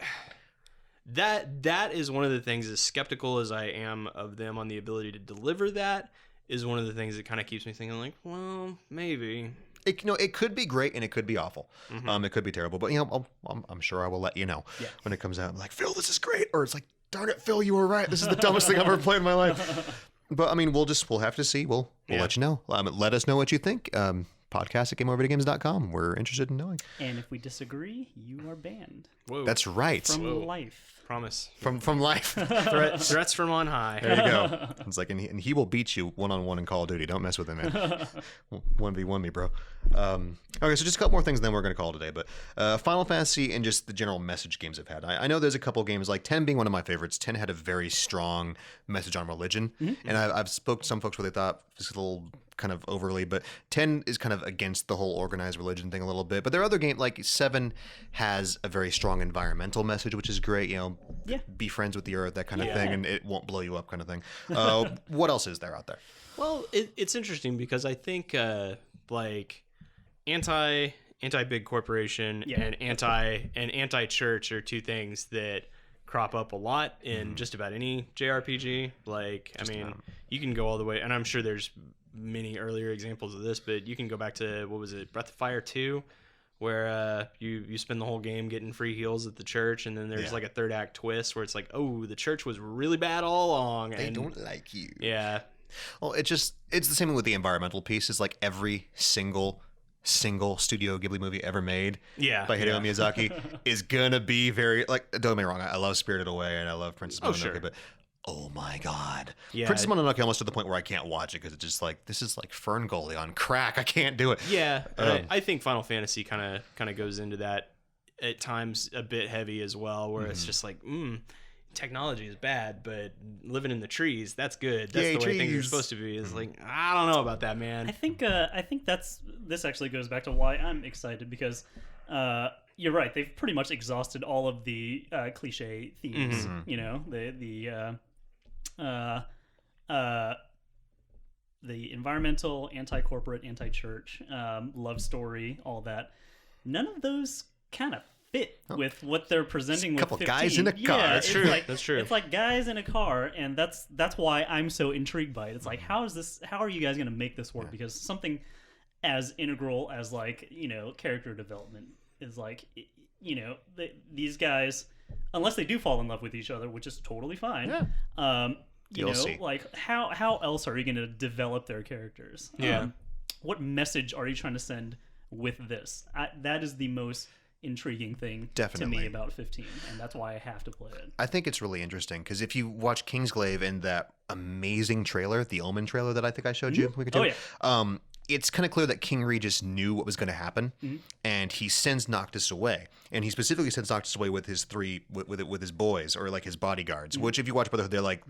is one of the things, as skeptical as I am of them on the ability to deliver that, is one of the things that kind of keeps me thinking like, well, maybe. It could be great and it could be awful. It could be terrible, but I'm sure I will let you know when it comes out. I'm like, Phil, this is great, or it's like, darn it, Phil, you were right. This is the dumbest thing I've ever played in my life. But I mean, we'll have to see. We'll let you know. Let us know what you think. Podcast at GameOverVideogames.com. We're interested in knowing. And if we disagree, you are banned. Whoa. That's right. From life. Promise. From life. Threats from on high. There you go. It's like, and he will beat you one-on-one in Call of Duty. Don't mess with him, man. 1v1 me, bro. Okay, so just a couple more things, and then we're going to call it a day. But Final Fantasy and just the general message games I've had. I know there's a couple games, like 10 being one of my favorites. 10 had a very strong message on religion. And I've spoke to some folks where they thought this was a little kind of overly, but 10 is kind of against the whole organized religion thing a little bit. But there are other games, like 7 has a very strong environmental message, which is great. Be friends with the earth, that kind of thing, and it won't blow you up, kind of thing. What else is there out there? Well, it's interesting because I think like anti big corporation and anti church are two things that crop up a lot in just about any JRPG. Like, I mean, you can go all the way, and I'm sure there's many earlier examples of this, but you can go back to, what was it, Breath of Fire 2, where you spend the whole game getting free heals at the church, and then there's like a third act twist where it's like, oh, the church was really bad all along. They don't like you. Yeah. Well, it's the same with the environmental piece. It's like every single Studio Ghibli movie ever made by Hideo Miyazaki is gonna be very, like, don't get me wrong, I love Spirited Away and I love Princess Mononoke, but oh my god, Princess Mononoke almost to the point where I can't watch it because it's just like, this is like Fern Gully on crack. I can't do it. I think Final Fantasy kind of goes into that at times a bit heavy as well, where it's just like, technology is bad, but living in the trees, that's good. That's the way things are supposed to be. Is like, I don't know about that, man. I think this actually goes back to why I'm excited, because you're right. They've pretty much exhausted all of the cliche themes. You know, the environmental, anti-corporate, anti-church, love story, all that. None of those kind of fit with what they're presenting. With 15. Guys in a car. Yeah, That's true. That's true. It's like guys in a car, and that's why I'm so intrigued by it. It's like, how are you guys going to make this work? Because something as integral as, like, you know, character development is like, you know, these guys, unless they do fall in love with each other, which is totally fine. You know, like, how else are you going to develop their characters? What message are you trying to send with this? That is the most intriguing thing to me about 15, and that's why I have to play it. I think it's really interesting because if you watch Kingsglaive and that amazing trailer, the Omen trailer that I think I showed you, it's kind of clear that King Regis knew what was going to happen, and he sends Noctis away. And he specifically sends Noctis away with his with his boys, or like his bodyguards. Which, if you watch Brotherhood, they're like,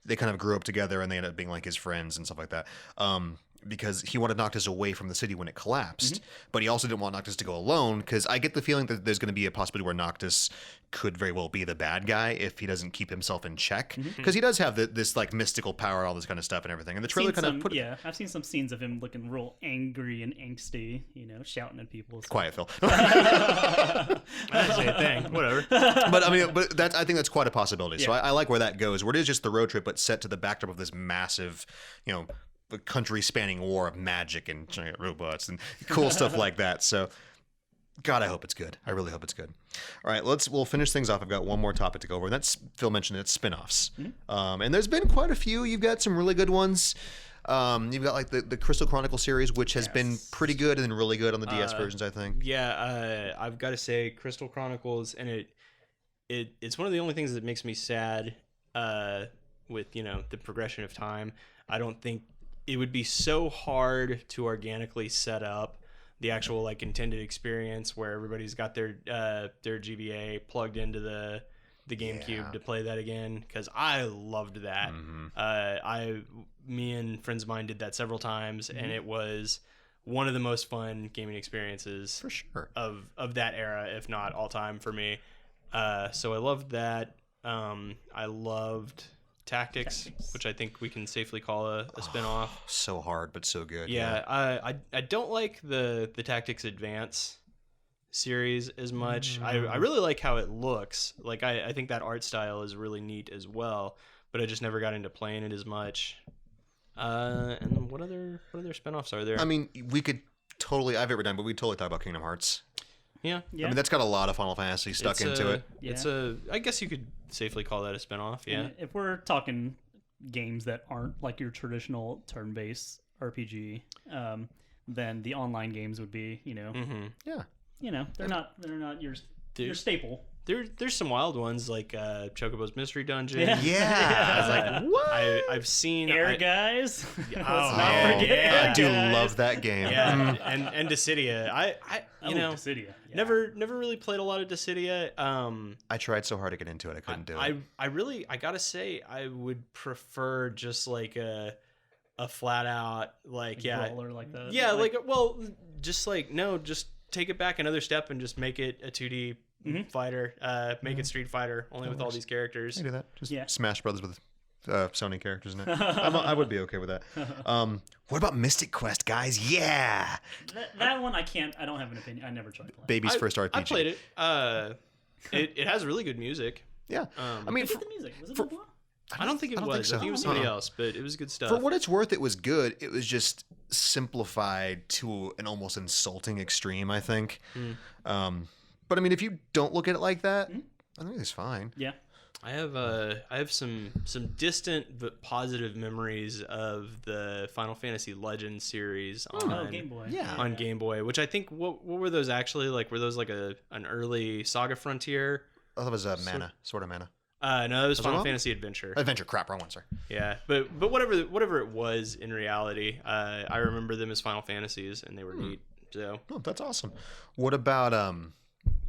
they kind of grew up together and they end up being like his friends and stuff like that. Because he wanted Noctis away from the city when it collapsed, but he also didn't want Noctis to go alone, because I get the feeling that there's going to be a possibility where Noctis could very well be the bad guy if he doesn't keep himself in check, because he does have this like mystical power, all this kind of stuff and everything. And the trailer kind of put I've seen some scenes of him looking real angry and angsty, you know, shouting at people. So. Quiet, Phil. I didn't say a thing. Whatever. But I mean, I think that's quite a possibility. So I like where that goes, where it is just the road trip, but set to the backdrop of this massive, you know, the country-spanning war of magic and giant robots and cool stuff like that. So, God, I hope it's good. I really hope it's good. All right, we'll finish things off. I've got one more topic to go over, and that's, Phil mentioned it, spin-offs. And there's been quite a few. You've got some really good ones. You've got like the Crystal Chronicle series, which has been pretty good and really good on the DS versions, I think. Yeah, I've got to say, Crystal Chronicles, and it's one of the only things that makes me sad with, you know, the progression of time. I don't think it would be so hard to organically set up the actual like intended experience where everybody's got their GBA plugged into the GameCube to play that again, because I loved that. Me and friends of mine did that several times, and it was one of the most fun gaming experiences for sure of that era, if not all time for me. So I loved that. I loved Tactics, which I think we can safely call a spinoff. So hard, but so good. Yeah, I don't like the Tactics Advance series as much. I really like how it looks. Like I think that art style is really neat as well, but I just never got into playing it as much. And then what other spinoffs are there? I mean, we could totally. I've ever done, but we totally talk about Kingdom Hearts. Yeah. I mean, that's got a lot of Final Fantasy stuck into it. Yeah. It's I guess you could safely call that a spinoff. Yeah. And if we're talking games that aren't like your traditional turn-based RPG, then the online games would be, Yeah. they're not your staple. There's some wild ones like Chocobo's Mystery Dungeon. Yeah. I was like, what? I've seen Air Guys. Oh, not forget yeah. I do Guys. love that game. Yeah, and Dissidia. I Dissidia. Yeah. never really played a lot of Dissidia. I tried so hard to get into it, I couldn't do it. I gotta say I would prefer just like a flat out like Brawler like that. yeah just take it back another step and just make it a 2D fighter. Make it Street Fighter only with all these characters. I do that. Just Yeah. Smash Brothers with Sony characters in it. I would be okay with that. What about Mystic Quest, guys? Yeah. That one I don't have an opinion. I never tried playing. Baby's first RPG. I played it. It has really good music. Yeah. I mean, Who did the music? Was it Nirvana? I don't think it was. so. I think it was somebody else, but it was good stuff. for what it's worth, it was good. It was just simplified to an almost insulting extreme, I think. But I mean, if you don't look at it like that, I think it's fine. Yeah. I have some distant but positive memories of the Final Fantasy Legends series on Game Boy. Yeah. on Game Boy, which I think what were those actually like? Were those like an early Saga Frontier? Oh, that was Mana, sort of Mana. No, it was Final wrong? Fantasy Adventure. Adventure, crap, wrong one, sorry. Yeah, but whatever it was in reality, I remember them as Final Fantasies, and they were neat. So Oh, that's awesome. What about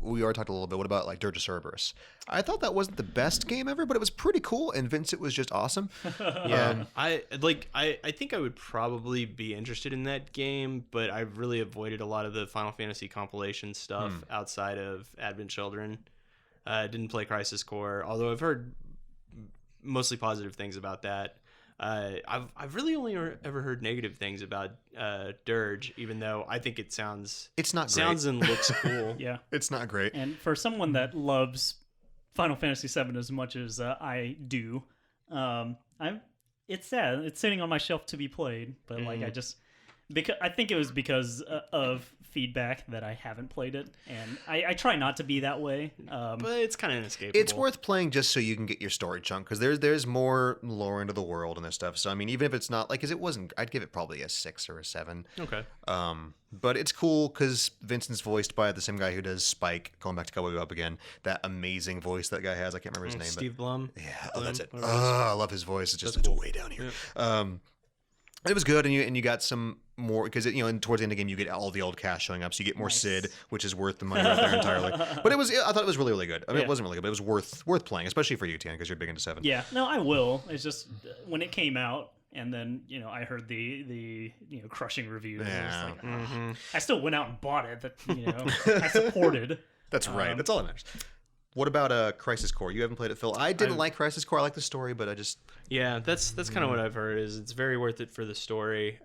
we already talked a little bit. What about like Dirge of Cerberus? I thought that wasn't the best game ever, but it was pretty cool, and Vincent was just awesome. yeah, I think I would probably be interested in that game, but I've really avoided a lot of the Final Fantasy compilation stuff outside of Advent Children. Didn't play Crisis Core, although I've heard mostly positive things about that. I've really only ever heard negative things about Dirge, even though I think it's not great. Sounds and looks cool. Yeah. It's not great. And for someone that loves Final Fantasy VII as much as I do, it's sad. It's sitting on my shelf to be played, but like I think it was because of feedback that I haven't played it, and I try not to be that way. But it's kind of inescapable. It's worth playing just so you can get your story chunk, because there's more lore into the world and this stuff. So I mean, even if it's not like, because it wasn't, I'd give it probably a 6 or a 7. Okay. But it's cool because Vincent's voiced by the same guy who does Spike. Going back to Cowboy Bebop again, that amazing voice that guy has. I can't remember his name. Steve Blum. But yeah, that's it. whatever it is. I love his voice. It's just it's way down here. Yeah. It was good, and you got some more, because and towards the end of the game you get all the old cast showing up, so you get more Sid, which is worth the money right there entirely. But I thought it was really, really good. I mean, it wasn't really good, but it was worth playing, especially for you, Tian, because you're big into 7. Yeah, no, I will. It's just when it came out, and then I heard the crushing reviews. Yeah. I was like, I still went out and bought it. That I supported. That's right. That's all that matters. What about Crisis Core? You haven't played it, Phil. I didn't like Crisis Core. I like the story, but I just that's kind of what I've heard. Is it's very worth it for the story.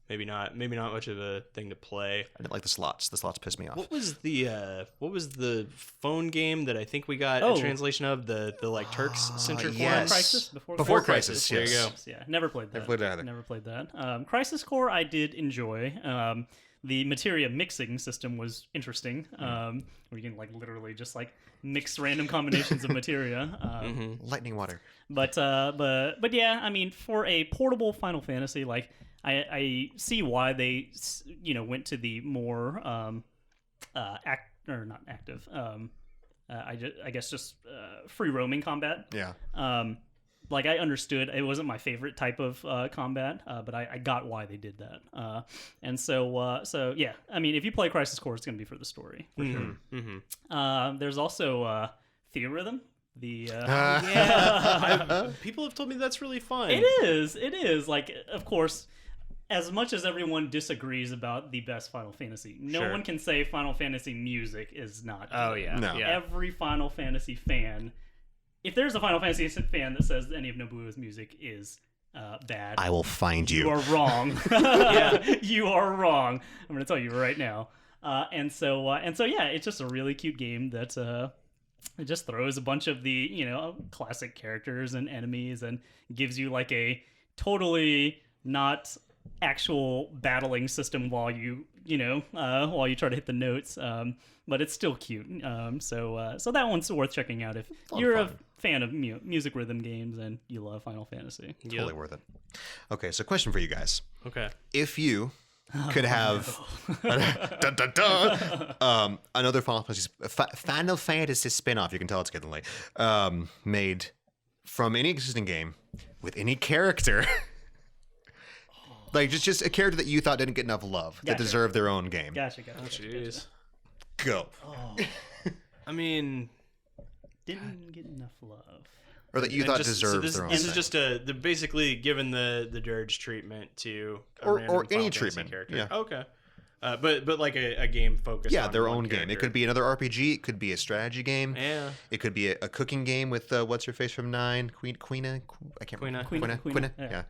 Maybe not much of a thing to play. I didn't like the slots. The slots pissed me off. What was the phone game that I think we got a translation of, the like Turks centric yes. Crisis Before Crisis. There you go. Yeah, never played that. Never played it either. Never played that. Crisis Core I did enjoy. The materia mixing system was interesting. Where you can like literally just like mix random combinations of materia. Lightning water. But yeah, I mean, for a portable Final Fantasy, like I see why they went to the more not active. I guess just free roaming combat. Yeah. Like I understood it wasn't my favorite type of combat, but I got why they did that. And so yeah, I mean, if you play Crisis Core, it's gonna be for the story for sure. There's also Theorhythm. People have told me that's really fun. It is. Like, of course, as much as everyone disagrees about the best Final Fantasy, no one can say Final Fantasy music is not good. Oh yeah. No. Yeah. Every Final Fantasy fan if there's a Final Fantasy fan that says any of Nobuo's music is bad, I will find you you. are wrong. Yeah, you are wrong. I'm going to tell you right now. And so yeah, it's just a really cute game that it just throws a bunch of the classic characters and enemies and gives you like a totally not actual battling system while you try to hit the notes. But it's still cute. So that one's worth checking out if you're a fan of music rhythm games and you love Final Fantasy. Totally worth it. Okay, so question for you guys. Okay. If you could have dun, dun, dun, another Final Fantasy spin-off, you can tell it's getting late, made from any existing game with any character, like just a character that you thought didn't get enough love, that deserved their own game. Gotcha. Oh, jeez. Go. Oh. I mean, didn't get enough love. Or that you thought deserved their own This thing. is just basically given the dirge treatment to a Or random any Final Fantasy treatment, character. yeah. Okay. But like a game focused Yeah, on their one own game. It character. could be another RPG. It could be a strategy game. Yeah. It could be a cooking game with what's her face from 9, Queena. I can't remember. Queena. Yeah.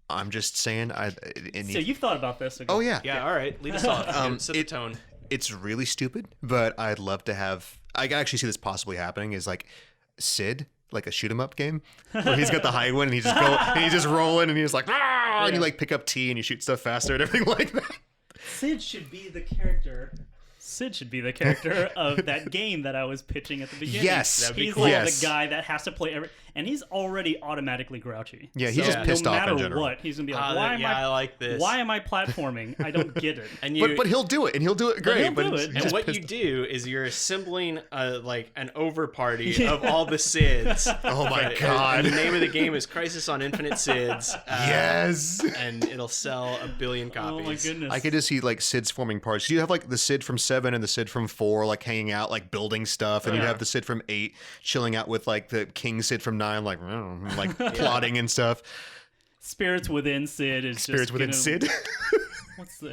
I'm just saying. So you've thought about this? Oh yeah. Yeah, all right. Lead us off. Set the tone. It's really stupid, but I'd love to have. I can actually see this possibly happening. Is like Sid, like a shoot 'em up game, where he's got the high one and he's just rolling and he's like, ah! And you like pick up T and you shoot stuff faster and everything like that. Sid should be the character. Of that game that I was pitching at the beginning. Yes, that'd be he's cool. like Yes. the guy that has to play and he's already automatically grouchy. Yeah, he's So just pissed no off matter in general. what, he's gonna be like, I like this. Why am I platforming? I don't get it. And you, But he'll do it, and he'll do it great. he'll But do it's it. and just what pissed you do is you're assembling like an over party of all the Sids. Oh my But, God. the name of the game is Crisis on Infinite Sids. Yes. And it'll sell 1 billion copies. Oh my goodness. I could just see like Sid's forming parts. You have like the Sid from 7 and the Sid from 4 like hanging out, like building stuff, and you'd have the Sid from 8 chilling out with like the King Sid from 9, like plotting and stuff. Spirits Within Sid is Spirits just within gonna, Sid.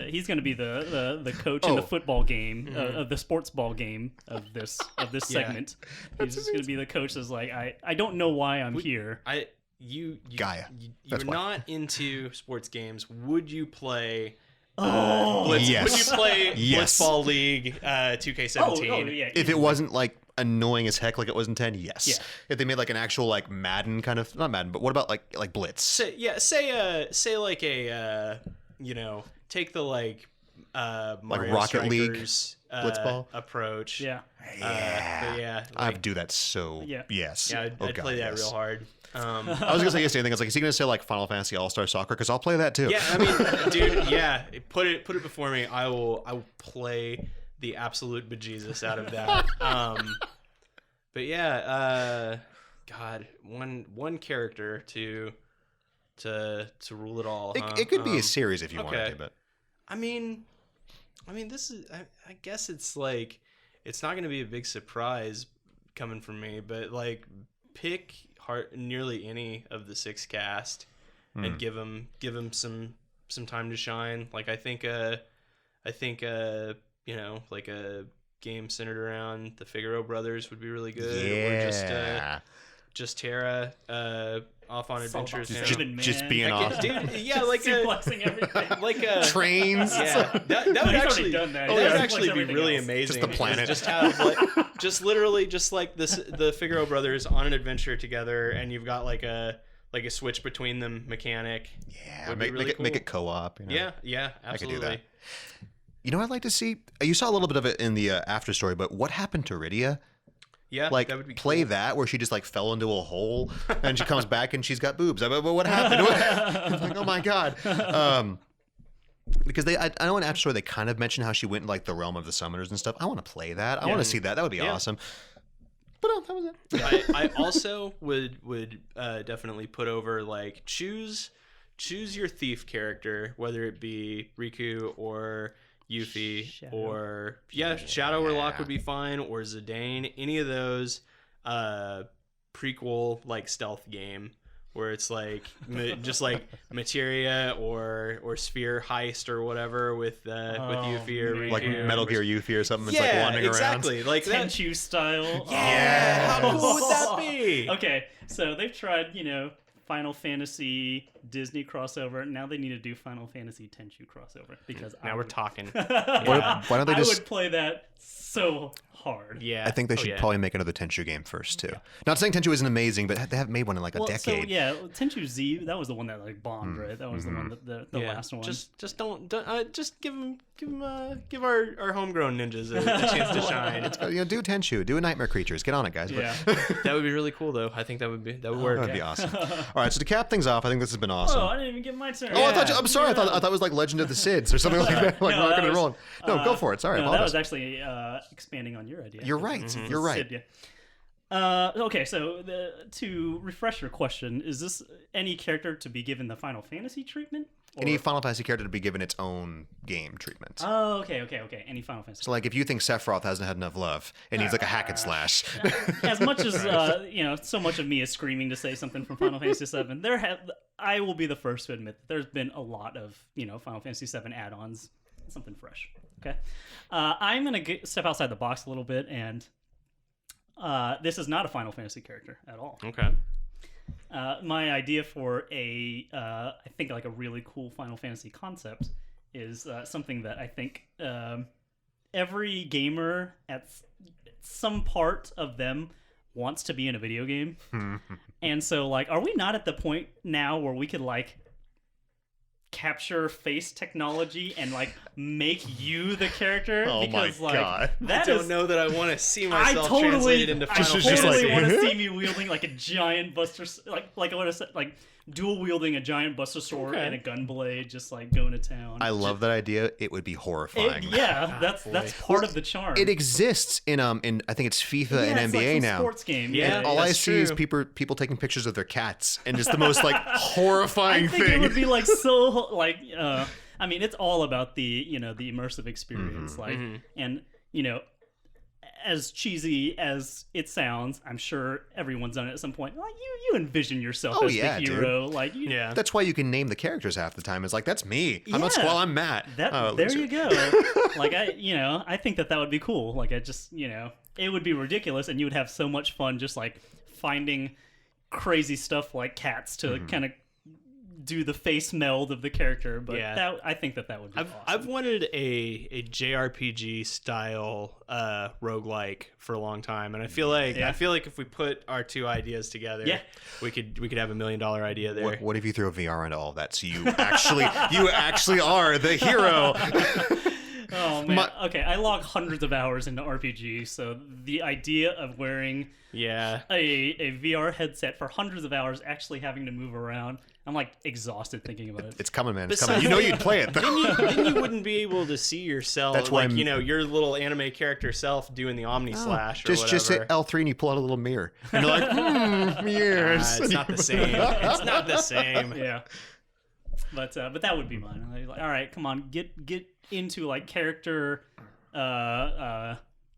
he's gonna be the coach in the football game of the sports ball game of this segment. He's just gonna be the coach that's like, I don't know why I'm here. Gaia. You're That's why. not into sports games. Would you play? Yes. Would you play Yes. Blitzball League 2K17? Oh yeah. If it wasn't like annoying as heck like it was in 10, yes. Yeah. If they made like an actual like Madden kind of, not Madden, but what about like Blitz? Say like a take the Mario Rocket League, Strikers, Blitzball? approach. Yeah. But yeah, I'd do that so Yeah. yes. yeah, I'd play that real hard. I was gonna say the same thing. I was like, is he gonna say like Final Fantasy All-Star Soccer? Because I'll play that too. Yeah, I mean, dude, yeah, put it before me. I will play the absolute bejesus out of that. But yeah, God, one character to rule it all. It could be a series if you wanted okay. to, but I mean, this is. I guess it's like it's not going to be a big surprise coming from me, but like pick nearly any of the 6 cast and give them some time to shine. Like I think like a game centered around the Figaro brothers would be really good. yeah. Or just Terra off on adventures now. Just being off. Dude, yeah, like suplexing everything. like a Trains. yeah, that would He's already actually done that. that He would suplex actually be everything really else. amazing. Just the planet. Just have like literally like the Figaro brothers on an adventure together, and you've got like a switch between them mechanic. Yeah, Would be make really it make cool. it co-op. You know? Yeah, I could do absolutely. that. You know what I'd like to see? You saw a little bit of it in the after story, but what happened to Rydia? Yeah, Like that would be play cool. that where she just like fell into a hole and she comes back and she's got boobs. But what happened? I'm like, oh my god. Because I know in after story they kind of mentioned how she went in like the realm of the summoners and stuff. I want to play that. I want to see that. That would be awesome. But that was it. I also would definitely put over like choose your thief character, whether it be Riku or Yuffie Shadow. or Shadow or Locke would be fine, or Zidane. Any of those prequel like stealth game where it's like just like materia or sphere heist or whatever with Yuffie or man. Like Riku. Metal Gear Yuffie or something. It's like wandering exactly. Like that. Tenchu style. Yeah, how cool would that Oh. be? Okay, so they've tried, Final Fantasy Disney crossover. Now they need to do Final Fantasy Tenchu crossover because Now we're talking. Why don't they I just? would play that so hard. Yeah, I think they should probably make another Tenchu game first too. Not saying Tenchu isn't amazing, but they haven't made one in like a decade. So yeah, Tenchu Z, that was the one that like bombed, right? That was the one that the last one. Just don't just give our homegrown ninjas a chance to shine. Do Tenchu, do a Nightmare Creatures. Get on it, guys. yeah. That would be really cool, though. I think that would work. That'd be awesome. All right, so to cap things off, I think this has been awesome. Oh, I didn't even get my turn. Oh, I thought I'm sorry. I thought it was like Legend of the Sids or something like that, like No, rocking that and was- rolling. No, go for it. Sorry, I No, that apologize. was actually expanding on your idea. You're right. You're right. Sid, okay, so to refresh your question, is this any character to be given the Final Fantasy treatment? Or- Any Final Fantasy character to be given its own game treatment. Oh, okay. Any Final Fantasy. So, like, if you think Sephiroth hasn't had enough love and needs like a hack and slash, As much as so much of me is screaming to say something from Final Fantasy VII, I will be the first to admit that there's been a lot of Final Fantasy VII add-ons, something fresh. Okay, I'm gonna step outside the box a little bit, and this is not a Final Fantasy character at all. Okay. My idea for I think like a really cool Final Fantasy concept is something that I think every gamer at some part of them wants to be in a video game. And so like, are we not at the point now where we could like capture face technology and like make you the character? Oh my because like God. that I don't is- know that I want to see I myself totally, translated into I Final just totally like- want to see me wielding like a giant buster, like what is it, like dual wielding a giant buster sword Okay. and a gun blade, just like going to town. I love that idea. It would be horrifying. That's part of the charm. It exists in I think it's FIFA Yeah, and it's like NBA some now. sports game. Yeah, All I that's see is true. people taking pictures of their cats and just the most like I horrifying think thing. it would be like so like I mean, it's all about the the immersive experience, like and as cheesy as it sounds, I'm sure everyone's done it at some point. Like you envision yourself Oh, as yeah, the dude. hero, like you, Yeah. That's why you can name the characters half the time. It's like, that's me. I'm not Yeah. Squall, I'm Matt. That Oh, there loser. you go. Like I think that would be cool. Like I just it would be ridiculous, and you would have so much fun just like finding crazy stuff like cats to kind of do the face meld of the character. But Yeah. I think that would be awesome. I've wanted a JRPG style roguelike for a long time, and I feel like if we put our two ideas together, Yeah. we could have $1 million idea there. What if you throw VR into all of that? So you actually are the hero. Oh man. Okay, I log hundreds of hours into RPG, so the idea of wearing Yeah. a VR headset for hundreds of hours, actually having to move around, I'm like exhausted thinking about it. It's coming, man. It's Besides- coming. You'd play it. Then you wouldn't be able to see yourself, That's why like I'm- your little anime character self doing the Omni Slash or just whatever. hit L3 and you pull out a little mirror. And you're like, yes. It's not the same. It's not the same. Yeah. But that would be mine. Like, all right, come on, get into like character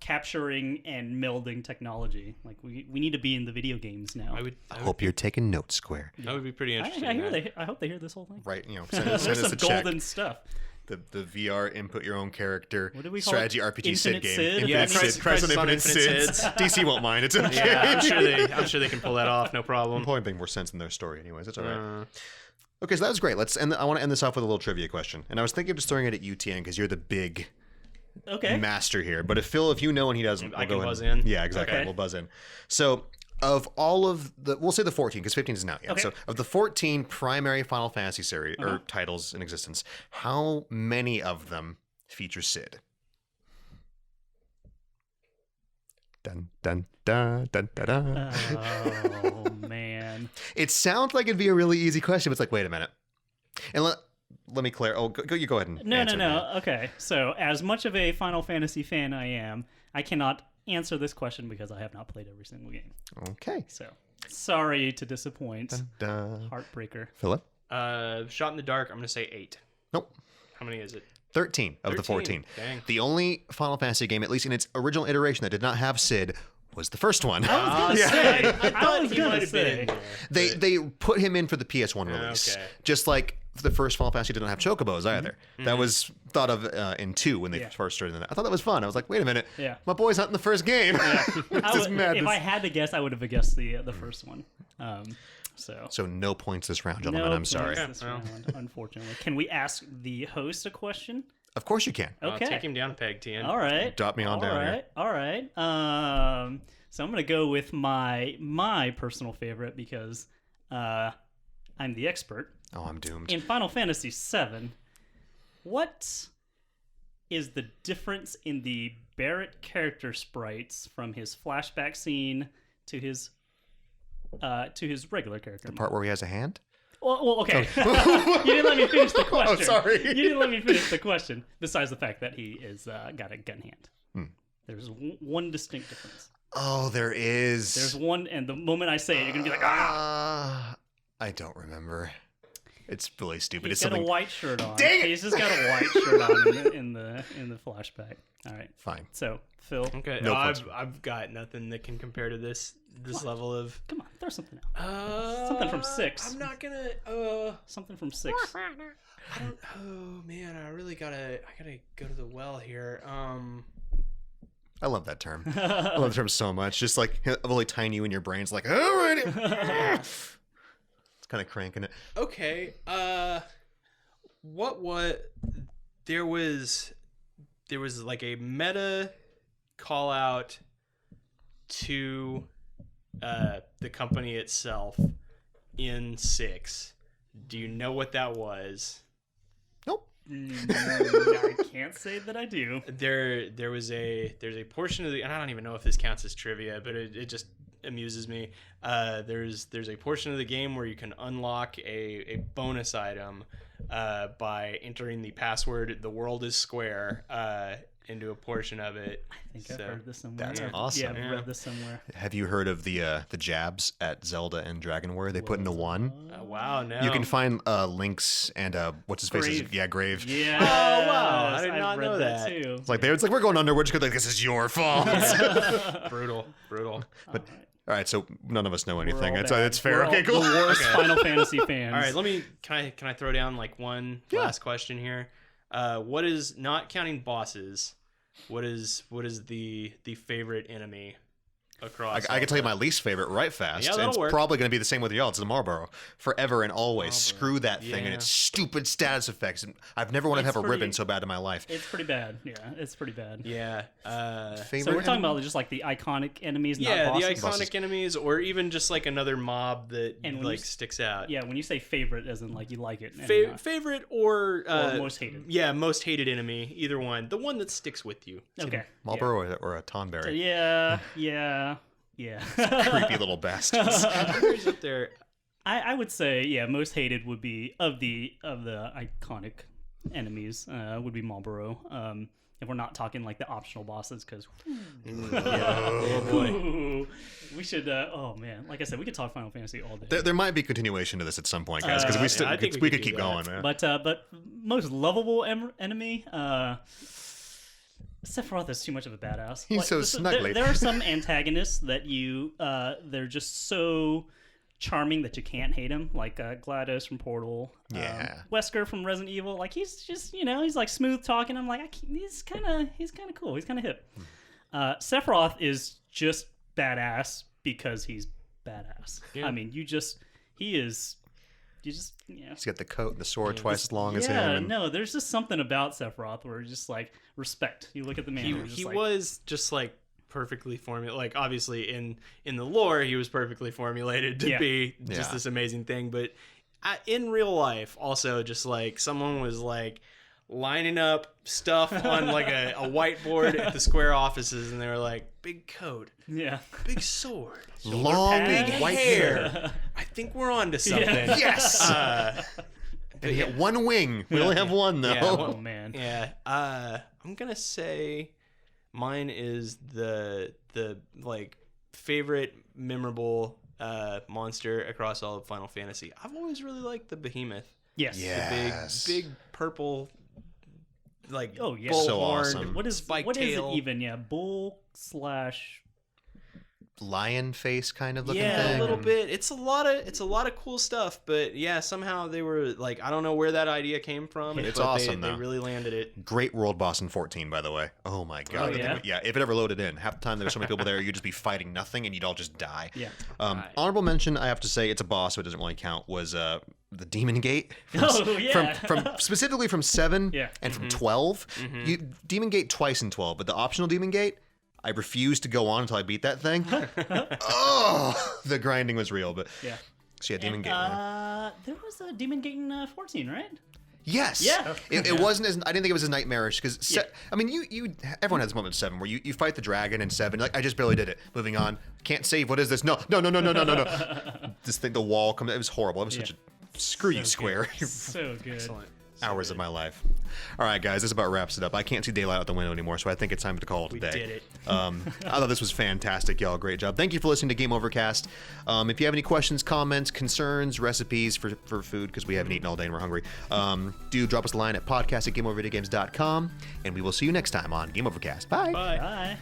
capturing and melding technology. Like we need to be in the video games now. I would Hope you're taking notes, Square. that would be pretty interesting. I hope they hear this whole thing. Right, send There's us some a check. golden stuff. The VR input your own character What do we call strategy it? RPG Sid Infinite game. Sid? Infinite Yeah, Sid. Crisis on Infinite Infinite Sids. DC won't mind. It's okay. Yeah, I'm sure they can pull that off. No problem. Probably make more sense in their story, anyways. It's all right. Okay, so that was great. I want to end this off with a little trivia question, and I was thinking of just throwing it at you, Tian, because you're the big Okay. master here. But if Phil, if you know and he doesn't, I we'll can go buzz ahead. in. Yeah, exactly. Okay. We'll buzz in. So, of all of we'll say the 14 because 15 isn't out yet. Okay. So, of the 14 primary Final Fantasy series or titles in existence, how many of them feature Sid? Dun dun dun dun dun dun. Oh man. It sounds like it'd be a really easy question, but it's like, wait a minute. And let me clear. Oh, you go ahead and answer No. that. Okay. So, as much of a Final Fantasy fan I am, I cannot answer this question because I have not played every single game. Okay. So, sorry to disappoint. Dun. Heartbreaker. Philip? Shot in the dark. I'm gonna say 8. Nope. How many is it? 13 of the 13. 14. Dang. The only Final Fantasy game, at least in its original iteration, that did not have Sid was the first one. I was gonna say. I thought was he gonna might have been say. in there. They put him in for the PS1 release, Okay. just like the first Final Fantasy didn't have chocobos either. That was thought of in 2 when they Yeah. first started that. I thought that was fun. I was like, wait a minute, Yeah. my boy's not in the first game. This is madness. If I had to guess, I would have guessed the first one. So no points this round, gentlemen. No I'm sorry. points this round, unfortunately. Can we ask the host a question? Of course you can. Okay. Take him down a peg, Tian. All right. Drop me on down here. All right. So I'm gonna go with my personal favorite because I'm the expert Oh, I'm doomed. in Final Fantasy VII. What is the difference in the Barrett character sprites from his flashback scene to his regular character? The part where he has a hand? Well, okay. You didn't let me finish the question. Oh, sorry. You didn't let me finish the question. Besides the fact that he is got a gun hand. There's one distinct difference. Oh, there is. There's one, and the moment I say it, you're gonna be like, ah. I don't remember. It's really stupid. He's It's got something. a white shirt on. Dang it! He's just got a white shirt on in the flashback. All right. Fine. So Phil, Okay, No I've, points. I've got nothing that can compare to this level of. come on, throw something out. Something from 6. I'm not gonna. Something from 6. I don't. Oh man, I gotta go to the well here. I love that term. I love the term so much. Just like really tiny you in your brain's like, alrighty. It's kind of cranking it. Okay. What? There was like a meta call out to the company itself in 6. Do you know what that was? Nope. I can't say that I do. There's a portion of the, and I don't even know if this counts as trivia, but it just amuses me. There's a portion of the game where you can unlock a bonus item by entering the password "the world is square" into a portion of it. I think I've heard this somewhere. That's awesome. Yeah, I've read this somewhere. Have you heard of the jabs at Zelda and Dragon Warrior? They put into one. Wow, no. You can find links and what's his face? Grave. Yeah, Grave. Yeah. Oh, wow. I did I've not read know that. too. It's like we're going under. We're just gonna like this is your fault. brutal. But all right, so none of us know anything. all It's bad. it's fair. We're all Okay, cool. The worst Final Fantasy fans. All right, can I throw down like one last question here? What is, not counting bosses, what is the favorite enemy across? I can tell you my least favorite right fast. Yeah, and that'll it's work. probably going to be the same with y'all. It's the Marlboro. Forever and always. Screw that thing and Yeah. its stupid status effects. And I've never wanted to It's have a ribbon pretty- so bad in my life. It's pretty bad. Yeah, it's pretty bad. Yeah. Favorite So we're talking enemy? about just like the iconic enemies, Yeah, not the bosses. iconic Bosses. enemies, or even just like another mob that And when like you sticks out. Yeah, when you say favorite, as in like you like it. And, Favorite or most hated. Yeah, most hated enemy. Either one. The one that sticks with you. okay. Marlboro or a Tonberry. Yeah. Creepy little bastards. Who's up there? I would say most hated would be of the iconic enemies would be Marlboro. If we're not talking like the optional bosses, because Oh boy. we should. Oh man, like I said, we could talk Final Fantasy all day. There might be continuation to this at some point, guys, because we still I think we we could could keep do that. going, man. But most lovable enemy, Sephiroth is too much of a badass. He's so snuggly. There are some antagonists that they're just so charming that you can't hate him, like GLaDOS from Portal. Yeah. Wesker from Resident Evil. Like he's just he's like smooth talking. I'm like he's kind of cool. He's kind of hip. Sephiroth is just badass because he's badass. Yeah. I mean, he is. He's got the coat and the sword twice as long as him. yeah, and- no, there's just something about Sephiroth where it's just like respect. You look at the man. and you're just He like, was just like perfectly formulated. Like obviously in the lore, he was perfectly formulated to Yeah. be just Yeah. this amazing thing. But in real life, also just like someone was like lining up stuff on like a whiteboard at the Square offices, and they were like, big coat, yeah. big sword, Long pad. big white hair. I think we're on to something. Yes. And he had one wing. We only have one though. Yeah, Oh man. Yeah, I'm gonna say mine is the like favorite memorable monster across all of Final Fantasy. I've always really liked the Behemoth, Yes. Yes. big purple, like Oh, yeah. bullhorn, So awesome. What is spiked what is tail. it even? Yeah, bull / lion face kind of looking Yeah, thing. a little bit. It's a lot of cool stuff, but yeah, somehow they were like, I don't know where that idea came from. It's but awesome, they though. really landed it. Great world boss in 14, by the way. Oh my god. Oh, yeah? Yeah, if it ever loaded in, half the time there were so many people there, you'd just be fighting nothing and you'd all just die. Yeah. Right. Honorable mention, I have to say, it's a boss, so it doesn't really count, was the Demon Gate. Oh, yeah. From specifically from 7 Yeah. and from 12. Demon Gate twice in 12, but the optional Demon Gate, I refused to go on until I beat that thing. Oh, the grinding was real, but Yeah. so yeah, Demon And, Gate. there was a Demon Gate in 14, right? Yes. Yeah. It wasn't as, I didn't think it was as nightmarish because Yeah. I mean everyone has a moment in 7 where you fight the dragon in 7, you're like, I just barely did it. Moving on. Can't save. What is this? No. This thing, the wall comes. It was horrible. It was such a screw you, Square. So good. Excellent. Hours of my life. All right, guys, this about wraps it up. I can't see daylight out the window anymore, so I think it's time to call it a day. did it. I thought this was fantastic, y'all. Great job. Thank you for listening to Game Overcast. If you have any questions, comments, concerns, recipes for food, because we haven't eaten all day and we're hungry, do drop us a line at podcast@gameovervideogames.com, and we will see you next time on Game Overcast. Bye. Bye.